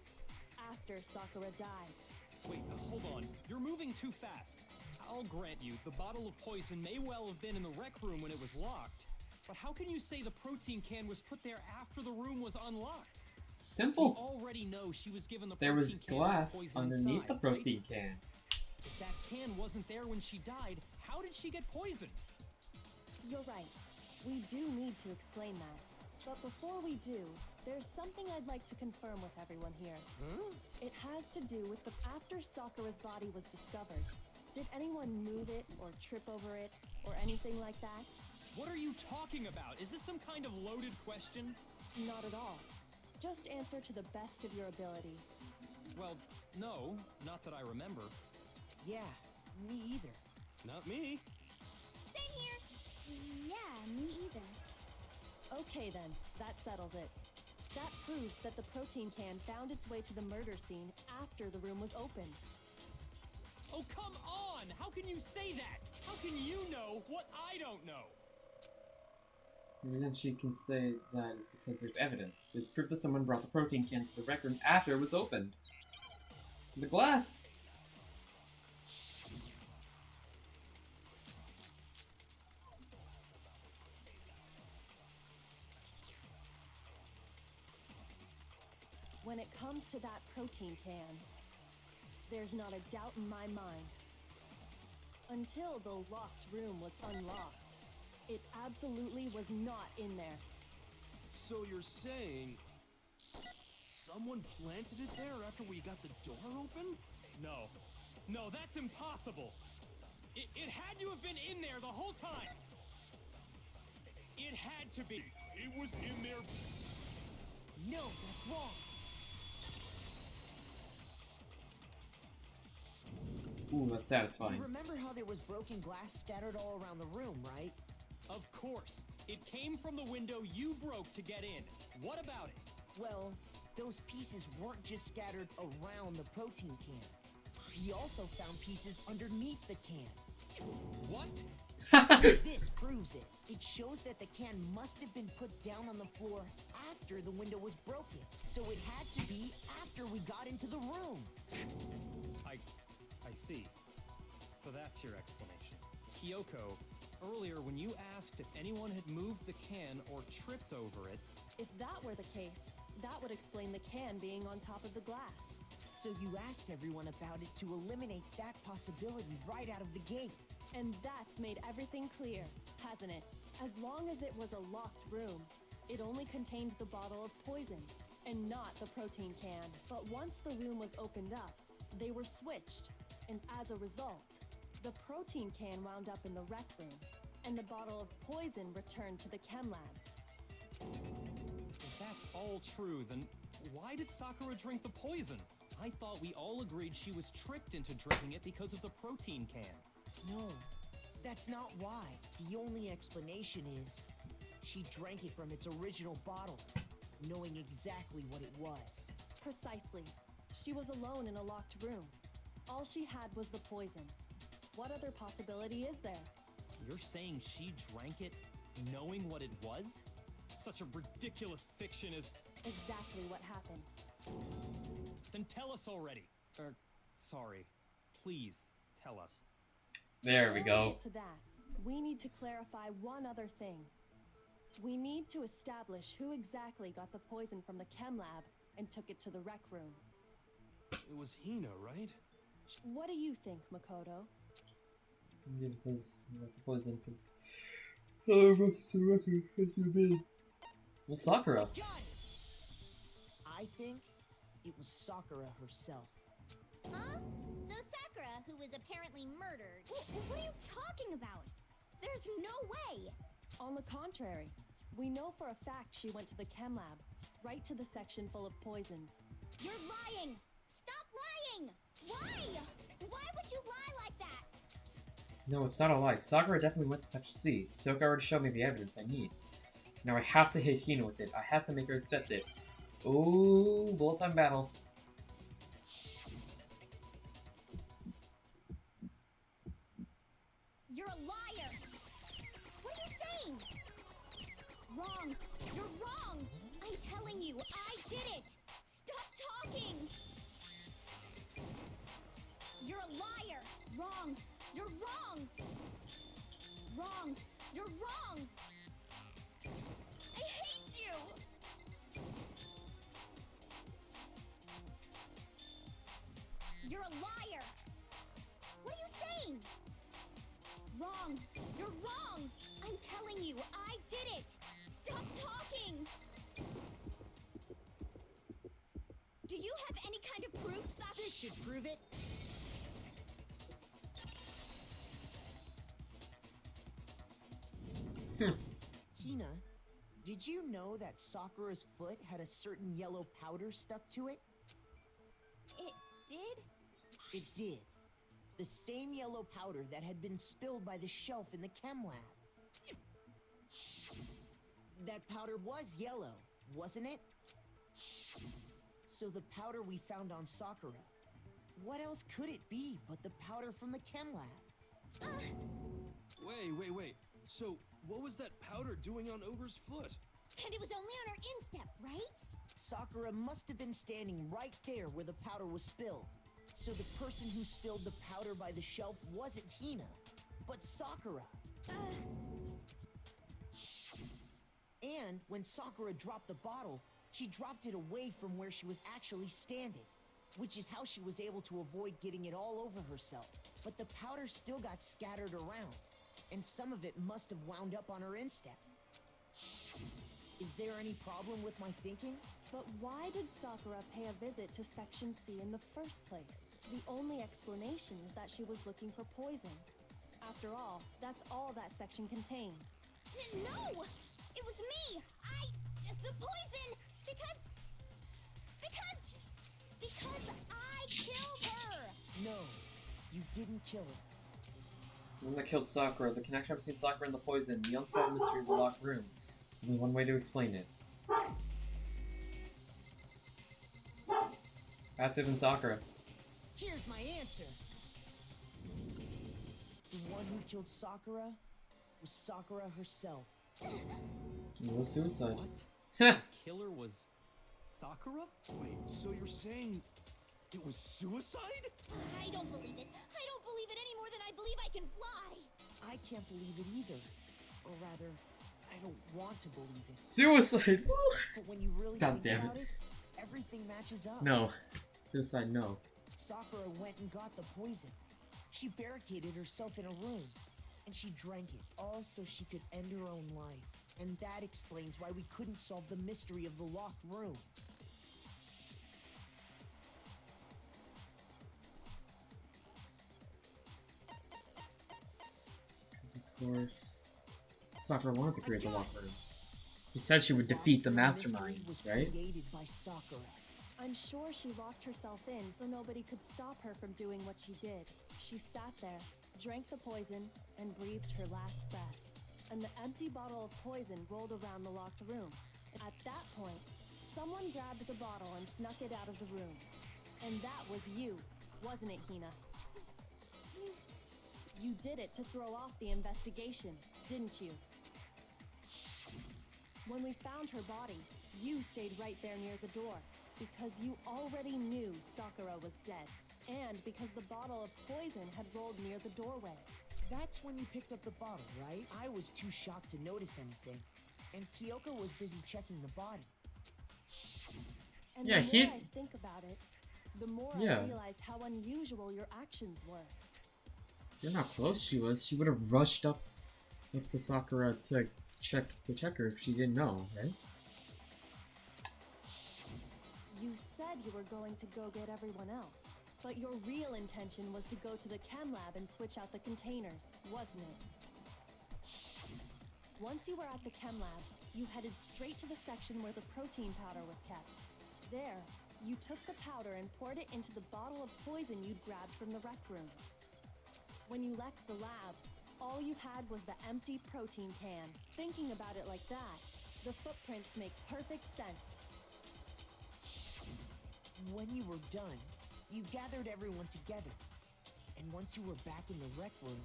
after Sakura died. Wait, hold on. You're moving too fast. I'll grant you, the bottle of poison may well have been in the rec room when it was locked. But how can you say the protein can was put there after the room was unlocked? We Simple. already know she was given the There protein was can glass with poison underneath inside, the protein right? can. If that can wasn't there when she died, how did she get poisoned? You're right. We do need to explain that. But before we do, there's something I'd like to confirm with everyone here. Huh? It has to do with after Sakura's body was discovered. Did anyone move it or trip over it or anything like that? What are you talking about? Is this some kind of loaded question? Not at all. Just answer to the best of your ability. Well, no, not that I remember. Yeah, me either. Not me. Same here. Yeah, me either. Okay then, that settles it. That proves that the protein can found its way to the murder scene after the room was opened. Oh, come on! How can you say that? How can you know what I don't know? The reason she can say that is because there's evidence. There's proof that someone brought the protein can to the rec room after it was opened. The glass! When it comes to that protein can, there's not a doubt in my mind. Until the locked room was unlocked, it absolutely was not in there. So you're saying someone planted it there after we got the door open? No. No, that's impossible. It had to have been in there the whole time. It had to be. It was in there. No, that's wrong. Ooh, that's satisfying. You remember how there was broken glass scattered all around the room, right? Of course. It came from the window you broke to get in. What about it? Well, those pieces weren't just scattered around the protein can. We also found pieces underneath the can. What? This proves it. It shows that the can must have been put down on the floor after the window was broken. So it had to be after we got into the room. I see. So that's your explanation. Kyoko, earlier when you asked if anyone had moved the can or tripped over it... If that were the case, that would explain the can being on top of the glass. So you asked everyone about it to eliminate that possibility right out of the gate. And that's made everything clear, hasn't it? As long as it was a locked room, it only contained the bottle of poison, and not the protein can. But once the room was opened up, they were switched, and as a result, the protein can wound up in the rec room, and the bottle of poison returned to the chem lab. If that's all true, then why did Sakura drink the poison? I thought we all agreed she was tricked into drinking it because of the protein can. No, that's not why. The only explanation is she drank it from its original bottle, knowing exactly what it was. Precisely. She was alone in a locked room. All she had was the poison. What other possibility is there? You're saying she drank it knowing what it was? Such a ridiculous fiction is... Exactly what happened. Then tell us already. Sorry. Please, tell us. There we Before we go. get to that, we need to clarify one other thing. We need to establish who exactly got the poison from the chem lab and took it to the rec room. It was Hina, right? What do you think, Makoto? Yeah, because the poison. Oh, what's the record? What's your name? Well, Sakura. Got it! I think it was Sakura herself. Huh? So Sakura, who was apparently murdered. What are you talking about? There's no way! On the contrary, we know for a fact she went to the chem lab, right to the section full of poisons. You're lying! Stop lying! Why? Why would you lie like that? No, it's not a lie. Sakura definitely went to Section C. Kyoka already showed me the evidence I need. Now I have to hit Hina with it. I have to make her accept it. Ooh, bullet time battle. You're a liar! What are you saying? Wrong! You're wrong! I'm telling you, I did it! Stop talking! You're a liar! Wrong! You're wrong! Wrong! You're wrong! I hate you! You're a liar! What are you saying? Wrong! You're wrong! I'm telling you, I did it! Stop talking! This should prove it. Hina, did you know that Sakura's foot had a certain yellow powder stuck to it? It did? It did. The same yellow powder that had been spilled by the shelf in the chem lab. That powder was yellow, wasn't it? So the powder we found on Sakura, what else could it be but the powder from the chem lab? Wait. So, what was that powder doing on Ogre's foot? And it was only on her instep, right? Sakura must have been standing right there where the powder was spilled. So the person who spilled the powder by the shelf wasn't Hina, but Sakura. And when Sakura dropped the bottle, she dropped it away from where she was actually standing, which is how she was able to avoid getting it all over herself. But the powder still got scattered around, and some of it must have wound up on her instep. Is there any problem with my thinking? But why did Sakura pay a visit to Section C in the first place? The only explanation is that she was looking for poison. After all, that's all that section contained. No! It was me! The poison! Because I killed her! No, you didn't kill her. The one that killed Sakura, the connection between Sakura and the poison, the unsolved mystery of the locked room. There's only one way to explain it. Active and Sakura. Here's my answer. The one who killed Sakura was Sakura herself. It was suicide. What? Heh. Killer was Sakura? Wait, so you're saying it was suicide? I don't believe it. I don't believe it any more than I believe I can fly. I can't believe it either. Or rather, I don't want to believe it. Suicide! But when you really God think damn about it. it, everything matches up. No. Suicide, no. Sakura went and got the poison. She barricaded herself in a room, and she drank it, all so she could end her own life. And that explains why we couldn't solve the mystery of the locked room. Of course, Sakura wanted to create the locked room. She said she would defeat the mastermind, was right? created by Sakura. I'm sure she locked herself in so nobody could stop her from doing what she did. She sat there, drank the poison, and breathed her last breath. And the empty bottle of poison rolled around the locked room. At that point, someone grabbed the bottle and snuck it out of the room. And that was you, wasn't it, Hina? You did it to throw off the investigation, didn't you? When we found her body, you stayed right there near the door, because you already knew Sakura was dead, and because the bottle of poison had rolled near the doorway. That's when you picked up the bottle, right? I was too shocked to notice anything, and Kyoko was busy checking the body. And Yeah, the more I think about it, the more I realize how unusual your actions were. You're not close she was. She would have rushed up to Sakura to check her if she didn't know, right? You said you were going to go get everyone else, but your real intention was to go to the chem lab and switch out the containers, wasn't it? Once you were at the chem lab, you headed straight to the section where the protein powder was kept. There, you took the powder and poured it into the bottle of poison you'd grabbed from the rec room. When you left the lab, all you had was the empty protein can. Thinking about it like that, the footprints make perfect sense. When you were done, you gathered everyone together. And once you were back in the rec room...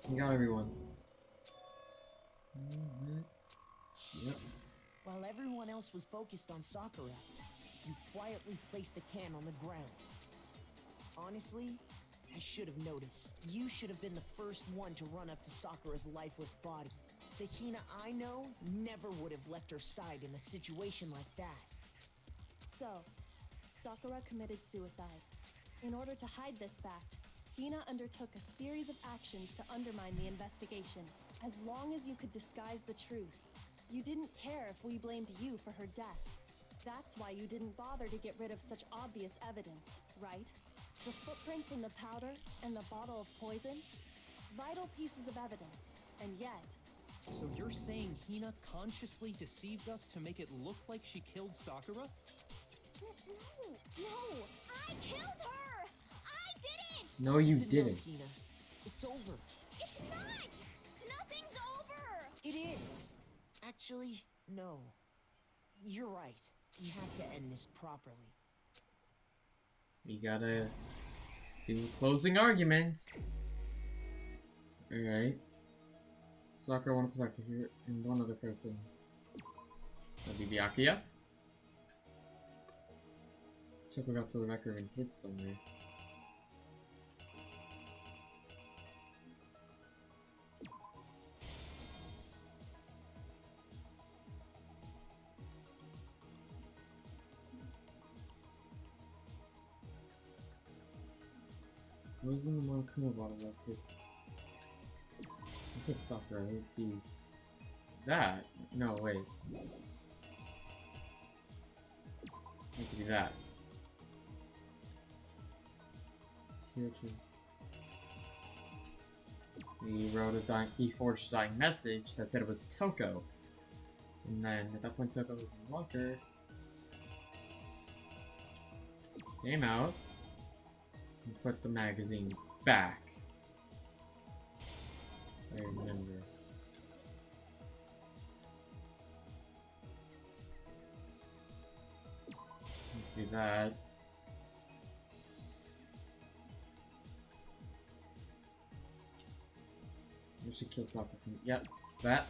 You got everyone. Yep. While everyone else was focused on Sakura, you quietly placed the can on the ground. Honestly, I should have noticed. You should have been the first one to run up to Sakura's lifeless body. The Hina I know never would have left her side in a situation like that. So, Sakura committed suicide. In order to hide this fact, Hina undertook a series of actions to undermine the investigation. As long as you could disguise the truth, you didn't care if we blamed you for her death. That's why you didn't bother to get rid of such obvious evidence, right? The footprints in the powder and the bottle of poison? Vital pieces of evidence, and yet... So you're saying Hina consciously deceived us to make it look like she killed Sakura? No! I killed her! I did it! No, you It's enough, didn't. Hina. It's over. It's not! Nothing's over! It is. Actually, no. You're right. We have to end this properly. We gotta do closing argument. Alright. Sakura wants to talk to her and one other person. That'd be Byakuya. Choco got to the record and hid somewhere. What was in the Monokuma bottle that hits? Hit Sakura, it would be that. No, wait. It had to be that. He wrote he forged a dying message that said it was Toko. And then at that point Toko was in the locker. Came out and put the magazine back. I remember. Let's do that. We should kill Sakura from. Yep, that.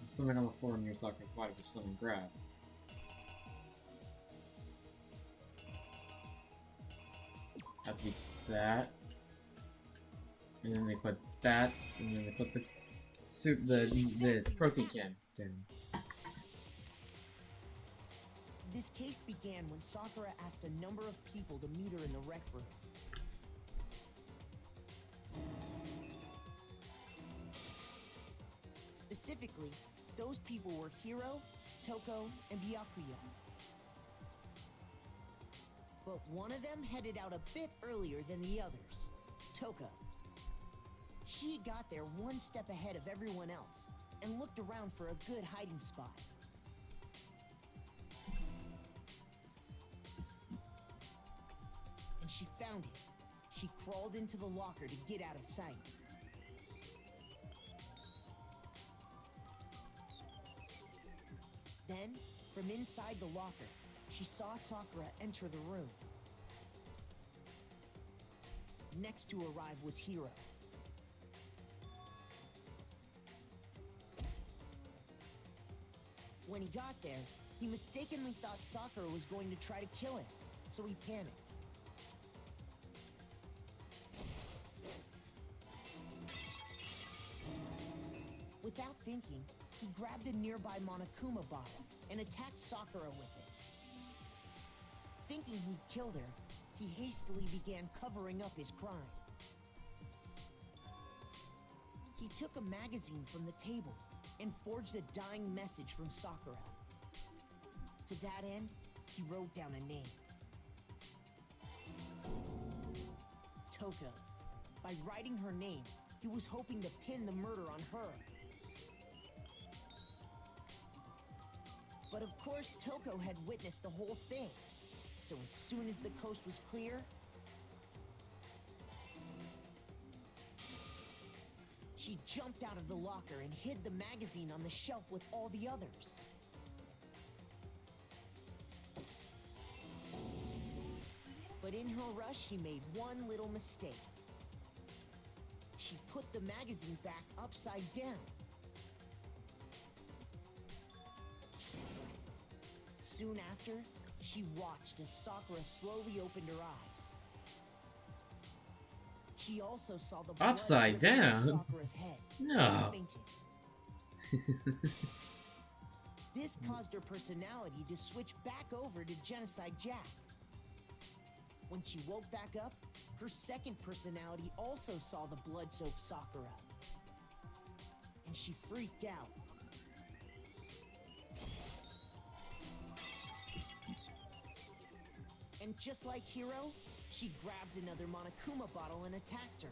There's something on the floor near Sakura's body which someone grabbed. Have to be that. And then they put that, and then they put the soup, the protein can down. This case began when Sakura asked a number of people to meet her in the rec room. Specifically, those people were Hiro, Toko, and Byakuya. But one of them headed out a bit earlier than the others, Toko. She got there one step ahead of everyone else and looked around for a good hiding spot. And she found it. She crawled into the locker to get out of sight. Then, from inside the locker, she saw Sakura enter the room. Next to arrive was Hiro. When he got there, he mistakenly thought Sakura was going to try to kill him, so he panicked. Without thinking, he grabbed a nearby Monokuma bottle and attacked Sakura with it. Thinking he'd killed her, he hastily began covering up his crime. He took a magazine from the table and forged a dying message from Sakura. To that end, he wrote down a name. Toko. By writing her name, he was hoping to pin the murder on her. But of course, Toko had witnessed the whole thing. So as soon as the coast was clear, she jumped out of the locker and hid the magazine on the shelf with all the others. But in her rush, she made one little mistake. She put the magazine back upside down. Soon after, she watched as Sakura slowly opened her eyes. She also saw the blood Upside dripping down? off Sakura's head. No. And fainted. This caused her personality to switch back over to Genocide Jack. When she woke back up, her second personality also saw the blood-soaked Sakura. and she freaked out. And just like Hiro, she grabbed another Monokuma bottle and attacked her.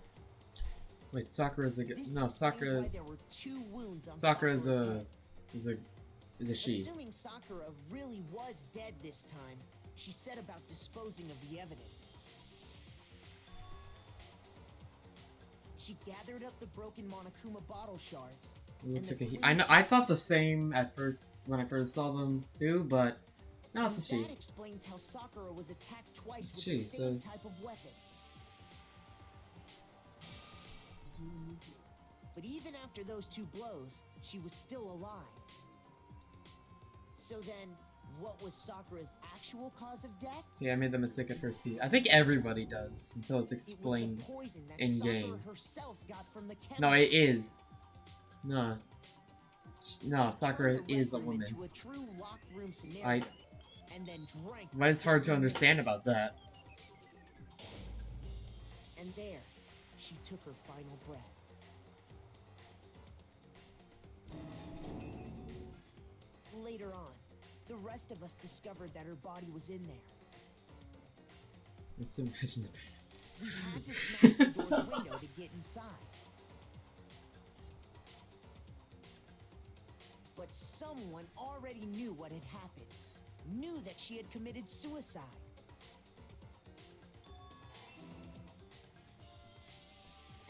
Wait, Sakura's a This no. explains Sakura. why there were 2 wounds on Sakura's Sakura's head. is a she. Assuming Sakura really was dead this time, she set about disposing of the evidence. She gathered up the broken Monokuma bottle shards. It looks and like a the he. I know. clean I thought the same at first when I first saw them too, but no, it's a she. That explains how Sakura was attacked twice with She, the same so- type of weapon. But even after those 2 blows, she was still alive. So then, what was Sakura's actual cause of death? Yeah, I made the mistake at first. See, I think everybody does until it's It was explained. the poison that in Sakura game. herself got from the chemical. No, it is. No. No, She Sakura turned the is a Red Room woman. into a true locked room scenario, I- and then drank. What is hard to understand about that? And there, she took her final breath. Later on, the rest of us discovered that her body was in there. Let's imagine the. We had to smash the door's window to get inside. But someone already knew what had happened. Knew that she had committed suicide.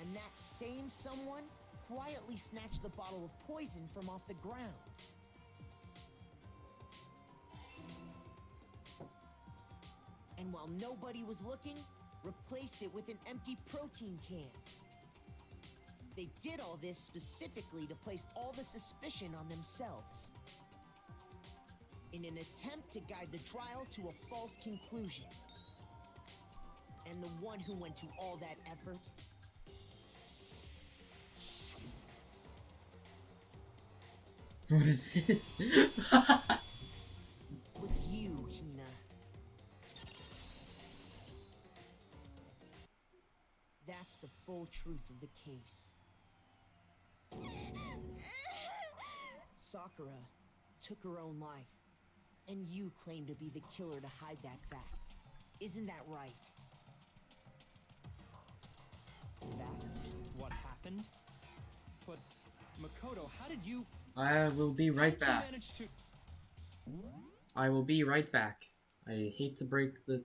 And that same someone quietly snatched the bottle of poison from off the ground. And while nobody was looking, replaced it with an empty protein can. They did all this specifically to place all the suspicion on themselves, in an attempt to guide the trial to a false conclusion. And the one who went to all that effort What is this? was you, Hina. That's the full truth of the case. Sakura took her own life, and you claim to be the killer to hide that fact. Isn't that right? That's what happened? But, Makoto, how did you... I will be right how did you back. manage to... I will be right back. I hate to break the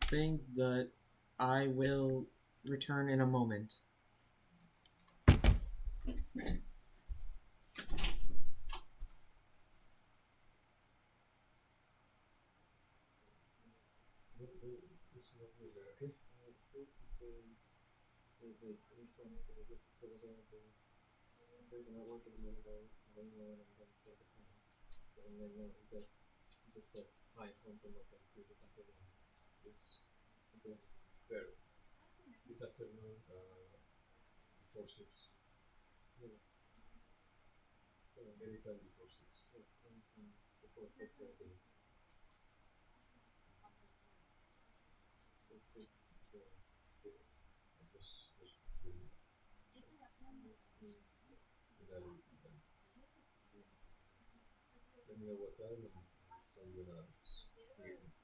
thing, but I will return in a moment. This afternoon, before 6. Yes. So, Anytime before 6. yes, anytime before 6 will be. Before 6 will be. Just give me. That is then. Let me know what time and send you an address.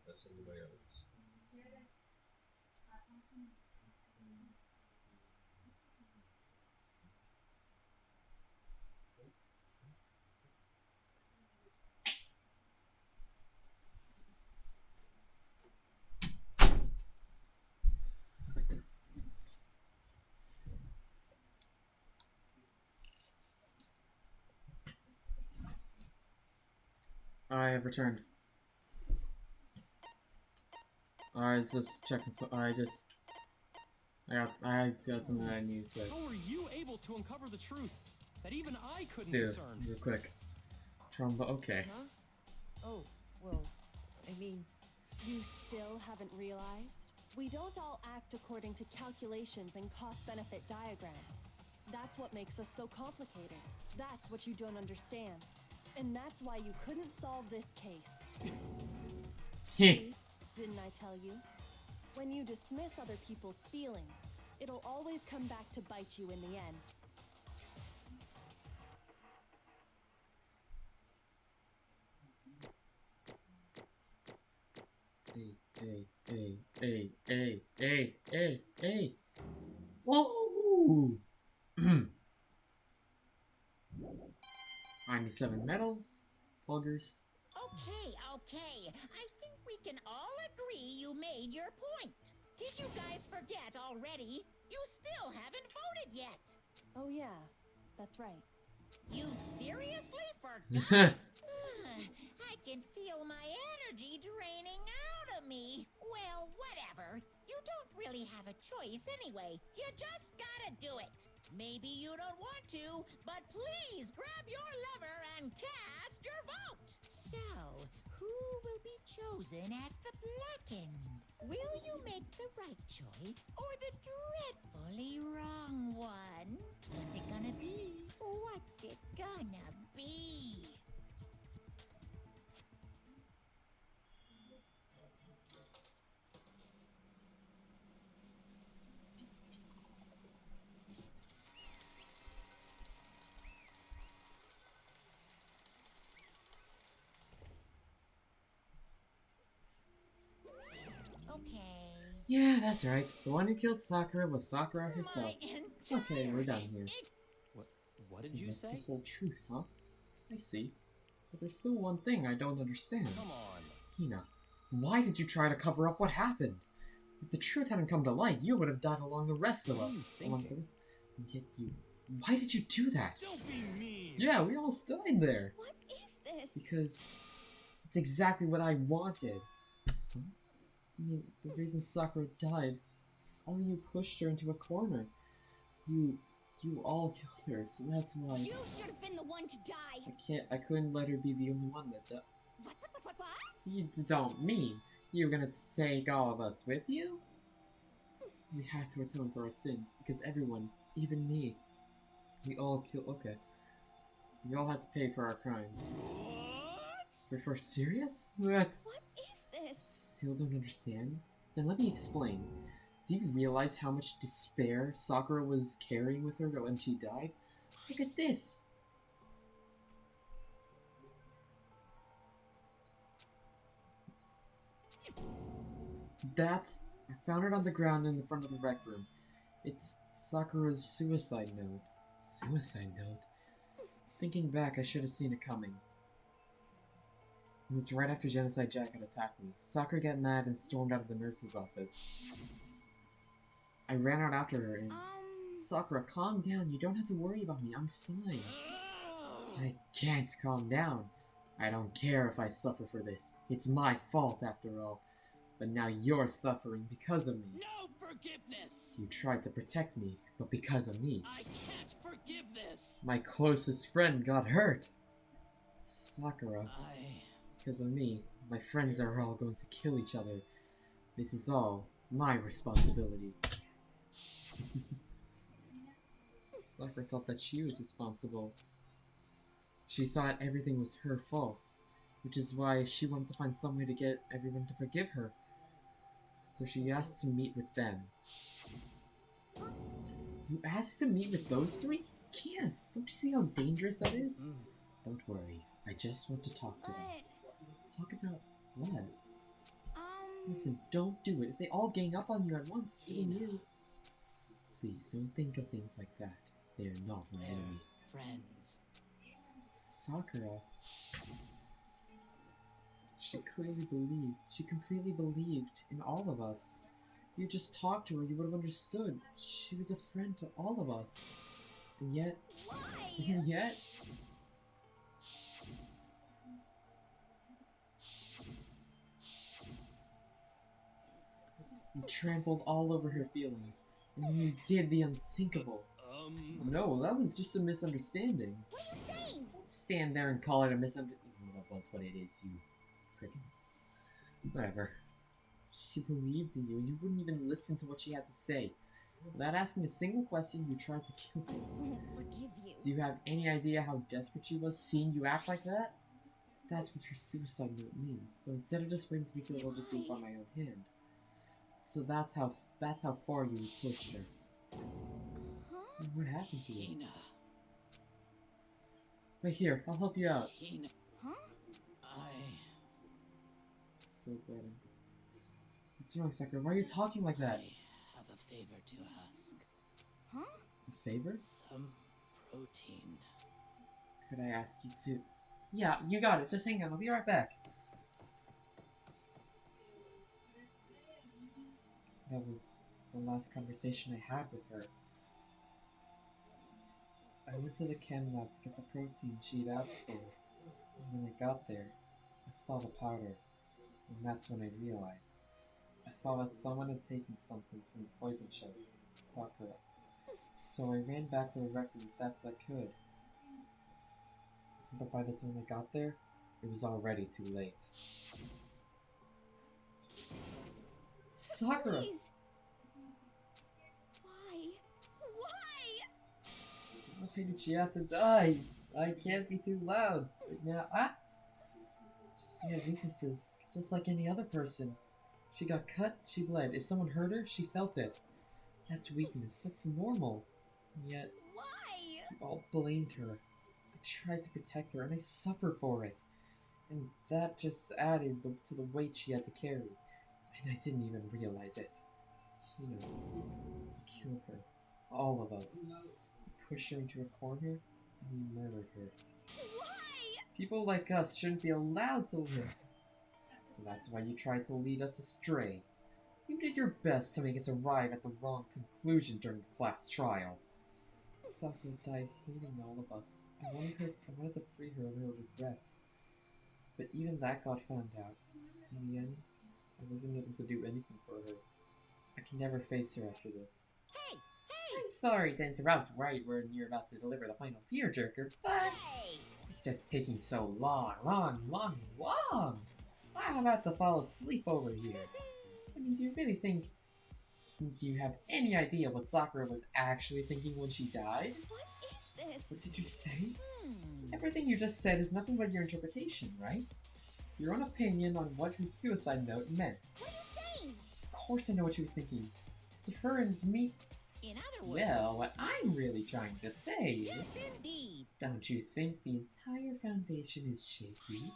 I'll send you my address. I have returned. I was just checking. So I got something I need to How were you able to uncover the truth that even I couldn't do discern? real quick. Trumba. Okay. Huh? Oh, well, I mean, You still haven't realized? We don't all act according to calculations and cost-benefit diagrams. That's what makes us so complicated. That's what you don't understand. And that's why you couldn't solve this case. See? Didn't I tell you? When you dismiss other people's feelings, it'll always come back to bite you in the end. Hey. Whoa! 97 medals, pluggers. Okay. I think we can all agree you made your point. Did you guys forget already? You still haven't voted yet. Oh, yeah, that's right. You seriously forgot? I can feel my energy draining out of me. Well, whatever. You don't really have a choice anyway. You just gotta do it. Maybe you don't want to, but please grab your lever and cast your vote. So, who will be chosen as the blackened? Will you make the right choice or the dreadfully wrong one? What's it gonna be? What's it gonna be? Okay. Yeah, that's right. The one who killed Sakura was Sakura herself. Okay, we're done here. What did So you that's say? the whole truth, huh? I see. But there's still one thing I don't understand. Come on. Hina, why did you try to cover up what happened? If the truth hadn't come to light, you would have died along the rest of What us. are you thinking? And yet you... Why did you do that? Don't be mean. Yeah, we all died there. What is this? Because it's exactly what I wanted. Huh? I mean, the reason Sakura died is only you pushed her into a corner. You all killed her, so that's why You should have been the one to die. I couldn't let her be the only one that died. What? You don't mean you're gonna take all of us with you? We had to atone for our sins, because everyone, even me, we all we all had to pay for our crimes. What? You're serious? That's... What is this? Still don't understand? Then let me explain. Do you realize how much despair Sakura was carrying with her when she died? Look at this! I found it on the ground in the front of the rec room. It's Sakura's suicide note. Suicide note? Thinking back, I should have seen it coming. It was right after Genocide Jack had attacked me. Sakura got mad and stormed out of the nurse's office. I ran out after her and... Sakura, calm down. You don't have to worry about me. I'm fine. I can't calm down. I don't care if I suffer for this. It's my fault after all. But now you're suffering because of me. No forgiveness. You tried to protect me, but because of me. I can't forgive this. My closest friend got hurt. Sakura, I... because of me, my friends are all going to kill each other. This is all my responsibility. Sakura thought that she was responsible. She thought everything was her fault, which is why she wanted to find some way to get everyone to forgive her. So she asked to meet with them. You asked to meet with those three? You can't! Don't you see how dangerous that is? Don't worry, I just want to talk to them. Talk about what? Listen, don't do it. If they all gang up on you at once, even you. Please, don't think of things like that. They are not my enemy. friends. Sakura. She completely believed in all of us. If you just talked to her, you would have understood. She was a friend to all of us. And yet... Why? yet... You trampled all over her feelings, and you did the unthinkable. No, that was just a misunderstanding. What are you saying? Don't stand there and call it a misunderstanding. That's what it is, you freaking... Whatever. She believed in you, and you wouldn't even listen to what she had to say. Without asking a single question, you tried to kill her. I won't forgive you. Do you have any idea how desperate she was seeing you act like that? That's what your suicide note means. So instead of just waiting to be killed, I'll just do it by my own hand. So that's how far you pushed her. Huh? What happened to you? Hina. Right here, I'll help you out. Hina. Huh? I... So glad What's wrong, Sakura? Why are you talking like that? I have a favor to ask. Huh? A favor? Some protein. Could I ask you to... Yeah, you got it. Just hang on. I'll be right back. That was the last conversation I had with her. I went to the chem lab to get the protein she'd asked for. And when I got there, I saw the powder. And that's when I realized. I saw that someone had taken something from the poison shell, Sakura. So I ran back to the rec room as fast as I could. But by the time I got there, it was already too late. Sakura! Please. Why? Why? Why did she have to die? I can't be too loud. Now, she had weaknesses, just like any other person. She got cut, she bled. If someone hurt her, she felt it. That's weakness, that's normal. And yet, Why? you all blamed her. I tried to protect her, and I suffered for it. And that just added to the weight she had to carry. And I didn't even realize it. You killed her. All of us. You pushed her into a corner, and you murdered her. Why? People like us shouldn't be allowed to live. So that's why you tried to lead us astray. You did your best to make us arrive at the wrong conclusion during the class trial. Sakura died hating all of us. I wanted to free her of her regrets. But even that got found out. In the end, I wasn't able to do anything for her. I can never face her after this. Hey! I'm sorry to interrupt right when you're about to deliver the final tearjerker, but Hey! it's just taking so long. I'm about to fall asleep over here. I mean, do you really think you have any idea what Sakura was actually thinking when she died? What is this? What did you say? Everything you just said is nothing but your interpretation, right? Your own opinion on what her suicide note meant. What are you saying? Of course I know what she was thinking. As if her and me... In other words... Well, what I'm really trying to say is... Yes, indeed. Don't you think the entire foundation is shaky?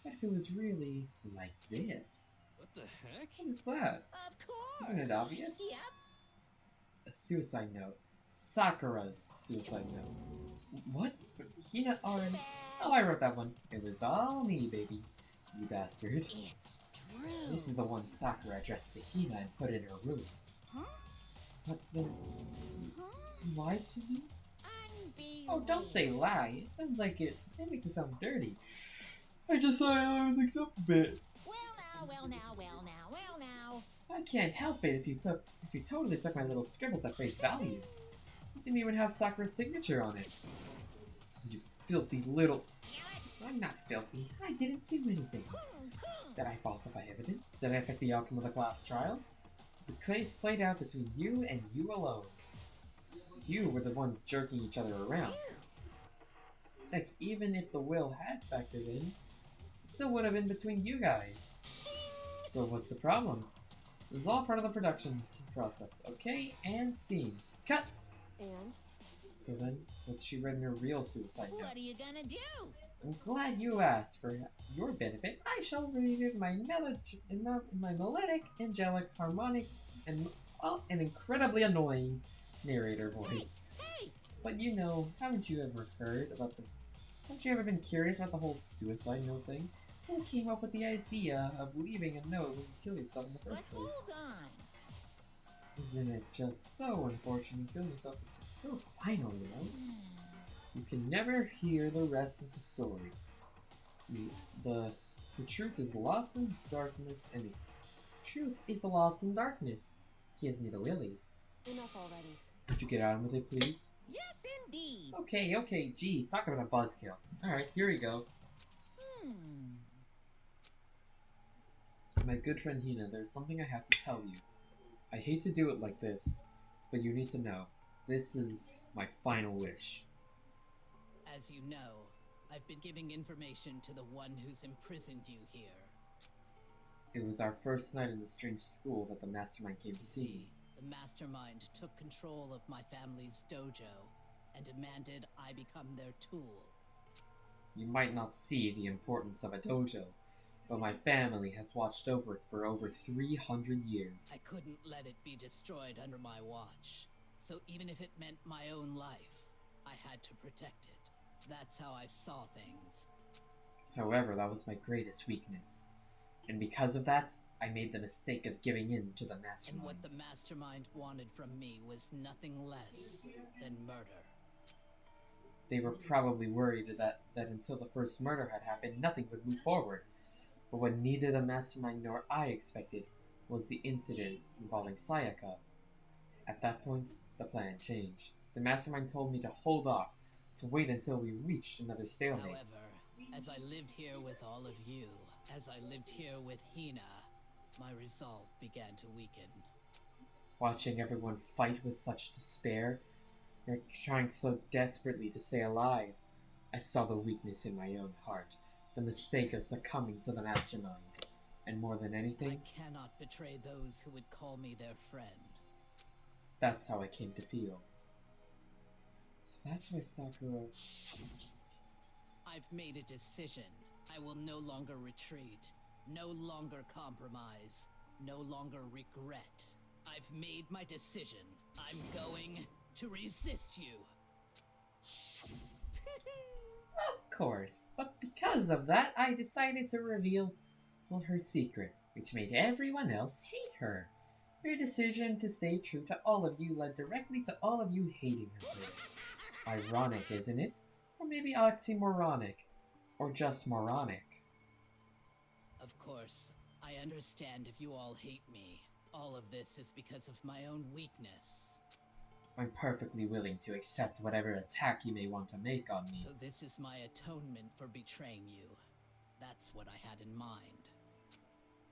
What if it was really like this? What the heck? What is that? Of course. Isn't it obvious? Yep. A suicide note. Sakura's suicide note. What? Hina already... Oh, I wrote that one. It was all me, baby. You bastard. It's true. This is the one Sakura addressed to Hina and put in her room. Huh? What the... Huh? Lied to me? Unbelievable. Oh, don't say lie. It sounds like it makes it sound dirty. I just saw everything's up a bit. Well now. I can't help it if you totally took my little scribbles at face value. It didn't even have Sakura's signature on it. You filthy little... I'm not filthy. I didn't do anything. Did I falsify evidence? Did I affect the outcome of the class trial? The case played out between you and you alone. You were the ones jerking each other around. Heck, even if the will had factored in, it still would have been between you guys. So what's the problem? This is all part of the production process, okay? And scene. Cut! And? So then, what's she read in her real suicide note? What are you gonna do? I'm glad you asked. For your benefit, I shall read it in my melodic, angelic, harmonic, and an incredibly annoying narrator voice. Hey! But you know, haven't you ever been curious about the whole suicide note thing? Who came up with the idea of leaving a note when you kill yourself in the But first place? hold on. Isn't it just so unfortunate killing yourself is just so final, you know? You can never hear the rest of the story. The truth is lost in darkness, and the truth is lost in darkness. Gives me the willies. Enough already. Could you get on with it, please? Yes, indeed. Okay, geez, talk about a buzzkill. Alright, here we go. My good friend Hina, there's something I have to tell you. I hate to do it like this, but you need to know. This is my final wish. As you know, I've been giving information to the one who's imprisoned you here. It was our first night in the strange school that the mastermind came to see me. The mastermind took control of my family's dojo and demanded I become their tool. You might not see the importance of a dojo, but my family has watched over it for over 300 years. I couldn't let it be destroyed under my watch. So even if it meant my own life, I had to protect it. That's how I saw things. However, that was my greatest weakness. And because of that, I made the mistake of giving in to the mastermind. And what the mastermind wanted from me was nothing less than murder. They were probably worried that until the first murder had happened, nothing would move forward. But what neither the mastermind nor I expected was the incident involving Sayaka. At that point, the plan changed. The mastermind told me to hold off, to wait until we reached another stalemate. However, as I lived here with all of you, as I lived here with Hina, my resolve began to weaken. Watching everyone fight with such despair, or trying so desperately to stay alive, I saw the weakness in my own heart, the mistake of succumbing to the mastermind. And more than anything, I cannot betray those who would call me their friend. that's how I came to feel. So that's why Sakura... I've made a decision. I will no longer retreat, no longer compromise, no longer regret. I've made my decision. I'm going to resist you. Of course, but because of that, I decided to reveal, well, her secret, which made everyone else hate her. Her decision to stay true to all of you led directly to all of you hating her for it. Ironic, isn't it? Or maybe oxymoronic. Or just moronic. Of course, I understand if you all hate me. All of this is because of my own weakness. I'm perfectly willing to accept whatever attack you may want to make on me. So this is my atonement for betraying you. That's what I had in mind.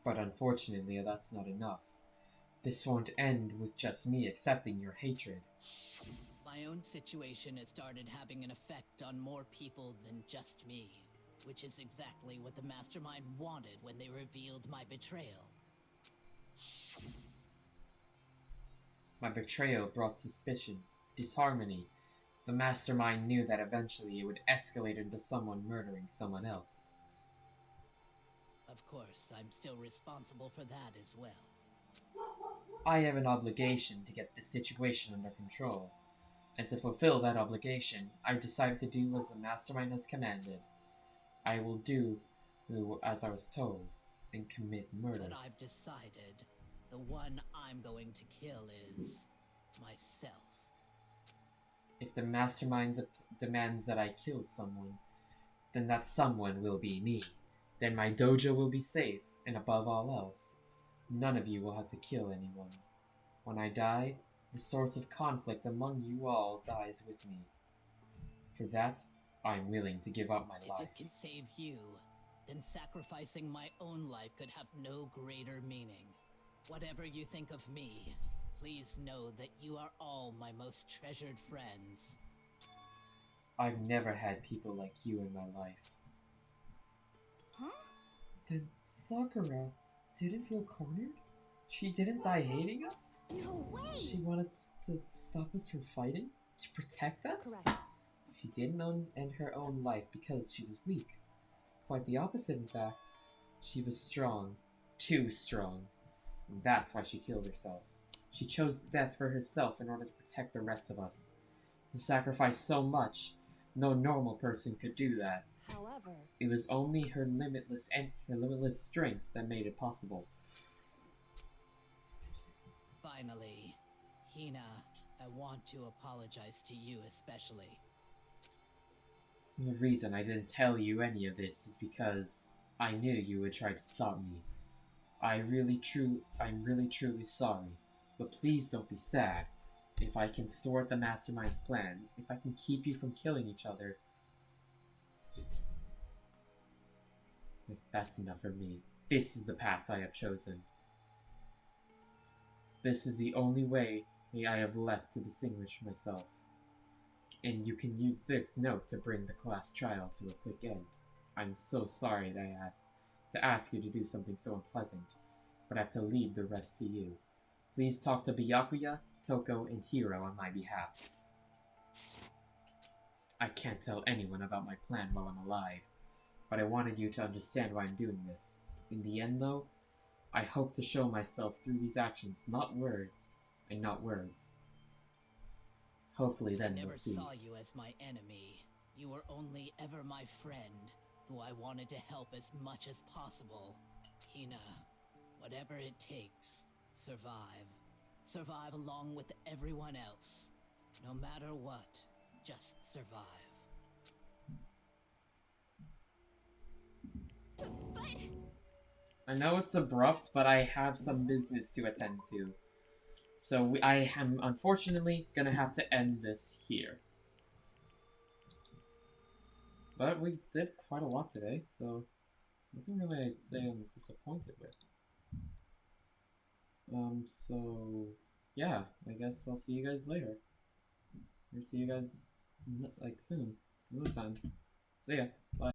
But unfortunately, that's not enough. This won't end with just me accepting your hatred. My own situation has started having an effect on more people than just me, which is exactly what the mastermind wanted when they revealed my betrayal. My betrayal brought suspicion, disharmony. The mastermind knew that eventually it would escalate into someone murdering someone else. Of course, I'm still responsible for that as well. I have an obligation to get this situation under control. And to fulfill that obligation, I've decided to do as the mastermind has commanded. I will do as I was told, and commit murder. But I've decided the one I'm going to kill is myself. If the mastermind demands that I kill someone, then that someone will be me. Then my dojo will be safe, and above all else, none of you will have to kill anyone. When I die, the source of conflict among you all dies with me. For that, I'm willing to give up my life. If it can save you, then sacrificing my own life could have no greater meaning. Whatever you think of me, please know that you are all my most treasured friends. I've never had people like you in my life. Huh? Then Sakura didn't feel cornered? She didn't die hating us? No way! She wanted to stop us from fighting? To protect us? Correct. She didn't end her own life because she was weak. Quite the opposite, in fact. She was strong. Too strong. And that's why she killed herself. She chose death for herself in order to protect the rest of us. To sacrifice so much, no normal person could do that. However, It was only her limitless strength that made it possible. Finally, Hina, I want to apologize to you especially. The reason I didn't tell you any of this is because I knew you would try to stop me. I'm really truly sorry, but please don't be sad. If I can thwart the mastermind's plans, if I can keep you from killing each other, that's enough for me. This is the path I have chosen. This is the only way I have left to distinguish myself. And you can use this note to bring the class trial to a quick end. I'm so sorry that I had to ask you to do something so unpleasant, but I have to leave the rest to you. Please talk to Byakuya, Toko, and Hiro on my behalf. I can't tell anyone about my plan while I'm alive, but I wanted you to understand why I'm doing this. In the end, though, I hope to show myself through these actions, not words, and not words. Hopefully then I never we'll see. saw you as my enemy. You were only ever my friend, who I wanted to help as much as possible. Hina, whatever it takes, survive. Survive along with everyone else. No matter what, just survive. But I know it's abrupt, but I have some business to attend to. So I am unfortunately gonna have to end this here. But we did quite a lot today, so nothing really I'd say I'm disappointed with. So yeah, I guess I'll see you guys later. Or see you guys like soon, another time. So yeah, bye.